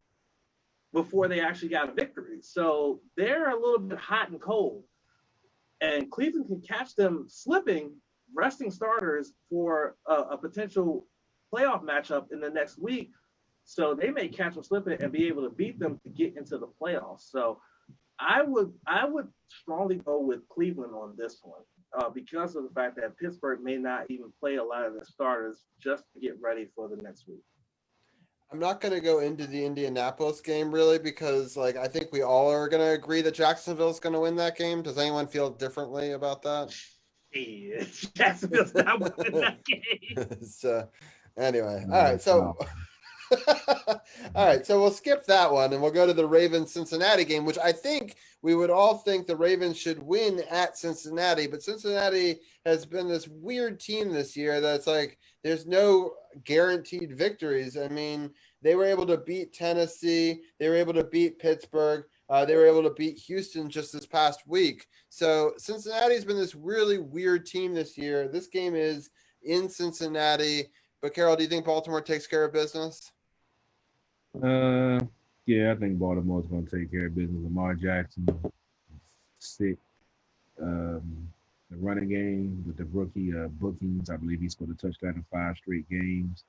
before they actually got a victory. So they're a little bit hot and cold. And Cleveland can catch them slipping, resting starters for a potential playoff matchup in the next week. So they may catch them slipping and be able to beat them to get into the playoffs. So I would strongly go with Cleveland on this one because of the fact that Pittsburgh may not even play a lot of their starters just to get ready for the next week. I'm not going to go into the Indianapolis game really because I think we all are going to agree that Jacksonville's going to win that game. Does anyone feel differently about that? Yeah, Jacksonville's not winning that game. So anyway, all right. So all right, so we'll skip that one and we'll go to the Ravens-Cincinnati game, which I think we would all think the Ravens should win at Cincinnati, but Cincinnati has been this weird team this year that's there's no guaranteed victories. I mean, they were able to beat Tennessee, they were able to beat Pittsburgh, they were able to beat Houston just this past week. So Cincinnati's been this really weird team this year. This game is in Cincinnati, but Carol, do you think Baltimore takes care of business? Yeah, I think Baltimore's going to take care of business. Lamar Jackson, sick. The running game with the rookie Bookings, I believe he scored a touchdown in 5 straight games.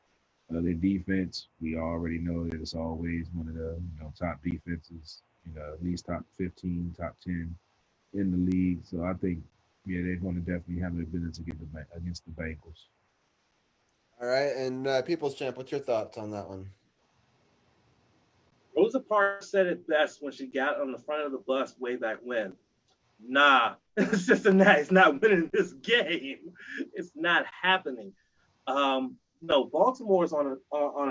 Their defense, we already know that it's always one of the top defenses, at least top 15, top 10 in the league. So I think, they're going to definitely have the ability to get against the Bengals. All right, and People's Champ, what's your thoughts on that one? Rosa Parks said it best when she got on the front of the bus way back when. Nah, Cincinnati's not winning this game. It's not happening. No, Baltimore's on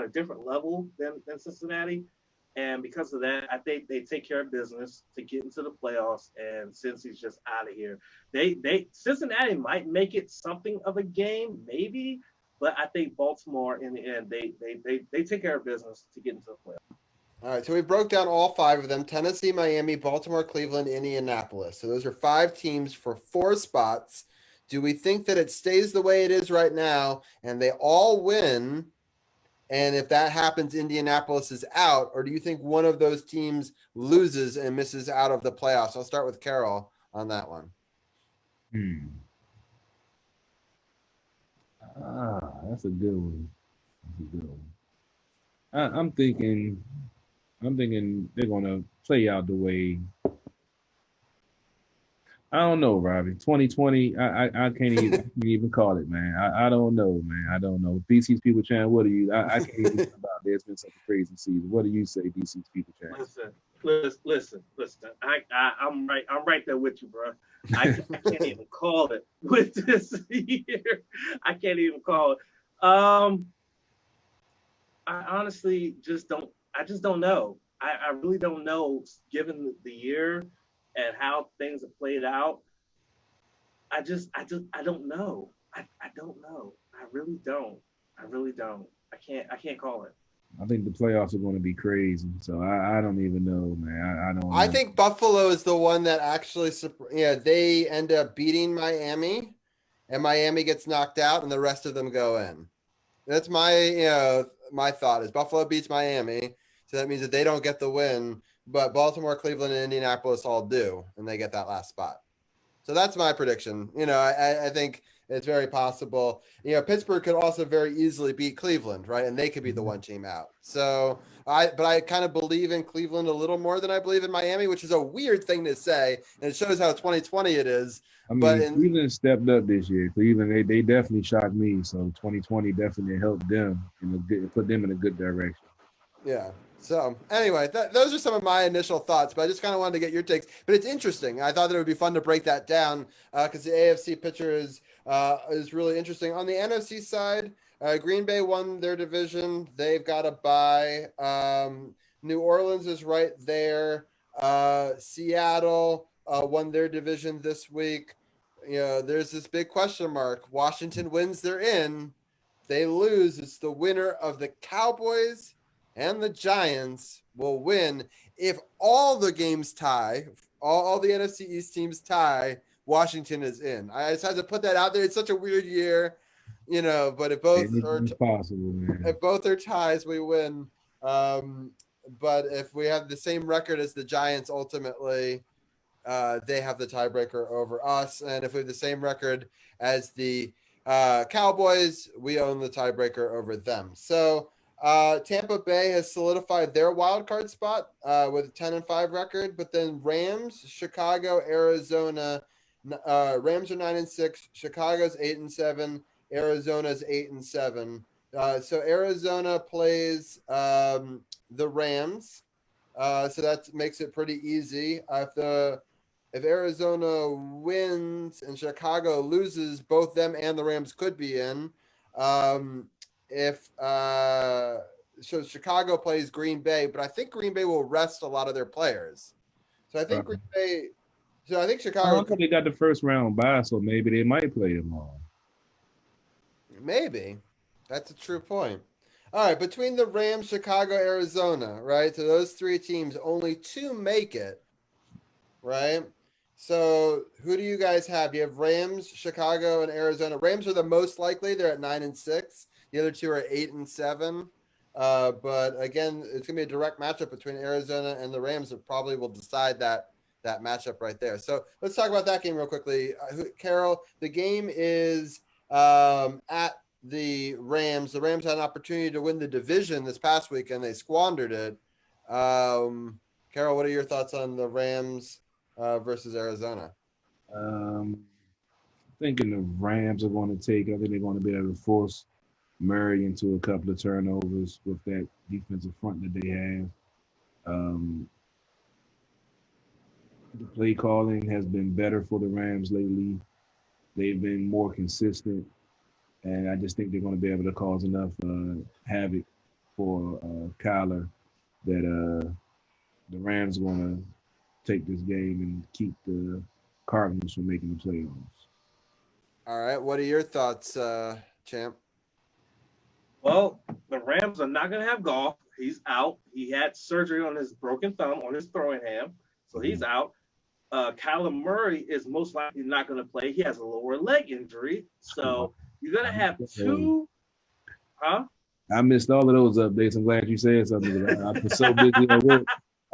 a different level than Cincinnati, and because of that, I think they take care of business to get into the playoffs. And Cincy's just out of here. Cincinnati might make it something of a game, maybe, but I think Baltimore in the end they take care of business to get into the playoffs. All right, so we broke down all 5 of them: Tennessee, Miami, Baltimore, Cleveland, Indianapolis. So those are 5 teams for 4 spots. Do we think that it stays the way it is right now and they all win? And if that happens, Indianapolis is out, or do you think one of those teams loses and misses out of the playoffs? I'll start with Carol on that one. That's a good one. I'm thinking they're gonna play out the way. I don't know, Robbie. 2020. I can't even call it, man. I don't know, man. I don't know. DC's People Channel. What do you? I can't even think about it. It's been such a crazy season. What do you say, DC's People Channel? Listen. I'm right there with you, bro. I can't even call it with this year. I can't even call it. I honestly just don't. I just don't know. I really don't know, given the year and how things have played out. I don't know. I don't know. I really don't. I really don't. I can't call it. I think the playoffs are going to be crazy. So I don't even know, man. I don't I know. think Buffalo is the one that actually, they end up beating Miami, and Miami gets knocked out, and the rest of them go in. That's my thought is Buffalo beats Miami, so that means that they don't get the win, but Baltimore, Cleveland, and Indianapolis all do, and they get that last spot. So that's my prediction. I think it's very possible. Pittsburgh could also very easily beat Cleveland, right? And they could be the one team out. So but I kind of believe in Cleveland a little more than I believe in Miami, which is a weird thing to say, and it shows how 2020 it is. I mean, but Cleveland stepped up this year. Cleveland, they definitely shocked me. So 2020 definitely helped them and put them in a good direction. Yeah. So anyway, those are some of my initial thoughts, but I just kind of wanted to get your takes. But it's interesting. I thought that it would be fun to break that down because the AFC picture is really interesting. On the NFC side, Green Bay won their division. They've got a bye. New Orleans is right there. Seattle won their division this week. There's this big question mark. Washington wins, they're in. They lose, it's the winner of the Cowboys and the Giants will win. If all the games tie, all the NFC East teams tie, Washington is in. I just had to put that out there. It's such a weird year, but if both possible, man. If both are ties, we win. But if we have the same record as the Giants, ultimately, they have the tiebreaker over us. And if we have the same record as the Cowboys, we own the tiebreaker over them. So Tampa Bay has solidified their wild card spot with a 10-5 record, but then Rams, Chicago, Arizona. Rams are 9-6. Chicago's 8-7. Arizona's 8-7. So Arizona plays the Rams. So that makes it pretty easy. If Arizona wins and Chicago loses, both them and the Rams could be in. So Chicago plays Green Bay, but I think Green Bay will rest a lot of their players. So I think Chicago. I think they got the first round bye, so maybe they might play them all. Maybe. That's a true point. All right, between the Rams, Chicago, Arizona, right? So those three teams, only two make it, right? So who do you guys have? You have Rams, Chicago, and Arizona. Rams are the most likely. They're at 9-6. The other two are 8-7. But again, it's gonna be a direct matchup between Arizona and the Rams that probably will decide that matchup right there. So let's talk about that game real quickly. Carol, the game is at the Rams. The Rams had an opportunity to win the division this past week, and they squandered it. Carol, what are your thoughts on the Rams versus Arizona? Thinking the Rams are going to take. I think they're going to be able to force Murray into a couple of turnovers with that defensive front that they have. The play calling has been better for the Rams lately. They've been more consistent, and I just think they're going to be able to cause enough havoc for Kyler that the Rams are going to take this game and keep the Cardinals from making the playoffs. All right. What are your thoughts, Champ? Well, the Rams are not going to have Goff. He's out. He had surgery on his broken thumb on his throwing hand, so he's out. Kyler Murray is most likely not going to play. He has a lower leg injury, so you're going to have two. Huh? I missed all of those updates. I'm glad you said something. I've been so busy at work.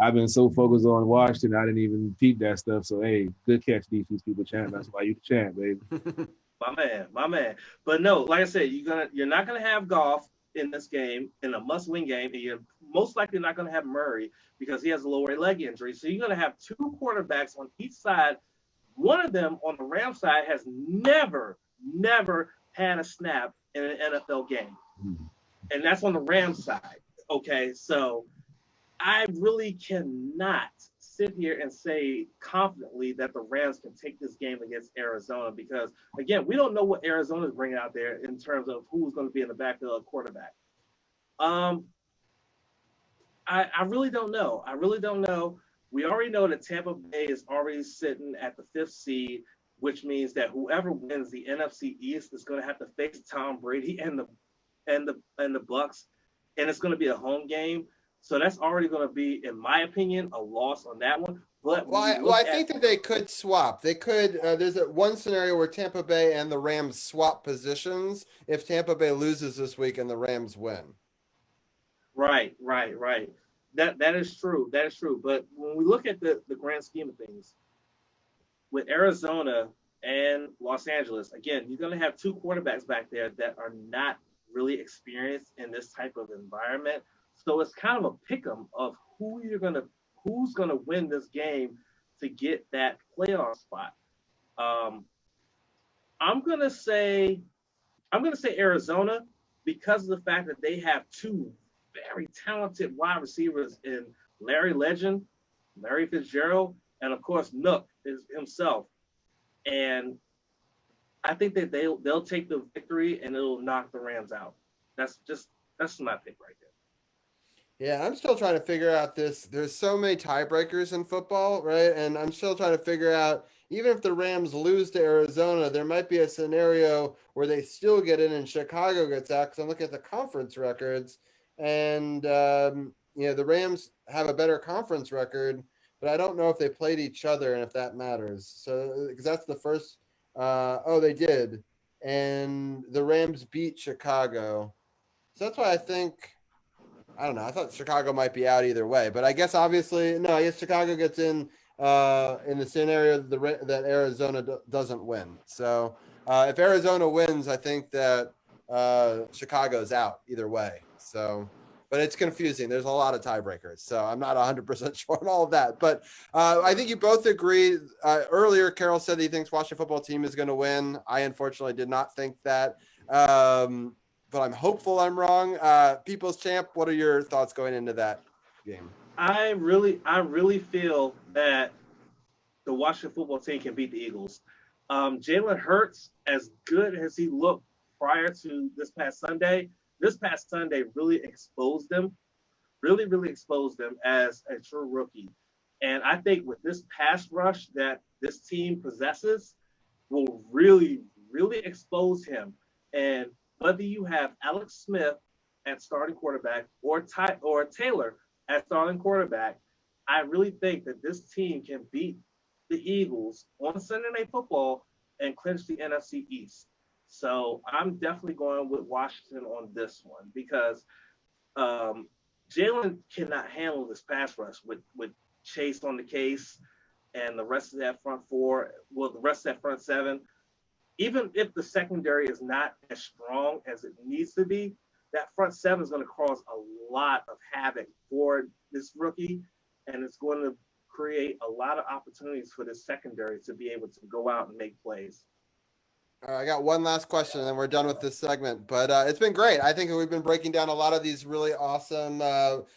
I've been so focused on Washington, I didn't even peep that stuff. So, hey, good catch, defense people champ. That's why you the champ, baby. My man. But no, like I said, you're not gonna have Goff in this game, in a must-win game, and you're most likely not gonna have Murray because he has a lower leg injury. So you're gonna have two quarterbacks on each side. One of them on the Rams side has never had a snap in an NFL game, and that's on the Rams side. Okay, so I really cannot sit here and say confidently that the Rams can take this game against Arizona because, again, we don't know what Arizona's bringing out there in terms of who's going to be in the backfield of quarterback. I really don't know. I really don't know. We already know that Tampa Bay is already sitting at the 5th seed, which means that whoever wins the NFC East is going to have to face Tom Brady and the Bucks, and it's going to be a home game. So that's already going to be, in my opinion, a loss on that one. But I think that they could swap. They could. There's one scenario where Tampa Bay and the Rams swap positions if Tampa Bay loses this week and the Rams win. Right. That is true. That is true. But when we look at the grand scheme of things, with Arizona and Los Angeles, again, you're going to have two quarterbacks back there that are not really experienced in this type of environment. So it's kind of a pick'em of who's going to win this game to get that playoff spot. I'm going to say Arizona, because of the fact that they have two very talented wide receivers in Larry Legend, Larry Fitzgerald, and of course Nook is himself. And I think that they'll take the victory and it'll knock the Rams out. That's my pick right there. Yeah, I'm still trying to figure out this. There's so many tiebreakers in football, right? And I'm still trying to figure out, even if the Rams lose to Arizona, there might be a scenario where they still get in and Chicago gets out, because I'm looking at the conference records. And, the Rams have a better conference record, but I don't know if they played each other and if that matters. So, because that's the first, they did. And the Rams beat Chicago. So that's why I don't know. I thought Chicago might be out either way, but I guess obviously, no, I guess Chicago gets in the scenario that Arizona doesn't win. So if Arizona wins, I think that Chicago's out either way. So, but it's confusing. There's a lot of tiebreakers, so I'm not 100% sure on all of that. But I think you both agree. Earlier, Carol said he thinks Washington football team is going to win. I unfortunately did not think that, but I'm hopeful I'm wrong. People's Champ, what are your thoughts going into that game? I really feel that the Washington football team can beat the Eagles. Jalen Hurts, as good as he looked prior to this past Sunday really exposed them as a true rookie. And I think with this pass rush that this team possesses will really, really expose him. And whether you have Alex Smith at starting quarterback or Taylor at starting quarterback, I really think that this team can beat the Eagles on Sunday Night Football and clinch the NFC East. So I'm definitely going with Washington on this one because Jalen cannot handle this pass rush with Chase on the case and the rest of that front four, the rest of that front seven. Even if the secondary is not as strong as it needs to be, that front seven is going to cause a lot of havoc for this rookie, and it's going to create a lot of opportunities for this secondary to be able to go out and make plays. All right, I got one last question, and then we're done with this segment. But it's been great. I think we've been breaking down a lot of these really awesome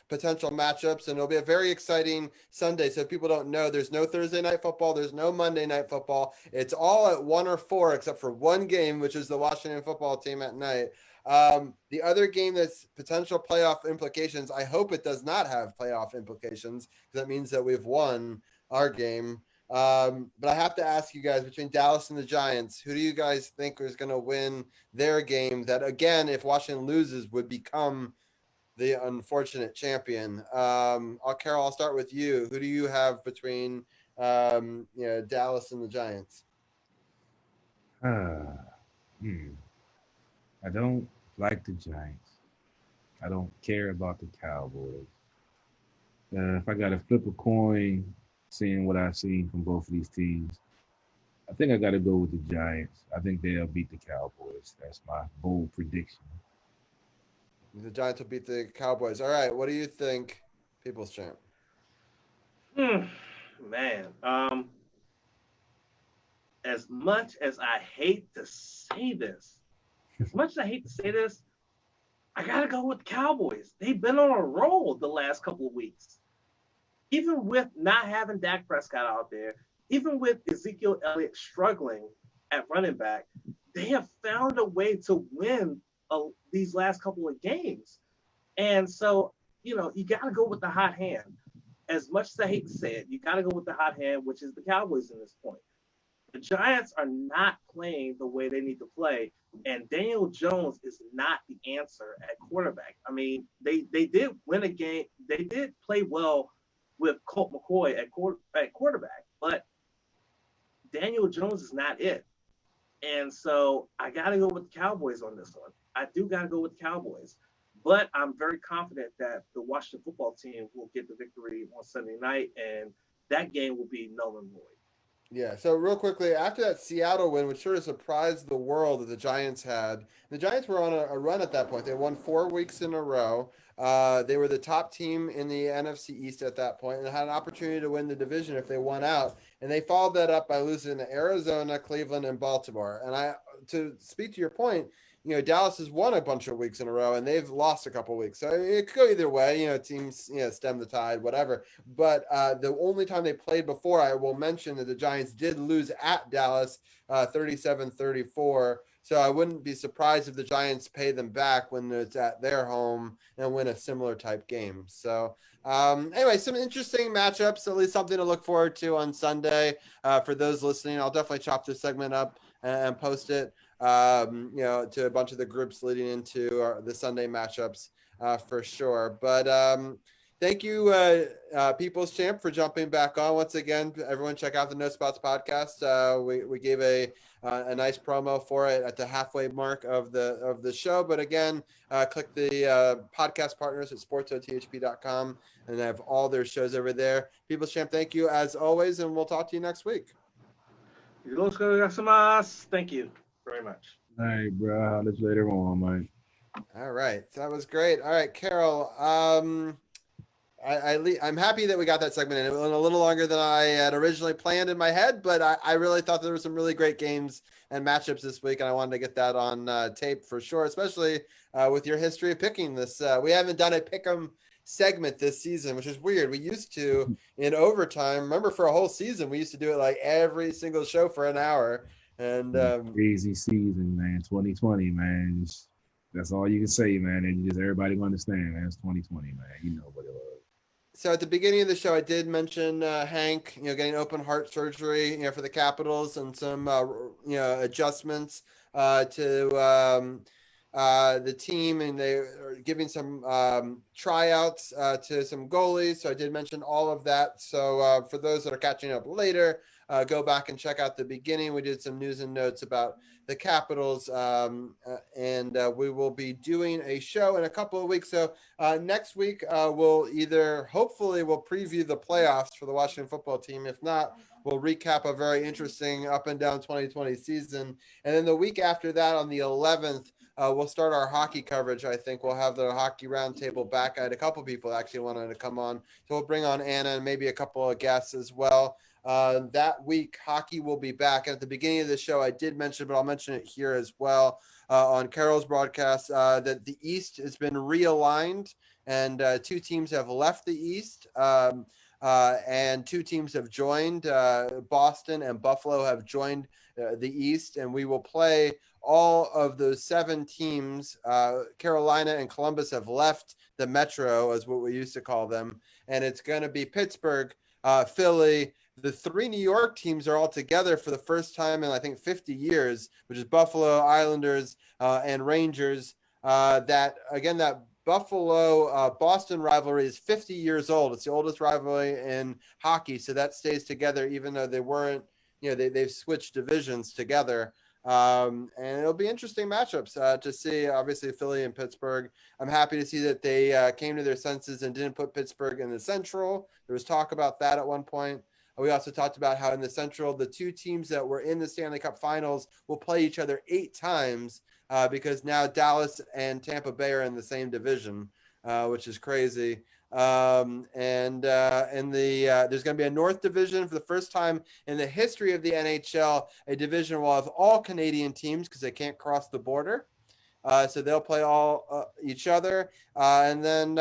potential matchups, and it'll be a very exciting Sunday. So if people don't know, there's no Thursday night football. There's no Monday night football. It's all at 1 or 4, except for one game, which is the Washington football team at night. The other game that's potential playoff implications, I hope it does not have playoff implications, because that means that we've won our game. But I have to ask you guys, between Dallas and the Giants, who do you guys think is going to win their game that, again, if Washington loses, would become the unfortunate champion? Carol, I'll start with you. Who do you have between Dallas and the Giants? I don't like the Giants. I don't care about the Cowboys. If I got to flip a coin, seeing what I've seen from both of these teams, I think I got to go with the Giants. I think they'll beat the Cowboys. That's my bold prediction. The Giants will beat the Cowboys. All right. What do you think, People's Champ? Man. As much as I hate to say this, I got to go with the Cowboys. They've been on a roll the last couple of weeks. Even with not having Dak Prescott out there, even with Ezekiel Elliott struggling at running back, they have found a way to win these last couple of games. And so, you got to go with the hot hand. As much as I hate to say it, you got to go with the hot hand, which is the Cowboys in this point. The Giants are not playing the way they need to play, and Daniel Jones is not the answer at quarterback. I mean, they did win a game. They did play well with Colt McCoy at quarterback, but Daniel Jones is not it. And so I got to go with the Cowboys on this one. I do got to go with the Cowboys. But I'm very confident that the Washington football team will get the victory on Sunday night, and that game will be null and void. Yeah, so real quickly, after that Seattle win, which sort of surprised the world that the Giants had, the Giants were on a run at that point. They won 4 weeks in a row. They were the top team in the NFC East at that point and had an opportunity to win the division if they won out. And they followed that up by losing to Arizona, Cleveland, and Baltimore. And to speak to your point, Dallas has won a bunch of weeks in a row and they've lost a couple of weeks. So it could go either way, teams, stem the tide, whatever. But the only time they played before, I will mention that the Giants did lose at Dallas 37-34. So I wouldn't be surprised if the Giants pay them back when it's at their home and win a similar type game. So anyway, some interesting matchups, at least something to look forward to on Sunday. For those listening, I'll definitely chop this segment up and post it. To a bunch of the groups leading into the Sunday matchups for sure. But thank you, People's Champ, for jumping back on once again. Everyone, check out the No Spots podcast. We gave a nice promo for it at the halfway mark of the show. But again, click the podcast partners at SportsOTHP.com and they have all their shows over there. People's Champ, thank you as always, and we'll talk to you next week. Thank you very much. All right, bro. I'll let you later on, man. All right. That was great. All right, Carol. I'm happy that we got that segment in. It went a little longer than I had originally planned in my head, but I really thought there were some really great games and matchups this week, and I wanted to get that on tape for sure, especially with your history of picking this. We haven't done a pickem segment this season, which is weird. We used to in overtime. Remember, for a whole season, we used to do it like every single show for an hour. And crazy season, man. 2020, man. That's all you can say, man. And just everybody understand, man. It's 2020, man. You know what it was. So at the beginning of the show, I did mention Hank, getting open heart surgery, for the Capitals and some, adjustments to the team, and they are giving some tryouts to some goalies. So I did mention all of that. So for those that are catching up later, go back and check out the beginning. We did some news and notes about the Capitals, and we will be doing a show in a couple of weeks. So next week, hopefully we'll preview the playoffs for the Washington football team. If not, we'll recap a very interesting up and down 2020 season. And then the week after that, on the 11th, we'll start our hockey coverage. I think we'll have the hockey roundtable back. I had a couple people actually wanted to come on. So we'll bring on Anna and maybe a couple of guests as well. That week, hockey will be back. And at the beginning of the show, I did mention, but I'll mention it here as well on Carol's broadcast, that the East has been realigned and 2 teams have left the East. And 2 teams have joined. Boston and Buffalo have joined the East, and we will play all of those 7 teams. Carolina and Columbus have left the Metro, as what we used to call them, and it's going to be Pittsburgh, Philly. The 3 New York teams are all together for the first time in, I think, 50 years, which is Buffalo, Islanders, and Rangers. That Buffalo Boston rivalry is 50 years old. It's the oldest rivalry in hockey, so that stays together even though they weren't, they've switched divisions together. And it'll be interesting matchups to see, obviously, Philly and Pittsburgh. I'm happy to see that they came to their senses and didn't put Pittsburgh in the Central. There was talk about that at one point. We also talked about how in the Central, the 2 teams that were in the Stanley Cup Finals will play each other 8 times because now Dallas and Tampa Bay are in the same division, which is crazy. There's going to be a North Division for the first time in the history of the NHL. A division will have all Canadian teams because they can't cross the border. So they'll play all each other. And then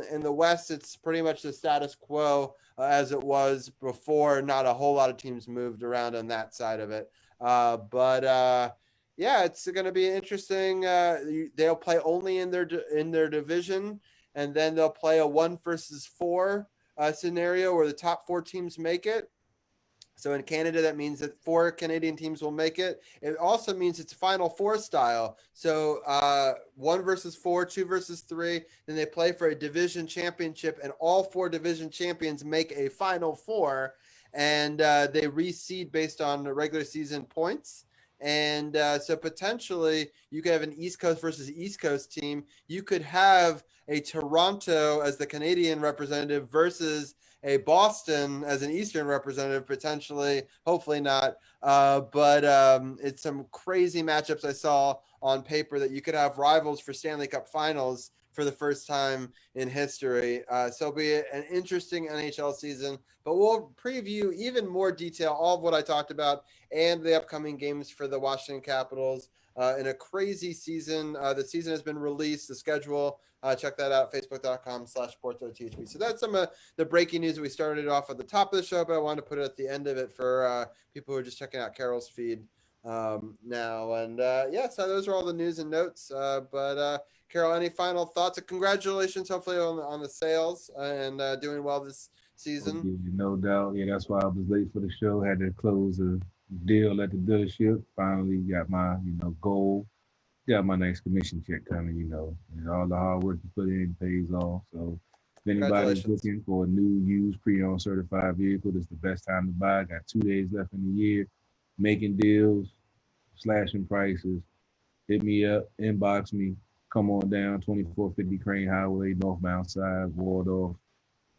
in the West, it's pretty much the status quo as it was before. Not a whole lot of teams moved around on that side of it. Yeah, it's going to be interesting. They'll play only in their division. and then they'll play a 1-versus-4 scenario where the top 4 teams make it. So in Canada, that means that 4 Canadian teams will make it. It also means it's Final Four style. So 1-versus-4, 2-versus-3. Then they play for a division championship, and all 4 division champions make a Final Four, and they reseed based on the regular season points. And so potentially you could have an East Coast versus East Coast team. You could have a Toronto as the Canadian representative versus a Boston as an Eastern representative, potentially, hopefully not. But it's some crazy matchups I saw on paper that you could have rivals for Stanley Cup finals for the first time in history. So it'll be an interesting NHL season, but we'll preview even more detail, all of what I talked about and the upcoming games for the Washington Capitals in a crazy season. The season has been released, the schedule. Check that out, facebook.com/SportsOTHP. So that's some of the breaking news that we started off at the top of the show, but I wanted to put it at the end of it for people who are just checking out Carol's feed now. And so those are all the news and notes. But Carol, any final thoughts? Congratulations, hopefully, on the sales and doing well this season. Yeah, no doubt. Yeah, that's why I was late for the show. Had to close a deal at the dealership. Finally got my, goal. Got my next commission check coming, and all the hard work you put in pays off. So if anybody's looking for a new, used, pre-owned certified vehicle, this is the best time to buy. Got 2 days left in the year. Making deals, slashing prices. Hit me up, inbox me. Come on down, 2450 Crane Highway, northbound side, Waldorf.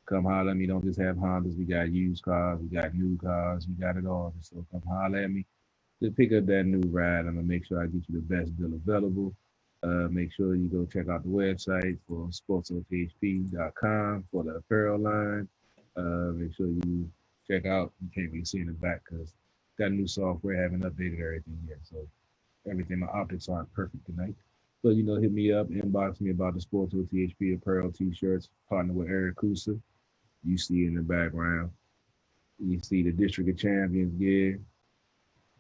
Come holler at me. Don't just have Hondas. We got used cars. We got new cars. We got it all. So come holler at me. To pick up that new ride, I'm going to make sure I get you the best deal available. Make sure you go check out the website for SportsOTHP.com for the apparel line. Make sure you check out, you can't really see in the back because got new software, haven't updated everything yet. So everything, my optics aren't perfect tonight. So, hit me up, inbox me about the SportsOTHP apparel t-shirts, partner with Eric Kusa. You see in the background. You see the District of Champions gear.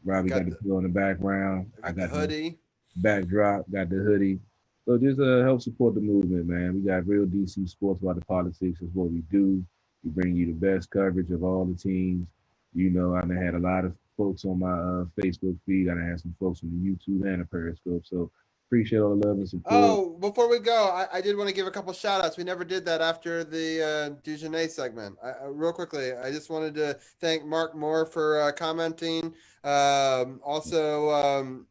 Robbie got the fill in the background. I got the hoodie. Backdrop, got the hoodie. So just help support the movement, man. We got real DC sports about the politics. Is what we do. We bring you the best coverage of all the teams. I done had a lot of folks on my Facebook feed. I done had some folks on the YouTube and the Periscope. So appreciate all the love and support. Oh, before we go, I did want to give a couple shout outs. We never did that after the Dugenais segment. Real quickly, I just wanted to thank Mark Moore for commenting. Also,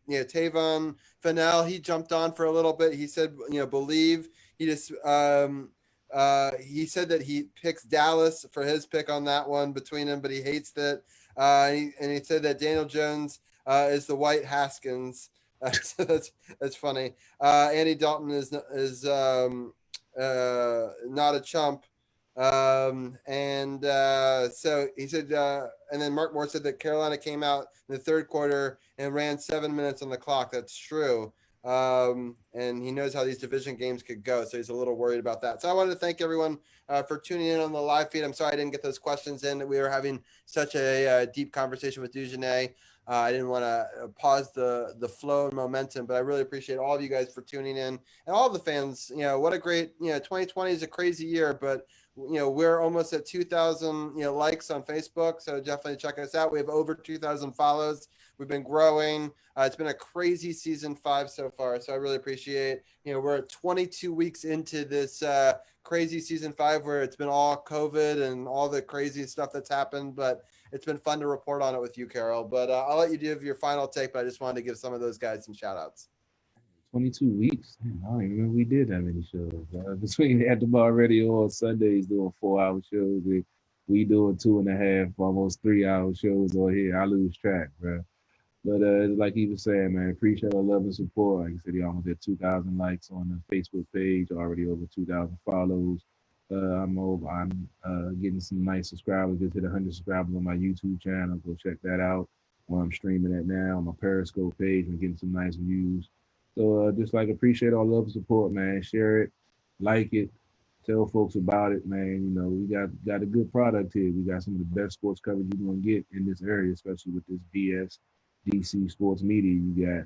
Tavon Fennell, he jumped on for a little bit. He said, believe. He just he said that he picks Dallas for his pick on that one between him, but he hates that. And he said that Daniel Jones is the white Haskins. So that's funny. Andy Dalton is not a chump. So he said, and then Mark Moore said that Carolina came out in the third quarter and ran 7 minutes on the clock. That's true. And he knows how these division games could go. So he's a little worried about that. So I wanted to thank everyone for tuning in on the live feed. I'm sorry I didn't get those questions in. We were having such a deep conversation with Dugenais. I didn't want to pause the flow and momentum, but I really appreciate all of you guys for tuning in and all the fans. What a great, 2020 is a crazy year, but we're almost at 2,000, likes on Facebook. So definitely check us out. We have over 2,000 follows. We've been growing. It's been a crazy season 5 so far. So I really appreciate, we're 22 weeks into this crazy season 5 where it's been all COVID and all the crazy stuff that's happened, but it's been fun to report on it with you, Carol. But I'll let you give your final take, but I just wanted to give some of those guys some shout outs. 22 weeks. I don't even remember we did that many shows. Between At the Bar Radio on Sundays doing 4-hour shows, we doing 2.5, almost 3-hour shows on here. I lose track, bro. But like he was saying, man, appreciate all love and support. Like I said, he almost did 2,000 likes on the Facebook page, already over 2,000 follows. I'm getting some nice subscribers. Just hit 100 subscribers on my YouTube channel. Go check that out. Where I'm streaming at now on my Periscope page and getting some nice views. So just appreciate all love and support, man. Share it, like it, tell folks about it, man. We got a good product here. We got some of the best sports coverage you're gonna get in this area, especially with this BS DC sports media. You got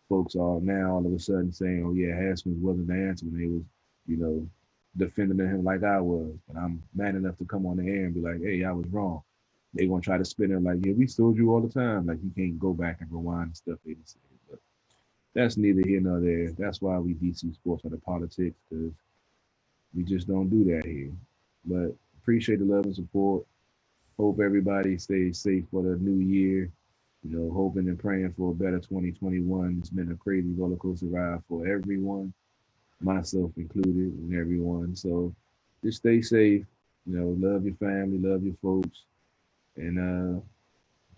folks all of a sudden saying, "Oh yeah, Haskins wasn't the answer," when they was, defending him like I was, but I'm man enough to come on the air and be like, hey, I was wrong. They gonna try to spin it like, yeah, we told you all the time. Like you can't go back and rewind the stuff they say. But that's neither here nor there. That's why we DC sports are the politics, because we just don't do that here. But appreciate the love and support. Hope everybody stays safe for the new year. You know, hoping and praying for a better 2021. It's been a crazy roller coaster ride for everyone, myself included, and everyone. So just stay safe. You know, love your family, love your folks, and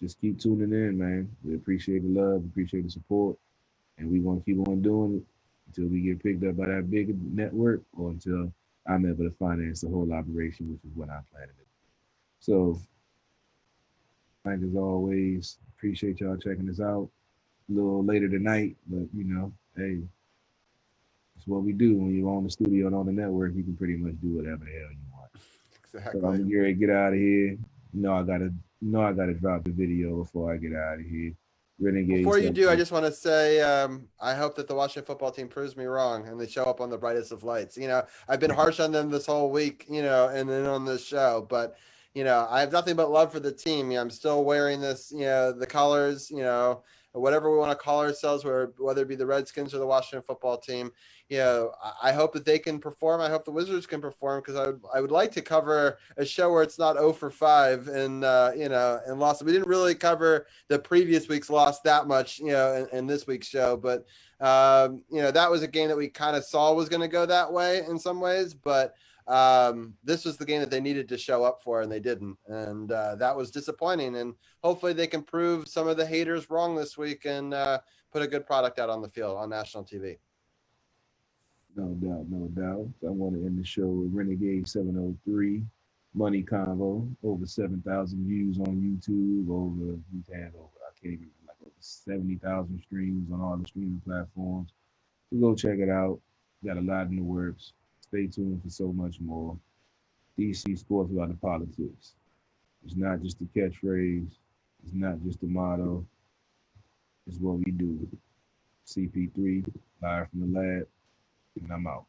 just keep tuning in, man. We appreciate the love, appreciate the support, and we want to keep on doing it until we get picked up by that big network or until I'm able to finance the whole operation, which is what I'm planning to do. So, like as always, appreciate y'all checking us out. A little later tonight, but you know, hey, it's what we do. When you're on the studio and on the network, you can pretty much do whatever the hell you want. Exactly. So I'm gonna get out of here. I gotta drop the video before I get out of here. Renegade. Before you do, I just want to say I hope that the Washington football team proves me wrong and they show up on the brightest of lights. You know, I've been harsh on them this whole week, you know, and then on this show, but you know, I have nothing but love for the team. You know, I'm still wearing this, you know, the colors, you know, whatever we want to call ourselves, whether it be the Redskins or the Washington football team. You know, I hope that they can perform. I hope the Wizards can perform, because I would like to cover a show where it's not 0 for 5 and you know, and loss. We didn't really cover the previous week's loss that much, you know, in this week's show, but you know, that was a game that we kind of saw was going to go that way in some ways, but this was the game that they needed to show up for and they didn't, and that was disappointing. And hopefully they can prove some of the haters wrong this week and put a good product out on the field on national TV. No doubt, no doubt. I want to end the show with Renegade 703 Money Convo. Over 7,000 views on YouTube. We've had over, I can't even, like over 70,000 streams on all the streaming platforms. So go check it out. Got a lot in the works. Stay tuned for so much more. DC Sports about the politics. It's not just a catchphrase. It's not just a motto. It's what we do. CP3, live from the lab, and I'm out.